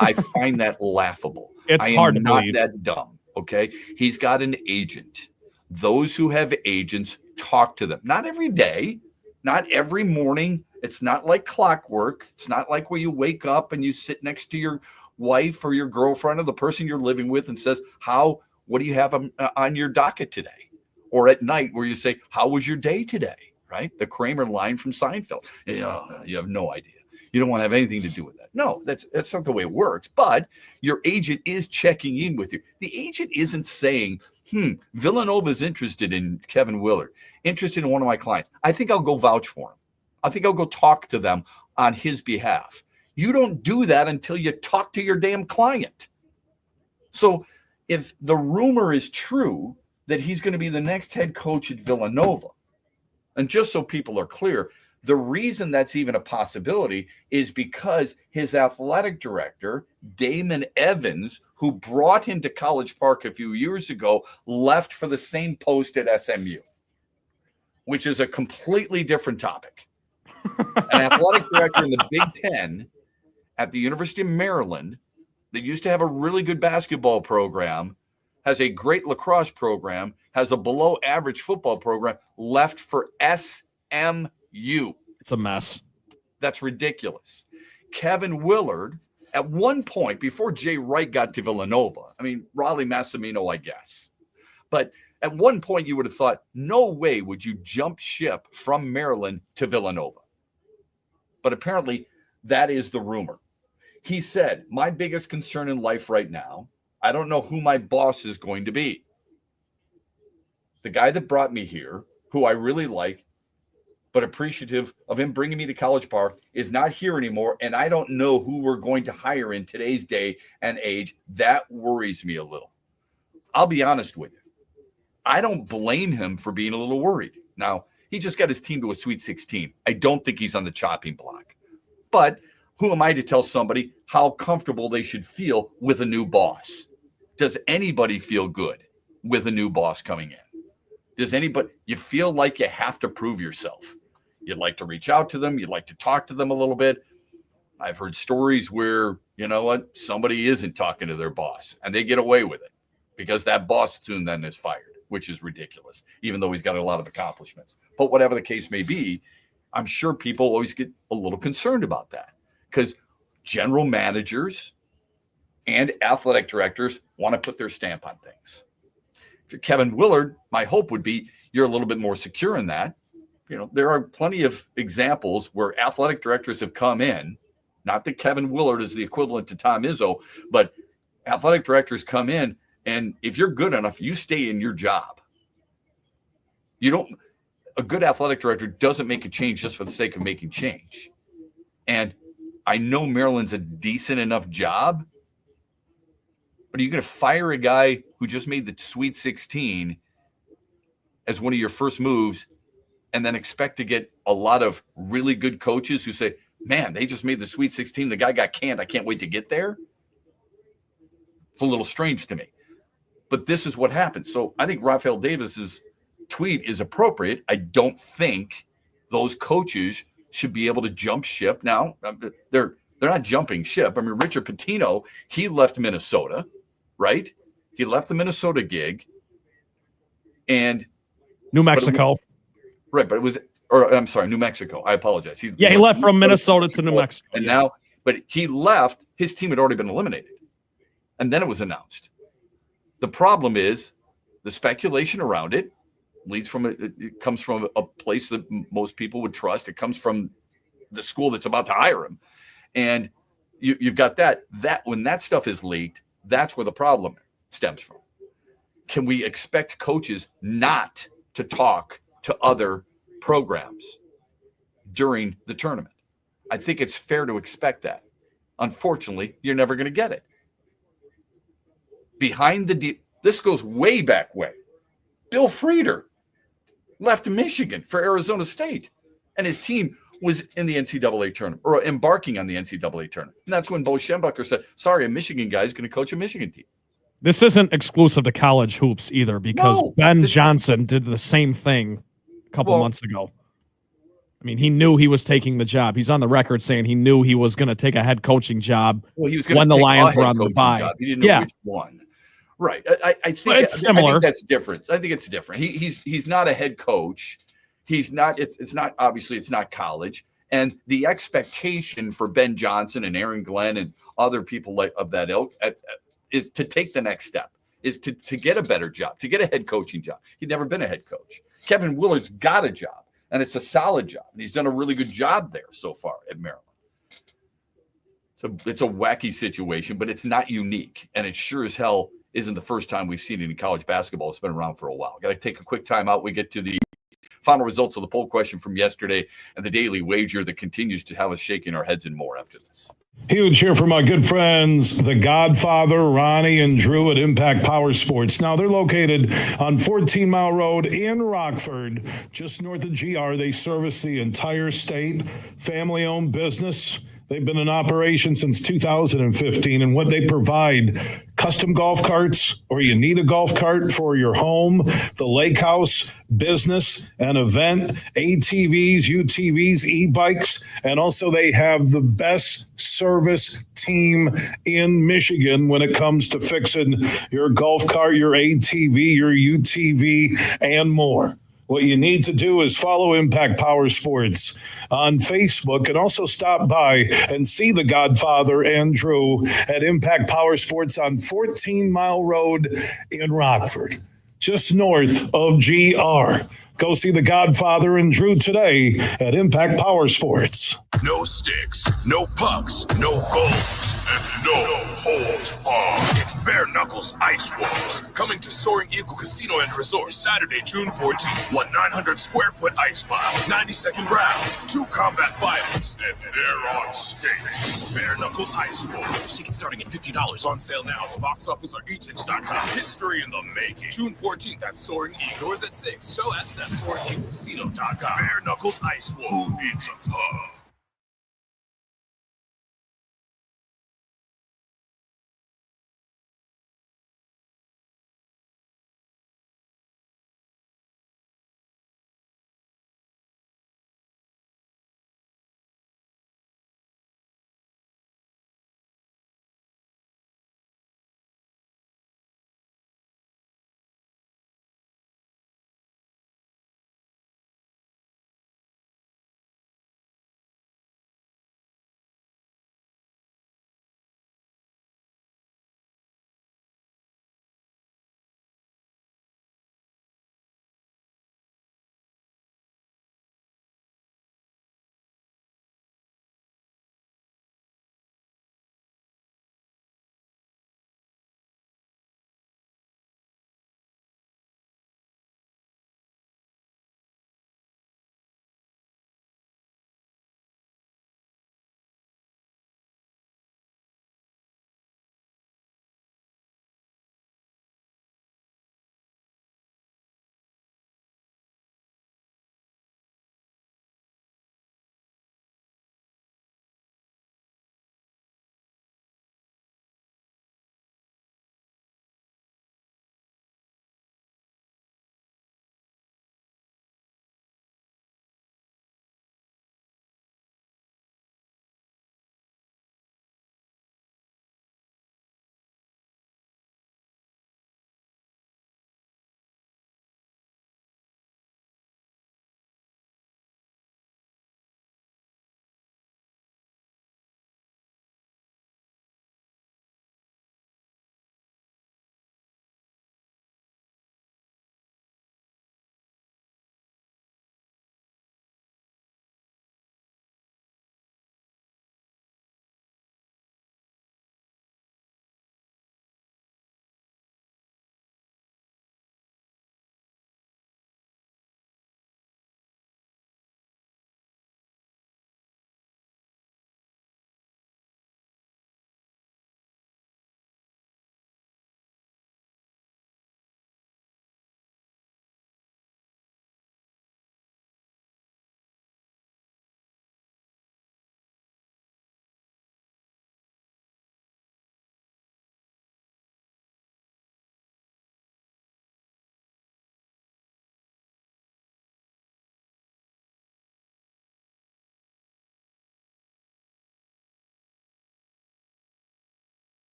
I find that laughable. It's hard to believe. I'm not that dumb, okay? He's got an agent. Those who have agents talk to them. Not every day, Not every morning. It's not like clockwork. It's not like where you wake up and you sit next to your wife or your girlfriend or the person you're living with and says, what do you have on your docket today? Or at night where you say, how was your day today? Right? The Kramer line from Seinfeld. You have no idea. You don't want to have anything to do with that. No, that's not the way it works. But your agent is checking in with you. The agent isn't saying, Villanova's interested in Kevin Willard, interested in one of my clients. I think I'll go vouch for him. I think I'll go talk to them on his behalf. You don't do that until you talk to your damn client. So if the rumor is true that he's going to be the next head coach at Villanova, and just so people are clear, the reason that's even a possibility is because his athletic director, Damon Evans, who brought him to College Park a few years ago, left for the same post at SMU, which is a completely different topic. An athletic director in the Big Ten at the University of Maryland that used to have a really good basketball program, has a great lacrosse program, has a below average football program, left for SMU. It's a mess. That's ridiculous. Kevin Willard, at one point, before Jay Wright got to Villanova, I mean, Raleigh Massimino, I guess. But at one point, you would have thought, no way would you jump ship from Maryland to Villanova. But apparently, that is the rumor. He said, my biggest concern in life right now, I don't know who my boss is going to be. The guy that brought me here, who I really like, but appreciative of him bringing me to College Park, is not here anymore, and I don't know who we're going to hire in today's day and age. That worries me a little. I'll be honest with you. I don't blame him for being a little worried. Now, he just got his team to a Sweet 16. I don't think he's on the chopping block. But who am I to tell somebody how comfortable they should feel with a new boss? Does anybody feel good with a new boss coming in? Does anybody, you feel like you have to prove yourself? You'd like to reach out to them. You'd like to talk to them a little bit. I've heard stories where, you know what, somebody isn't talking to their boss and they get away with it because that boss soon then is fired, which is ridiculous, even though he's got a lot of accomplishments. But whatever the case may be, I'm sure people always get a little concerned about that because general managers and athletic directors want to put their stamp on things. If you're Kevin Willard, my hope would be you're a little bit more secure in that. You know, there are plenty of examples where athletic directors have come in, not that Kevin Willard is the equivalent to Tom Izzo, but athletic directors come in, and if you're good enough, you stay in your job. A good athletic director doesn't make a change just for the sake of making change. And I know Maryland's a decent enough job, but are you going to fire a guy who just made the Sweet 16 as one of your first moves and then expect to get a lot of really good coaches who say, man, they just made the Sweet 16. The guy got canned. I can't wait to get there. It's a little strange to me. But this is what happens. So I think Raphael Davis's tweet is appropriate. I don't think those coaches should be able to jump ship. Now, they're not jumping ship. I mean, Richard Pitino, he left Minnesota, right? He left the Minnesota gig. And New Mexico. New Mexico. I apologize. He left from Minnesota to New Mexico. And now, but he left, his team had already been eliminated. And then it was announced. The problem is the speculation around it comes from a place that most people would trust. It comes from the school that's about to hire him. And you've got that when that stuff is leaked, that's where the problem stems from. Can we expect coaches not to talk to other programs during the tournament? I think it's fair to expect that. Unfortunately, you're never going to get it. This goes way back way. Bill Frieder left Michigan for Arizona State, and his team was in the NCAA tournament or embarking on the NCAA tournament. And that's when Bo Schembechler said, sorry, a Michigan guy is going to coach a Michigan team. This isn't exclusive to college hoops either, because Ben Johnson did the same thing a couple months ago. I mean, he knew he was taking the job. He's on the record saying he knew he was going to take a head coaching job when the Lions were on the bye. He didn't know which one. Right. I think it's similar. I think that's different. I think it's different. He's not a head coach. He's not. It's not obviously. It's not college, and the expectation for Ben Johnson and Aaron Glenn and other people of that ilk is to take the next step, is to get a better job, to get a head coaching job. He'd never been a head coach. Kevin Willard's got a job, and it's a solid job, and he's done a really good job there so far at Maryland. So it's a wacky situation, but it's not unique, and it sure as hell isn't the first time we've seen it in college basketball. It's been around for a while. Got to take a quick time out. We get to the final results of the poll question from yesterday and the daily wager that continues to have us shaking our heads and more after this. Huge here for my good friends, the Godfather, Ronnie and Drew at Impact Power Sports. Now, they're located on 14 Mile Road in Rockford, just north of GR. They service the entire state, family-owned business. They've been in operation since 2015, and what they provide, custom golf carts, or you need a golf cart for your home, the lake house, business, an event, ATVs, UTVs, e-bikes, and also they have the best service team in Michigan when it comes to fixing your golf cart, your ATV, your UTV, and more. What you need to do is follow Impact Power Sports on Facebook and also stop by and see the Godfather and Drew at Impact Power Sports on 14 Mile Road in Rockford, just north of GR. Go see the Godfather and Drew today at Impact Power Sports. No sticks, no pucks, no goals, and no holds barred. It's Bare Knuckles Ice Walks, coming to Soaring Eagle Casino and Resort Saturday, June 14th. 900 square foot ice box, 90-second rounds, 2 combat fighters, and they're on skates. Bare Knuckles Ice Walks. Tickets starting at $50. On sale now at box office or etix.com. History in the making. June 14th at Soaring Eagle. Doors at 6. Show at SoaringEagleCasino.com. Bare Knuckles Ice Walks. Who needs a pub?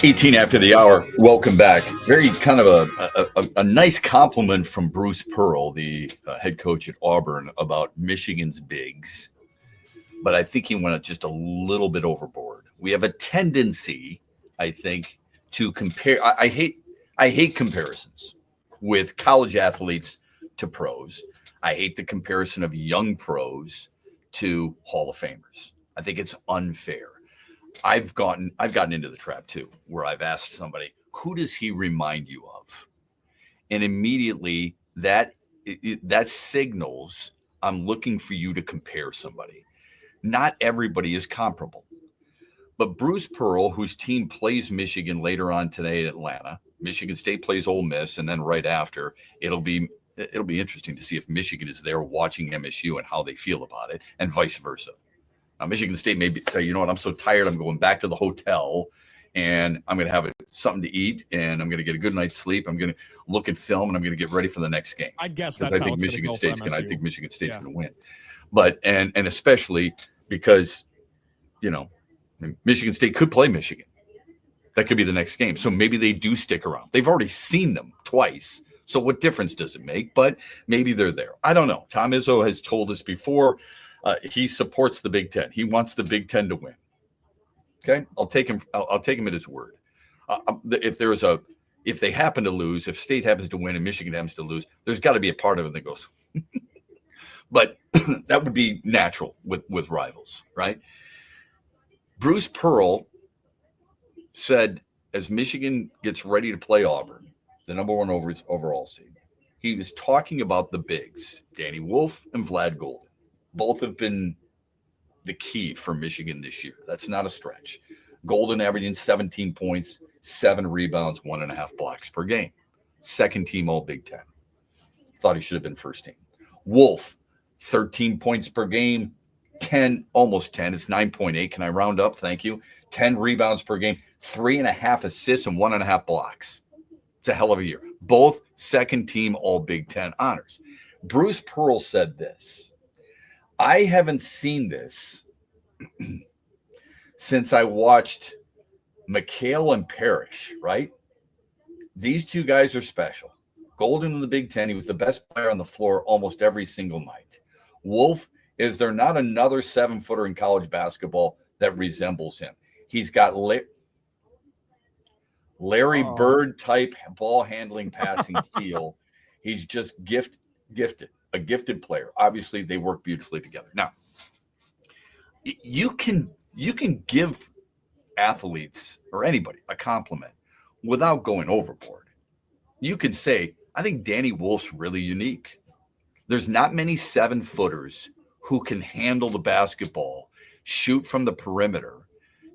18 after the hour. Welcome back. Very kind of a nice compliment from Bruce Pearl, the head coach at Auburn, about Michigan's bigs. But I think he went just a little bit overboard. We have a tendency, I think, to compare. I hate comparisons with college athletes to pros. I hate the comparison of young pros to Hall of Famers. I think it's unfair. I've gotten into the trap too, where I've asked somebody, who does he remind you of? And immediately that signals I'm looking for you to compare somebody. Not everybody is comparable. But Bruce Pearl, whose team plays Michigan later on today at Atlanta, Michigan State plays Ole Miss, and then right after, it'll be interesting to see if Michigan is there watching MSU and how they feel about it, and vice versa. Now, Michigan State may say, you know what, I'm so tired, I'm going back to the hotel, and I'm going to have something to eat, and I'm going to get a good night's sleep. I'm going to look at film, and I'm going to get ready for the next game. I guess that's how I think it's Michigan go State's going. I think Michigan State's going to win, but and especially because Michigan State could play Michigan. That could be the next game. So maybe they do stick around. They've already seen them twice. So what difference does it make? But maybe they're there. I don't know. Tom Izzo has told us before. He supports the Big Ten. He wants the Big Ten to win. Okay, I'll take him at his word. If they happen to lose, if State happens to win and Michigan happens to lose, there's got to be a part of it that goes. But that would be natural with rivals, right? Bruce Pearl said, as Michigan gets ready to play Auburn, the number one overall seed, he was talking about the bigs, Danny Wolf and Vlad Golden. Both have been the key for Michigan this year. That's not a stretch. Golden averaging 17 points, 7 rebounds, 1.5 blocks per game. Second team All Big Ten. Thought he should have been first team. Wolf, 13 points per game, 10, almost 10. It's 9.8. Can I round up? Thank you. 10 rebounds per game, 3.5 assists, and 1.5 blocks. It's a hell of a year. Both second team All Big Ten honors. Bruce Pearl said this. I haven't seen this since I watched McHale and Parrish, right? These two guys are special. Golden in the Big Ten, he was the best player on the floor almost every single night. Wolf, is there not another 7-footer in college basketball that resembles him? He's got Larry Bird type ball handling, passing feel. He's just gifted. A gifted player. Obviously, they work beautifully together. Now, you can give athletes or anybody a compliment without going overboard. You could say, I think Danny Wolf's really unique. There's not many 7-footers who can handle the basketball, shoot from the perimeter,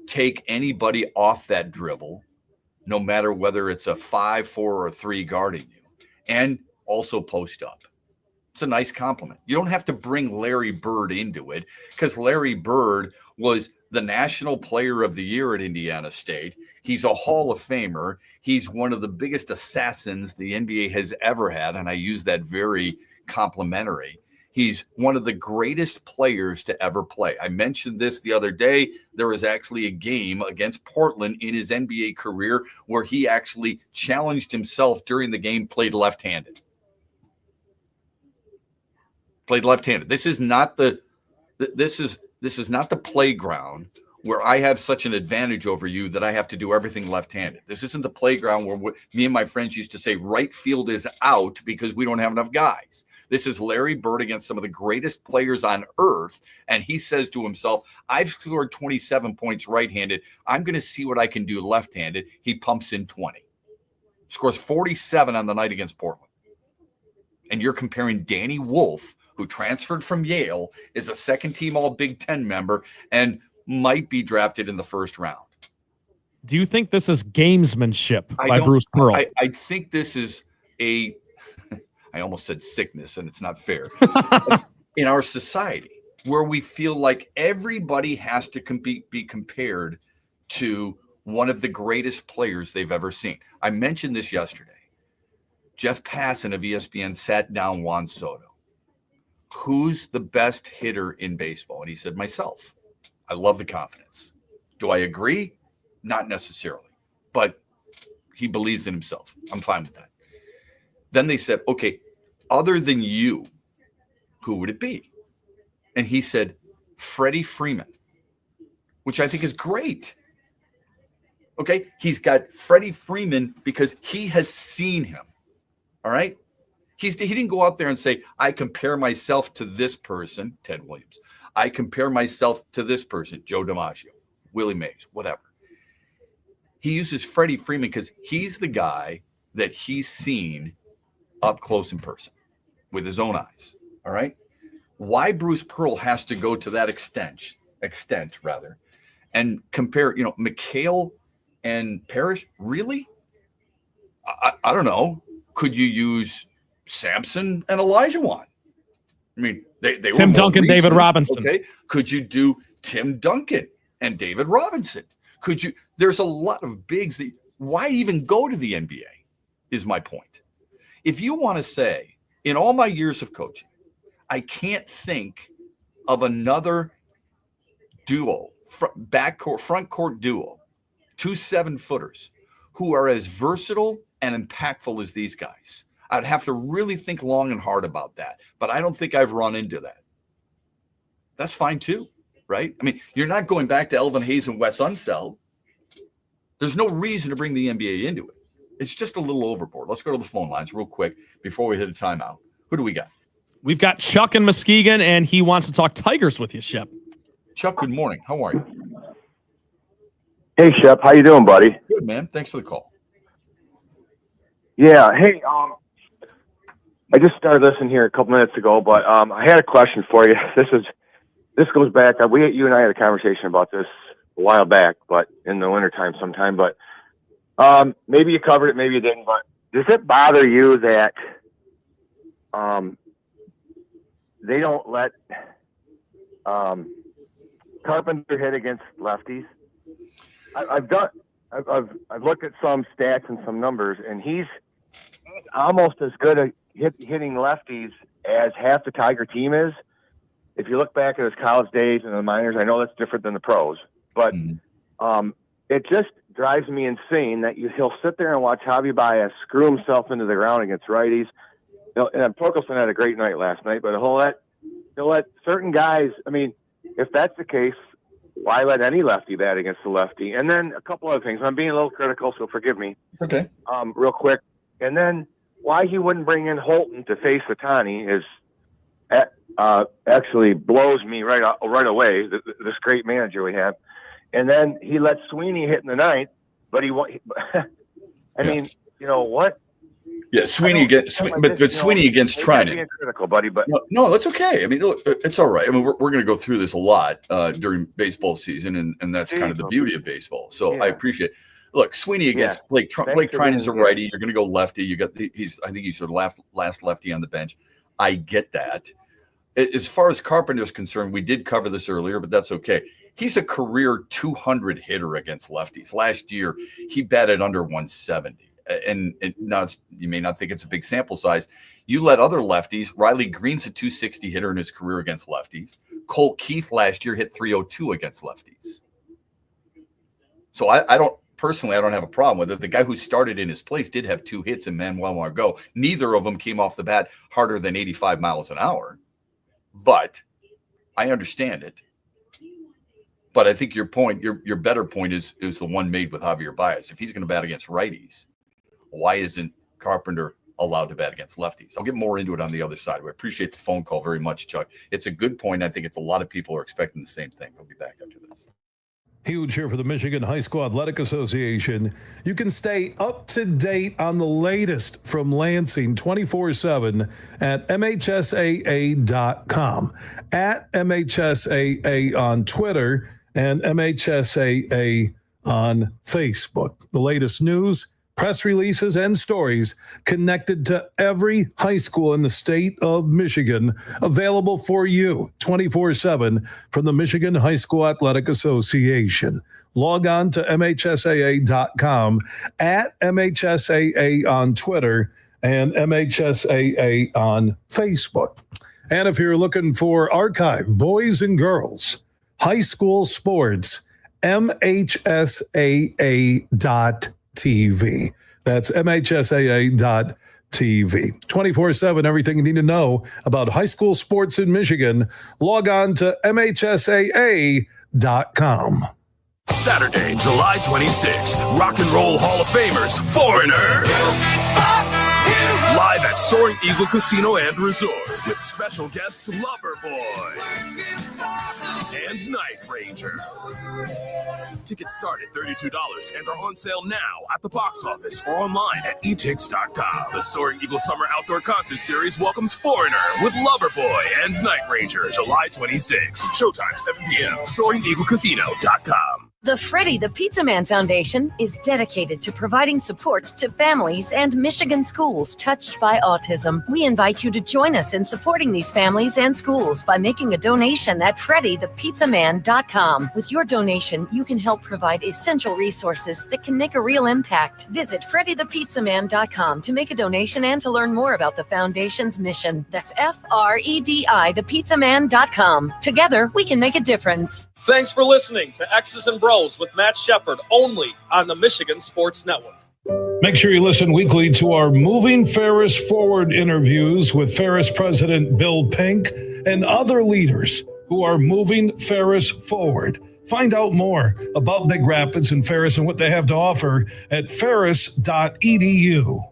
take anybody off that dribble, no matter whether it's a 5, 4, or 3 guarding you, and also post up. It's a nice compliment. You don't have to bring Larry Bird into it, because Larry Bird was the National Player of the Year at Indiana State. He's a Hall of Famer. He's one of the biggest assassins the NBA has ever had, and I use that very complimentary. He's one of the greatest players to ever play. I mentioned this the other day. There was actually a game against Portland in his NBA career where he actually challenged himself during the game, played left-handed. This is not the playground where I have such an advantage over you that I have to do everything left-handed. This isn't the playground where me and my friends used to say right field is out because we don't have enough guys. This is Larry Bird against some of the greatest players on earth, and he says to himself, I've scored 27 points right-handed. I'm going to see what I can do left-handed. He pumps in 20. Scores 47 on the night against Portland. And you're comparing Danny Wolf, who transferred from Yale, is a second-team All-Big Ten member, and might be drafted in the first round. Do you think this is gamesmanship by Bruce Pearl? I think this is I almost said sickness, and it's not fair. In our society, where we feel like everybody has to be compared to one of the greatest players they've ever seen. I mentioned this yesterday. Jeff Passan of ESPN sat down Juan Soto. Who's the best hitter in baseball? And he said, myself. I love the confidence. Do I agree? Not necessarily. but he believes in himself. I'm fine with that. Then they said, okay, other than you, who would it be? And he said, Freddie Freeman, which I think is great. Okay, he's got Freddie Freeman because he has seen him. All right? He didn't go out there and say, I compare myself to this person, Ted Williams. I compare myself to this person, Joe DiMaggio, Willie Mays, whatever. He uses Freddie Freeman because he's the guy that he's seen up close in person with his own eyes. All right? Why Bruce Pearl has to go to that extent, and compare, McHale and Parrish, really? I don't know. Could you use Sampson and Elijah? I mean, they were Tim Duncan, recent, David Robinson. Okay. Could you do Tim Duncan and David Robinson? Could you? There's a lot of bigs. Why even go to the NBA is my point. If you want to say, in all my years of coaching, I can't think of another duo, front court duo, 2 7-footers who are as versatile and impactful as these guys. I'd have to really think long and hard about that, but I don't think I've run into that. That's fine too, right? I mean, you're not going back to Elvin Hayes and Wes Unseld. There's no reason to bring the NBA into it. It's just a little overboard. Let's go to the phone lines real quick before we hit a timeout. Who do we got? We've got Chuck in Muskegon, and he wants to talk Tigers with you, Shep. Chuck, good morning. How are you? Hey, Shep. How you doing, buddy? Good, man. Thanks for the call. Yeah. Hey, I just started listening here a couple minutes ago, but I had a question for you. This goes back. You and I had a conversation about this a while back, but in the wintertime sometime. But maybe you covered it, maybe you didn't. But does it bother you that they don't let Carpenter hit against lefties? I've looked at some stats and some numbers, and he's almost as good at hitting lefties as half the Tiger team is. If you look back at his college days and the minors, I know that's different than the pros, but it just drives me insane that he'll sit there and watch Javi Baez screw himself into the ground against righties. And Torkelson had a great night last night, but he'll let certain guys. I mean, if that's the case, why let any lefty bat against the lefty? And then a couple other things. I'm being a little critical, so forgive me. Okay. Real quick. And then why he wouldn't bring in Holton to face Ohtani is actually blows me right away. This great manager we have. And then he let Sweeney hit in the ninth, but I mean, you know what? Yeah, Sweeney against, but Sweeney against Trinan. Being critical, buddy, but no, that's okay. I mean, look, it's all right. I mean, we're going to go through this a lot during baseball season, and that's kind of the beauty of baseball. So I appreciate it. Look, Sweeney against Blake Trinan's a righty. You're going to go lefty. You got I think he's the last lefty on the bench. I get that. As far as Carpenter's concerned, we did cover this earlier, but that's okay. He's a career 200 hitter against lefties. Last year, he batted under 170. And now you may not think it's a big sample size. You let other lefties. Riley Green's a 260 hitter in his career against lefties. Colt Keith last year hit 302 against lefties. So I don't have a problem with it. The guy who started in his place did have 2 hits in Manuel Margot. Neither of them came off the bat harder than 85 miles an hour. But I understand it. But I think your point, your better point is the one made with Javier Baez. If he's going to bat against righties, why isn't Carpenter allowed to bat against lefties? I'll get more into it on the other side. We appreciate the phone call very much, Chuck. It's a good point. I think it's a lot of people are expecting the same thing. We'll be back after this. Huge here for the Michigan High School Athletic Association. You can stay up to date on the latest from Lansing 24/7 at MHSAA.com, at MHSAA on Twitter, and MHSAA on Facebook. The latest news, press releases, and stories connected to every high school in the state of Michigan, available for you 24/7 from the Michigan High School Athletic Association. Log on to MHSAA.com, at MHSAA on Twitter, and MHSAA on Facebook. And if you're looking for archive, boys and girls, high school sports, MHSAA.com. That's MHSAA.TV. 24/7, everything you need to know about high school sports in Michigan. Log on to MHSAA.com. Saturday, July 26th, Rock and Roll Hall of Famers, Foreigner. Live at Soaring Eagle Casino and Resort with special guests Loverboy and Night Ranger. Tickets start at $32 and are on sale now at the box office or online at etix.com. The Soaring Eagle Summer Outdoor Concert Series welcomes Foreigner with Loverboy and Night Ranger July 26th. Showtime 7 p.m. SoaringEagleCasino.com. The Freddie the Pizza Man Foundation is dedicated to providing support to families and Michigan schools touched by autism. We invite you to join us in supporting these families and schools by making a donation at FreddieThePizzaMan.com. With your donation, you can help provide essential resources that can make a real impact. Visit FreddieThePizzaMan.com to make a donation and to learn more about the foundation's mission. That's FREDI, Together, we can make a difference. Thanks for listening to X's and Bros with Matt Shepard, only on the Michigan Sports Network. Make sure you listen weekly to our Moving Ferris Forward interviews with Ferris President Bill Pink and other leaders who are moving Ferris forward. Find out more about Big Rapids and Ferris and what they have to offer at ferris.edu.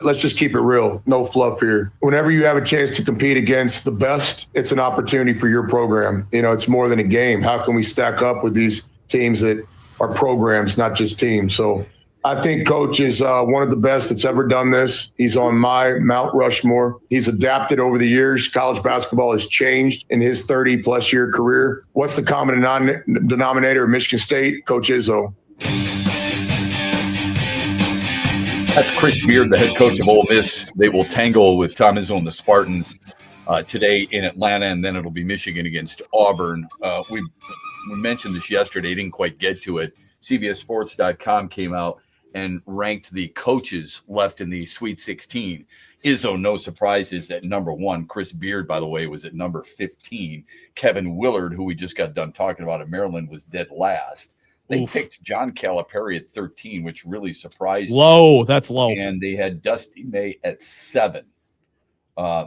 let's just keep it real. No fluff here. Whenever you have a chance to compete against the best, it's an opportunity for your program. It's more than a game. How can we stack up with these teams that are programs, not just teams? So I think Coach is one of the best that's ever done this. He's on my Mount Rushmore. He's adapted over the years. College basketball has changed in his 30-plus year career. What's the common denominator of Michigan State? Coach Izzo. That's Chris Beard, the head coach of Ole Miss. They will tangle with Tom Izzo and the Spartans today in Atlanta, and then it'll be Michigan against Auburn. We mentioned this yesterday, didn't quite get to it. CBSSports.com came out and ranked the coaches left in the Sweet 16. Izzo, no surprises, at number 1. Chris Beard, by the way, was at number 15. Kevin Willard, who we just got done talking about at Maryland, was dead last. They picked John Calipari at 13, which really surprised me. Low. That's low. And they had Dusty May at 7.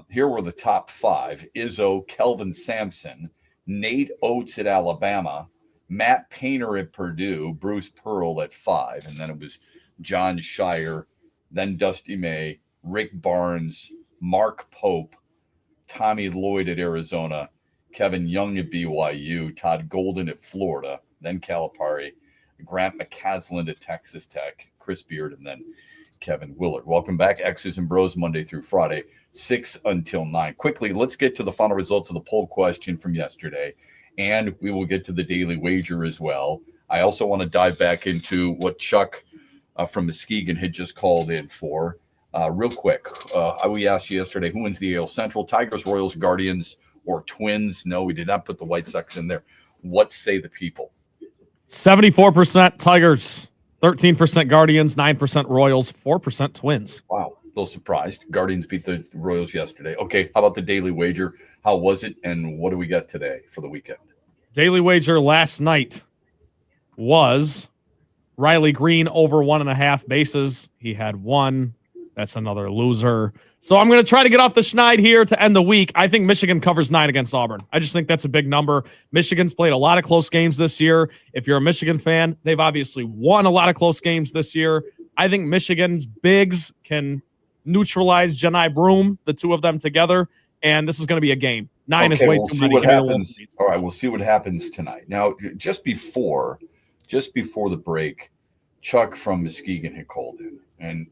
Here were the top 5. Izzo, Kelvin Sampson, Nate Oates at Alabama, Matt Painter at Purdue, Bruce Pearl at 5, and then it was John Shire, then Dusty May, Rick Barnes, Mark Pope, Tommy Lloyd at Arizona, Kevin Young at BYU, Todd Golden at Florida, then Calipari, Grant McCasland at Texas Tech, Chris Beard, and then Kevin Willard. Welcome back, X's and Bros, Monday through Friday, 6 until 9. Quickly, let's get to the final results of the poll question from yesterday, and we will get to the daily wager as well. I also want to dive back into what Chuck from Muskegon had just called in for. Real quick, we asked you yesterday, who wins the AL Central, Tigers, Royals, Guardians, or Twins? No, we did not put the White Sox in there. What say the people? 74% Tigers, 13% Guardians, 9% Royals, 4% Twins. Wow, a little surprised. Guardians beat the Royals yesterday. Okay, how about the daily wager? How was it, and what do we got today for the weekend? Daily wager last night was Riley Green over 1.5 bases. He had 1. That's another loser. So I'm going to try to get off the schneid here to end the week. I think Michigan covers 9 against Auburn. I just think that's a big number. Michigan's played a lot of close games this year. If you're a Michigan fan, they've obviously won a lot of close games this year. I think Michigan's bigs can neutralize Janai Broom, the two of them together, and this is going to be a game. 9 is way too many. All right, we'll see what happens tonight. Now, just before the break, Chuck from Muskegon had called in, and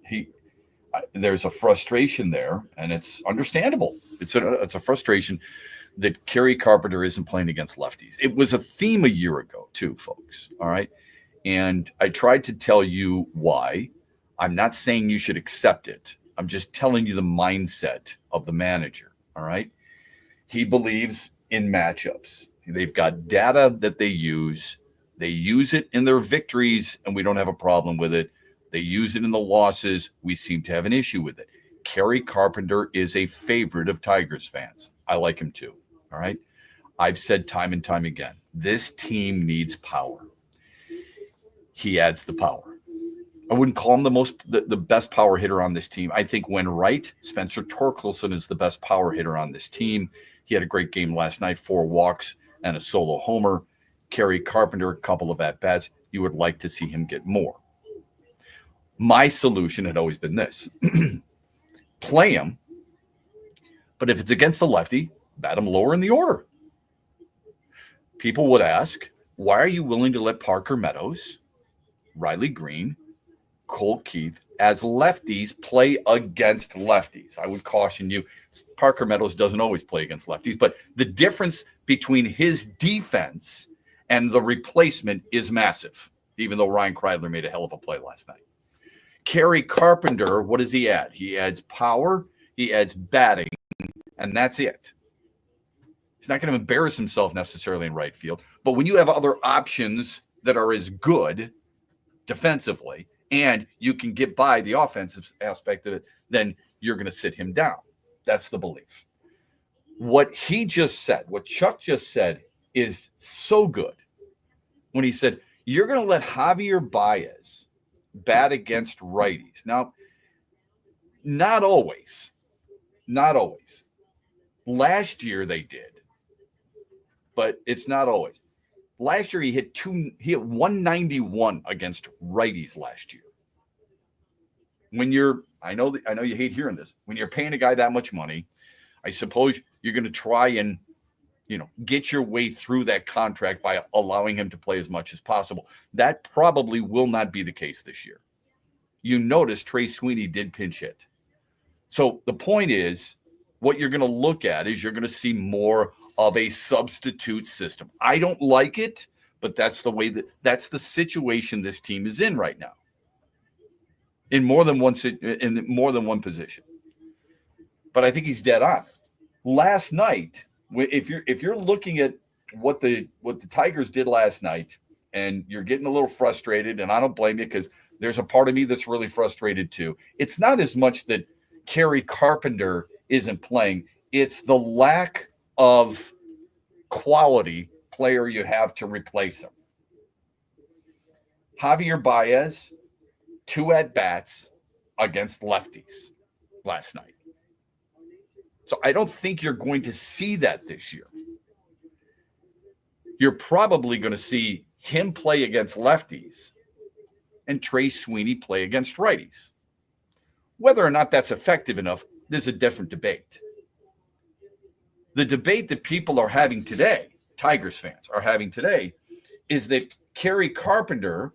there's a frustration there, and it's understandable. It's a frustration that Kerry Carpenter isn't playing against lefties. It was a theme a year ago, too, folks. All right, and I tried to tell you why. I'm not saying you should accept it. I'm just telling you the mindset of the manager. All right, he believes in matchups. They've got data that they use. They use it in their victories, and we don't have a problem with it. They use it in the losses. We seem to have an issue with it. Kerry Carpenter is a favorite of Tigers fans. I like him too. All right. I've said time and time again, this team needs power. He adds the power. I wouldn't call him the best power hitter on this team. I think when right, Spencer Torkelson is the best power hitter on this team. He had a great game last night, 4 walks and a solo homer. Kerry Carpenter, a couple of at-bats. You would like to see him get more. My solution had always been this. Play him, but if it's against a lefty, bat him lower in the order. People would ask, why are you willing to let Parker Meadows, Riley Green, Colt Keith, as lefties play against lefties? I would caution you, Parker Meadows doesn't always play against lefties, but the difference between his defense and the replacement is massive, even though Ryan Kreidler made a hell of a play last night. Kerry Carpenter, what does he add? He adds power, he adds batting, and that's it. He's not going to embarrass himself necessarily in right field, but when you have other options that are as good defensively and you can get by the offensive aspect of it, then you're going to sit him down. That's the belief. What he just said, what Chuck just said, is so good when he said, you're going to let Javier Baez bat against righties. Now, not always. Last year they did, but it's not always. Last year he hit 191 against righties last year. I know you hate hearing this. When you're paying a guy that much money, I suppose you're going to try and, get your way through that contract by allowing him to play as much as possible. That probably will not be the case this year. You notice Trey Sweeney did pinch hit. So the point is, what you're going to look at is you're going to see more of a substitute system. I don't like it, but that's the situation this team is in right now. In more than one position. But I think he's dead on. Last night, if you're looking at what the Tigers did last night, and you're getting a little frustrated, and I don't blame you because there's a part of me that's really frustrated too. It's not as much that Kerry Carpenter isn't playing; it's the lack of quality player you have to replace him. Javier Baez, 2 at-bats against lefties last night. So I don't think you're going to see that this year. You're probably going to see him play against lefties and Trey Sweeney play against righties. Whether or not that's effective enough, there's a different debate. The debate that people are having today, Tigers fans are having today, is that Kerry Carpenter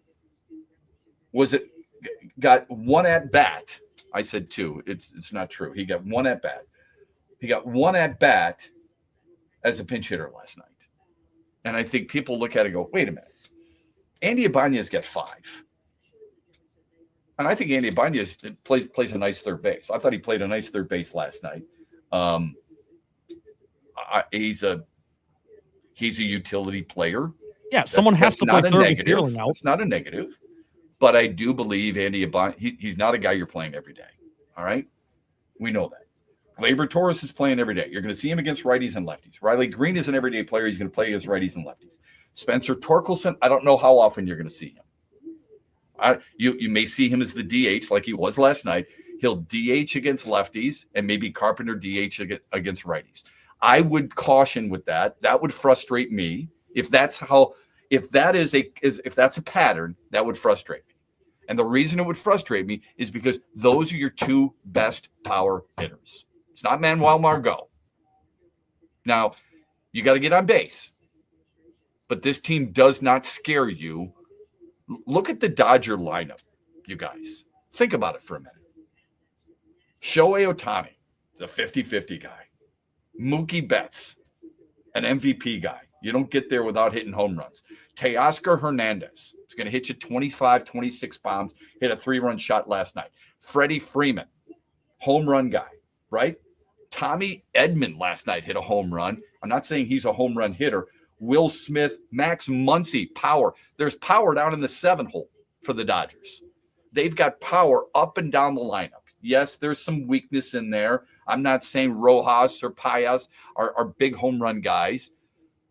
got 1 at bat. I said 2. It's not true. He got 1 at bat. He got 1 at bat as a pinch hitter last night. And I think people look at it and go, wait a minute. Andy Ibanez got 5. And I think Andy Ibanez plays a nice third base. I thought he played a nice third base last night. He's a utility player. Yeah, someone has to play third with Vierling out. It's not a negative. But I do believe Andy Ibanez, he's not a guy you're playing every day. All right? We know that. Gleyber Torres is playing every day. You're going to see him against righties and lefties. Riley Green is an everyday player. He's going to play against righties and lefties. Spencer Torkelson, I don't know how often you're going to see him. You may see him as the DH like he was last night. He'll DH against lefties and maybe Carpenter DH against righties. I would caution with that. That would frustrate me. If that's a pattern, that would frustrate me. And the reason it would frustrate me is because those are your 2 best power hitters. It's not Manuel Margot. Now, you got to get on base. But this team does not scare you. Look at the Dodger lineup, you guys. Think about it for a minute. Shohei Ohtani, the 50-50 guy. Mookie Betts, an MVP guy. You don't get there without hitting home runs. Teoscar Hernandez is going to hit you 25, 26 bombs, hit a 3-run shot last night. Freddie Freeman, home run guy, right? Tommy Edman last night hit a home run. I'm not saying he's a home run hitter. Will Smith, Max Muncy, power. There's power down in the 7 hole for the Dodgers. They've got power up and down the lineup. Yes, there's some weakness in there. I'm not saying Rojas or Paez are big home run guys,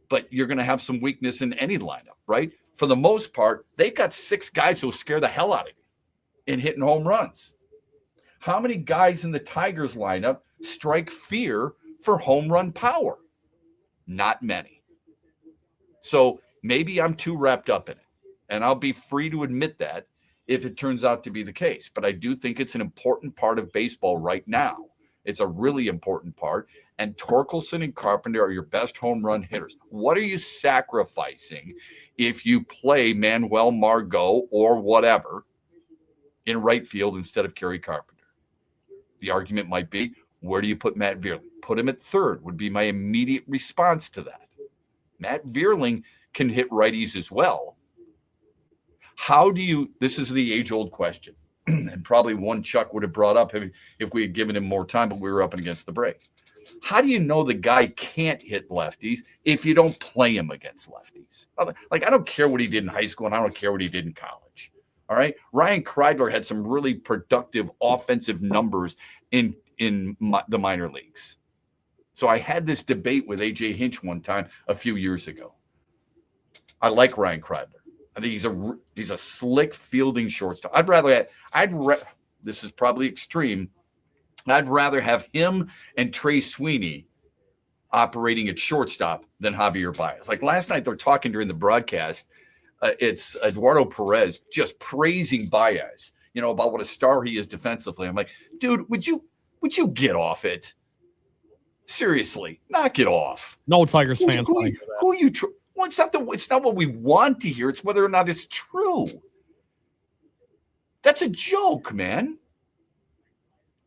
but you're going to have some weakness in any lineup, right? For the most part, they've got 6 guys who'll scare the hell out of you in hitting home runs. How many guys in the Tigers lineup strike fear for home run power? Not many. So maybe I'm too wrapped up in it, and I'll be free to admit that if it turns out to be the case. But I do think it's an important part of baseball right now. It's a really important part. And Torkelson and Carpenter are your best home run hitters. What are you sacrificing if you play Manuel Margot or whatever in right field instead of Kerry Carpenter? The argument might be, where do you put Matt Vierling? Put him at third would be my immediate response to that. Matt Vierling can hit righties as well. This is the age-old question, and probably one Chuck would have brought up if we had given him more time, but we were up against the break. How do you know the guy can't hit lefties if you don't play him against lefties? Like, I don't care what he did in high school, and I don't care what he did in college. All right? Ryan Kreidler had some really productive offensive numbers in the minor leagues. So I had this debate with A.J. Hinch one time a few years ago. I like Ryan Kreidler. I think he's a slick fielding shortstop. This is probably extreme. I'd rather have him and Trey Sweeney operating at shortstop than Javier Baez. Like last night, they're talking during the broadcast. It's Eduardo Perez just praising Baez. about what a star he is defensively. I'm like, dude, would you get off it? Seriously, knock it off. No Tigers fans want to hear that. Who are you? Well, it's not what we want to hear. It's whether or not it's true. That's a joke, man.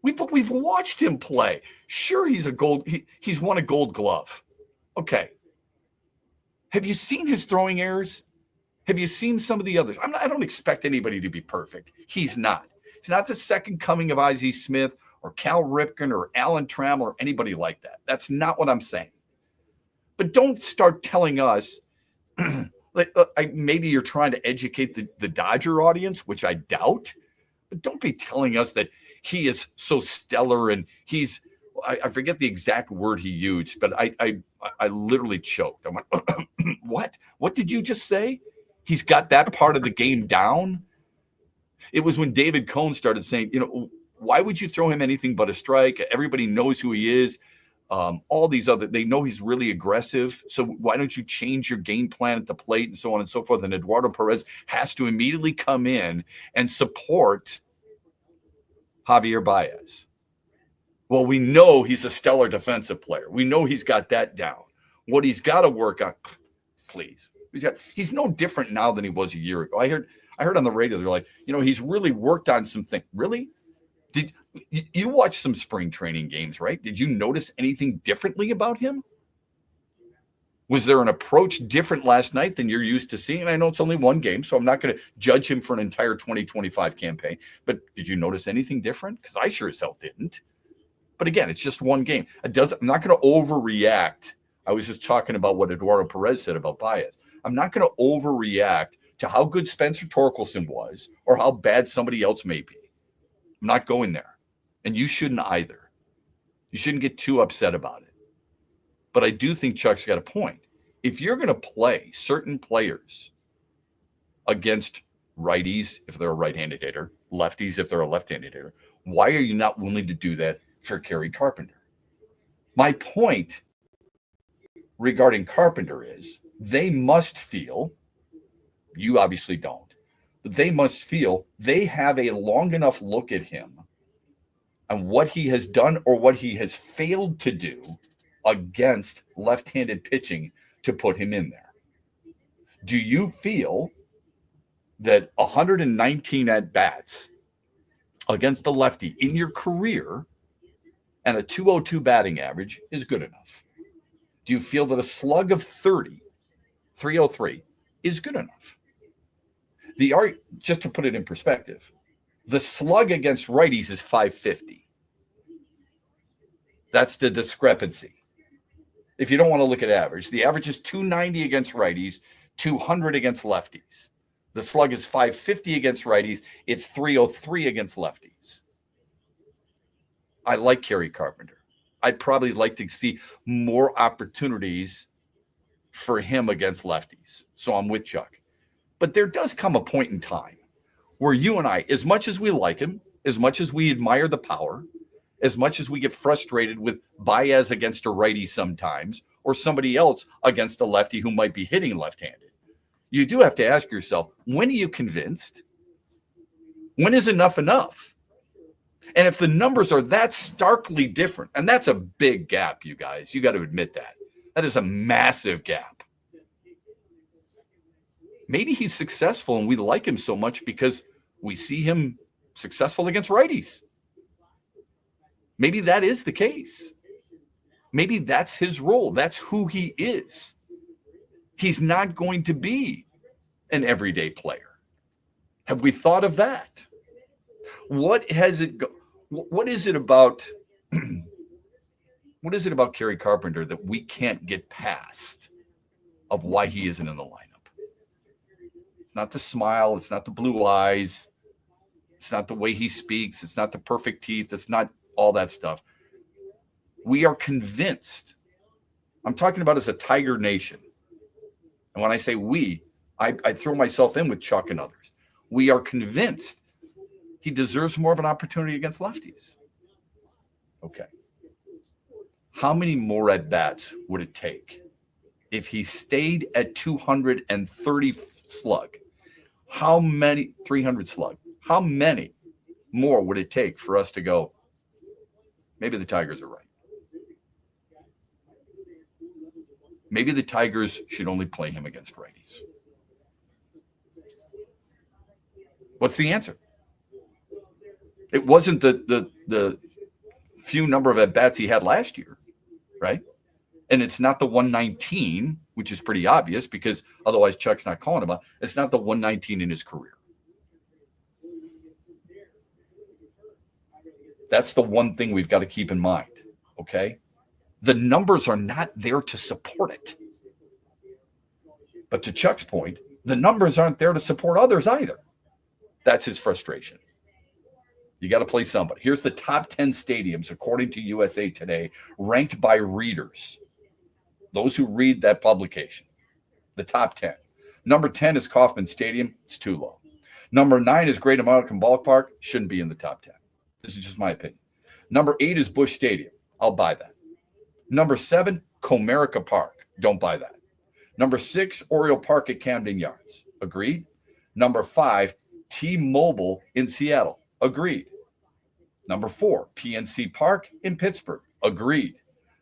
We've watched him play. Sure, he's won a Gold Glove. Okay. Have you seen his throwing errors? Have you seen some of the others? I don't expect anybody to be perfect. He's not. He's not the second coming of Ozzie Smith or Cal Ripken or Alan Trammell or anybody like that. That's not what I'm saying. But don't start telling us, maybe you're trying to educate the Dodger audience, which I doubt. But don't be telling us that he is so stellar and I forget the exact word he used, but I literally choked. I went, what? What did you just say? He's got that part of the game down. It was when David Cohn started saying, why would you throw him anything but a strike? Everybody knows who he is. All these they know he's really aggressive. So why don't you change your game plan at the plate and so on and so forth? And Eduardo Perez has to immediately come in and support Javier Baez. Well, we know he's a stellar defensive player. We know he's got that down. What he's got to work on, please. He's no different now than he was a year ago. I heard on the radio, they're like, he's really worked on some things. Really? Did you watch some spring training games, right? Did you notice anything differently about him? Was there an approach different last night than you're used to seeing? And I know it's only one game, so I'm not going to judge him for an entire 2025 campaign. But did you notice anything different? Because I sure as hell didn't. But again, it's just one game. I'm not going to overreact. I was just talking about what Eduardo Perez said about Baez. I'm not going to overreact to how good Spencer Torkelson was or how bad somebody else may be. I'm not going there. And you shouldn't either. You shouldn't get too upset about it. But I do think Chuck's got a point. If you're going to play certain players against righties, if they're a right-handed hitter, lefties, if they're a left-handed hitter, why are you not willing to do that for Kerry Carpenter? My point regarding Carpenter is they must feel, you obviously don't, but they must feel they have a long enough look at him and what he has done or what he has failed to do against left-handed pitching to put him in there. Do you feel that 119 at-bats against a lefty in your career and a 202 batting average is good enough? Do you feel that a slug of 303 is good enough? Just to put it in perspective, the slug against righties is 550. That's the discrepancy. If you don't want to look at average, the average is 290 against righties, 200 against lefties. The slug is 550 against righties. It's 303 against lefties. I like Kerry Carpenter. I'd probably like to see more opportunities for him against lefties. So I'm with Chuck. But there does come a point in time where you and I, as much as we like him, as much as we admire the power, as much as we get frustrated with Baez against a righty sometimes, or somebody else against a lefty who might be hitting left-handed, you do have to ask yourself, when are you convinced? When is enough enough? And if the numbers are that starkly different, and that's a big gap, you guys, you got to admit that. That is a massive gap. Maybe he's successful and we like him so much because we see him successful against righties. Maybe that is the case. Maybe that's his role. That's who he is. He's not going to be an everyday player. Have we thought of that? What is it about Kerry Carpenter that we can't get past of why he isn't in the lineup? It's not the smile. It's not the blue eyes. It's not the way he speaks. It's not the perfect teeth. It's not all that stuff. We are convinced. I'm talking about as a Tiger Nation. And when I say we, I throw myself in with Chuck and others. We are convinced he deserves more of an opportunity against lefties. Okay. How many more at-bats would it take if he stayed at 230 slug? How many, 300 slug? How many more would it take for us to go, maybe the Tigers are right? Maybe the Tigers should only play him against righties. What's the answer? It wasn't the few number of at-bats he had last year, right? And it's not the 119, which is pretty obvious because otherwise Chuck's not calling him out. It's not the 119 in his career. That's the one thing we've got to keep in mind, okay? The numbers are not there to support it. But to Chuck's point, the numbers aren't there to support others either. That's his frustration. You got to play somebody. Here's the top 10 stadiums, according to USA Today, ranked by readers. Those who read that publication. The top 10. Number 10 is Kauffman Stadium. It's too low. Number 9 is Great American Ballpark. Shouldn't be in the top 10. This is just my opinion. Number 8 is Busch Stadium. I'll buy that. Number 7, Comerica Park. Don't buy that. Number 6, Oriole Park at Camden Yards. Agreed. Number 5, T-Mobile in Seattle. Agreed. Number 4, PNC Park in Pittsburgh. Agreed.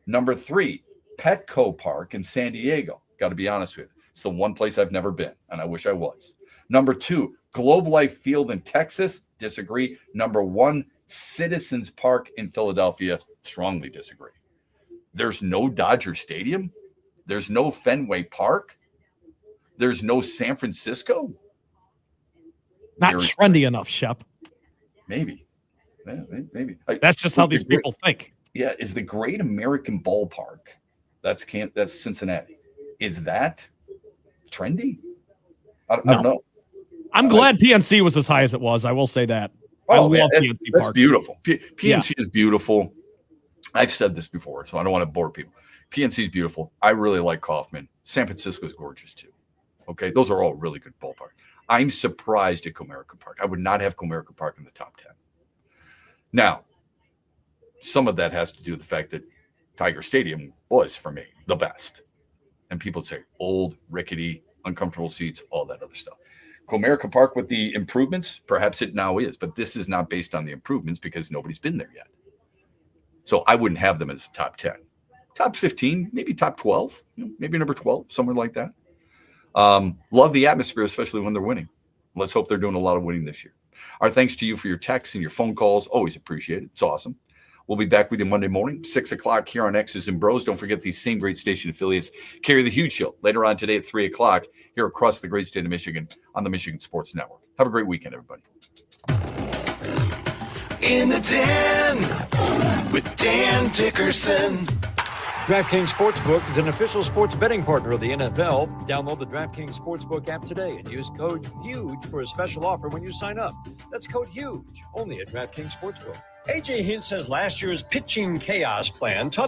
Number 3, Petco Park in San Diego. Got to be honest with you. It's the one place I've never been, and I wish I was. Number 2, Globe Life Field in Texas. Disagree. Number 1, Citizens Park in Philadelphia. Strongly disagree. There's no Dodger Stadium. There's no Fenway Park. There's no San Francisco. Not trendy enough, Shep. Maybe. Yeah, maybe. That's just how these people think. Yeah, is the Great American Ballpark, that's Cincinnati, is that trendy? I don't know. I'm glad PNC was as high as it was. I will say that. I love PNC that's Park. Beautiful. PNC is beautiful. I've said this before, so I don't want to bore people. PNC is beautiful. I really like Kauffman. San Francisco is gorgeous too. Okay, those are all really good ballparks. I'm surprised at Comerica Park. I would not have Comerica Park in the top 10. Now, some of that has to do with the fact that Tiger Stadium was, for me, the best. And people would say old, rickety, uncomfortable seats, all that other stuff. Comerica Park with the improvements, perhaps it now is, but this is not based on the improvements because nobody's been there yet. So I wouldn't have them as top 10. Top 15, maybe top 12, maybe number 12, somewhere like that. Love the atmosphere, especially when they're winning. Let's hope they're doing a lot of winning this year. Our thanks to you for your texts and your phone calls. Always appreciate it. It's awesome. We'll be back with you Monday morning, 6 o'clock here on X's and Bros. Don't forget these same great station affiliates carry the huge show later on today at 3 o'clock here across the great state of Michigan on the Michigan Sports Network. Have a great weekend, everybody. In the Den with Dan Dickerson. DraftKings Sportsbook is an official sports betting partner of the NFL. Download the DraftKings Sportsbook app today and use code HUGE for a special offer when you sign up. That's code HUGE, only at DraftKings Sportsbook. A.J. Hint says last year's pitching chaos plan taught the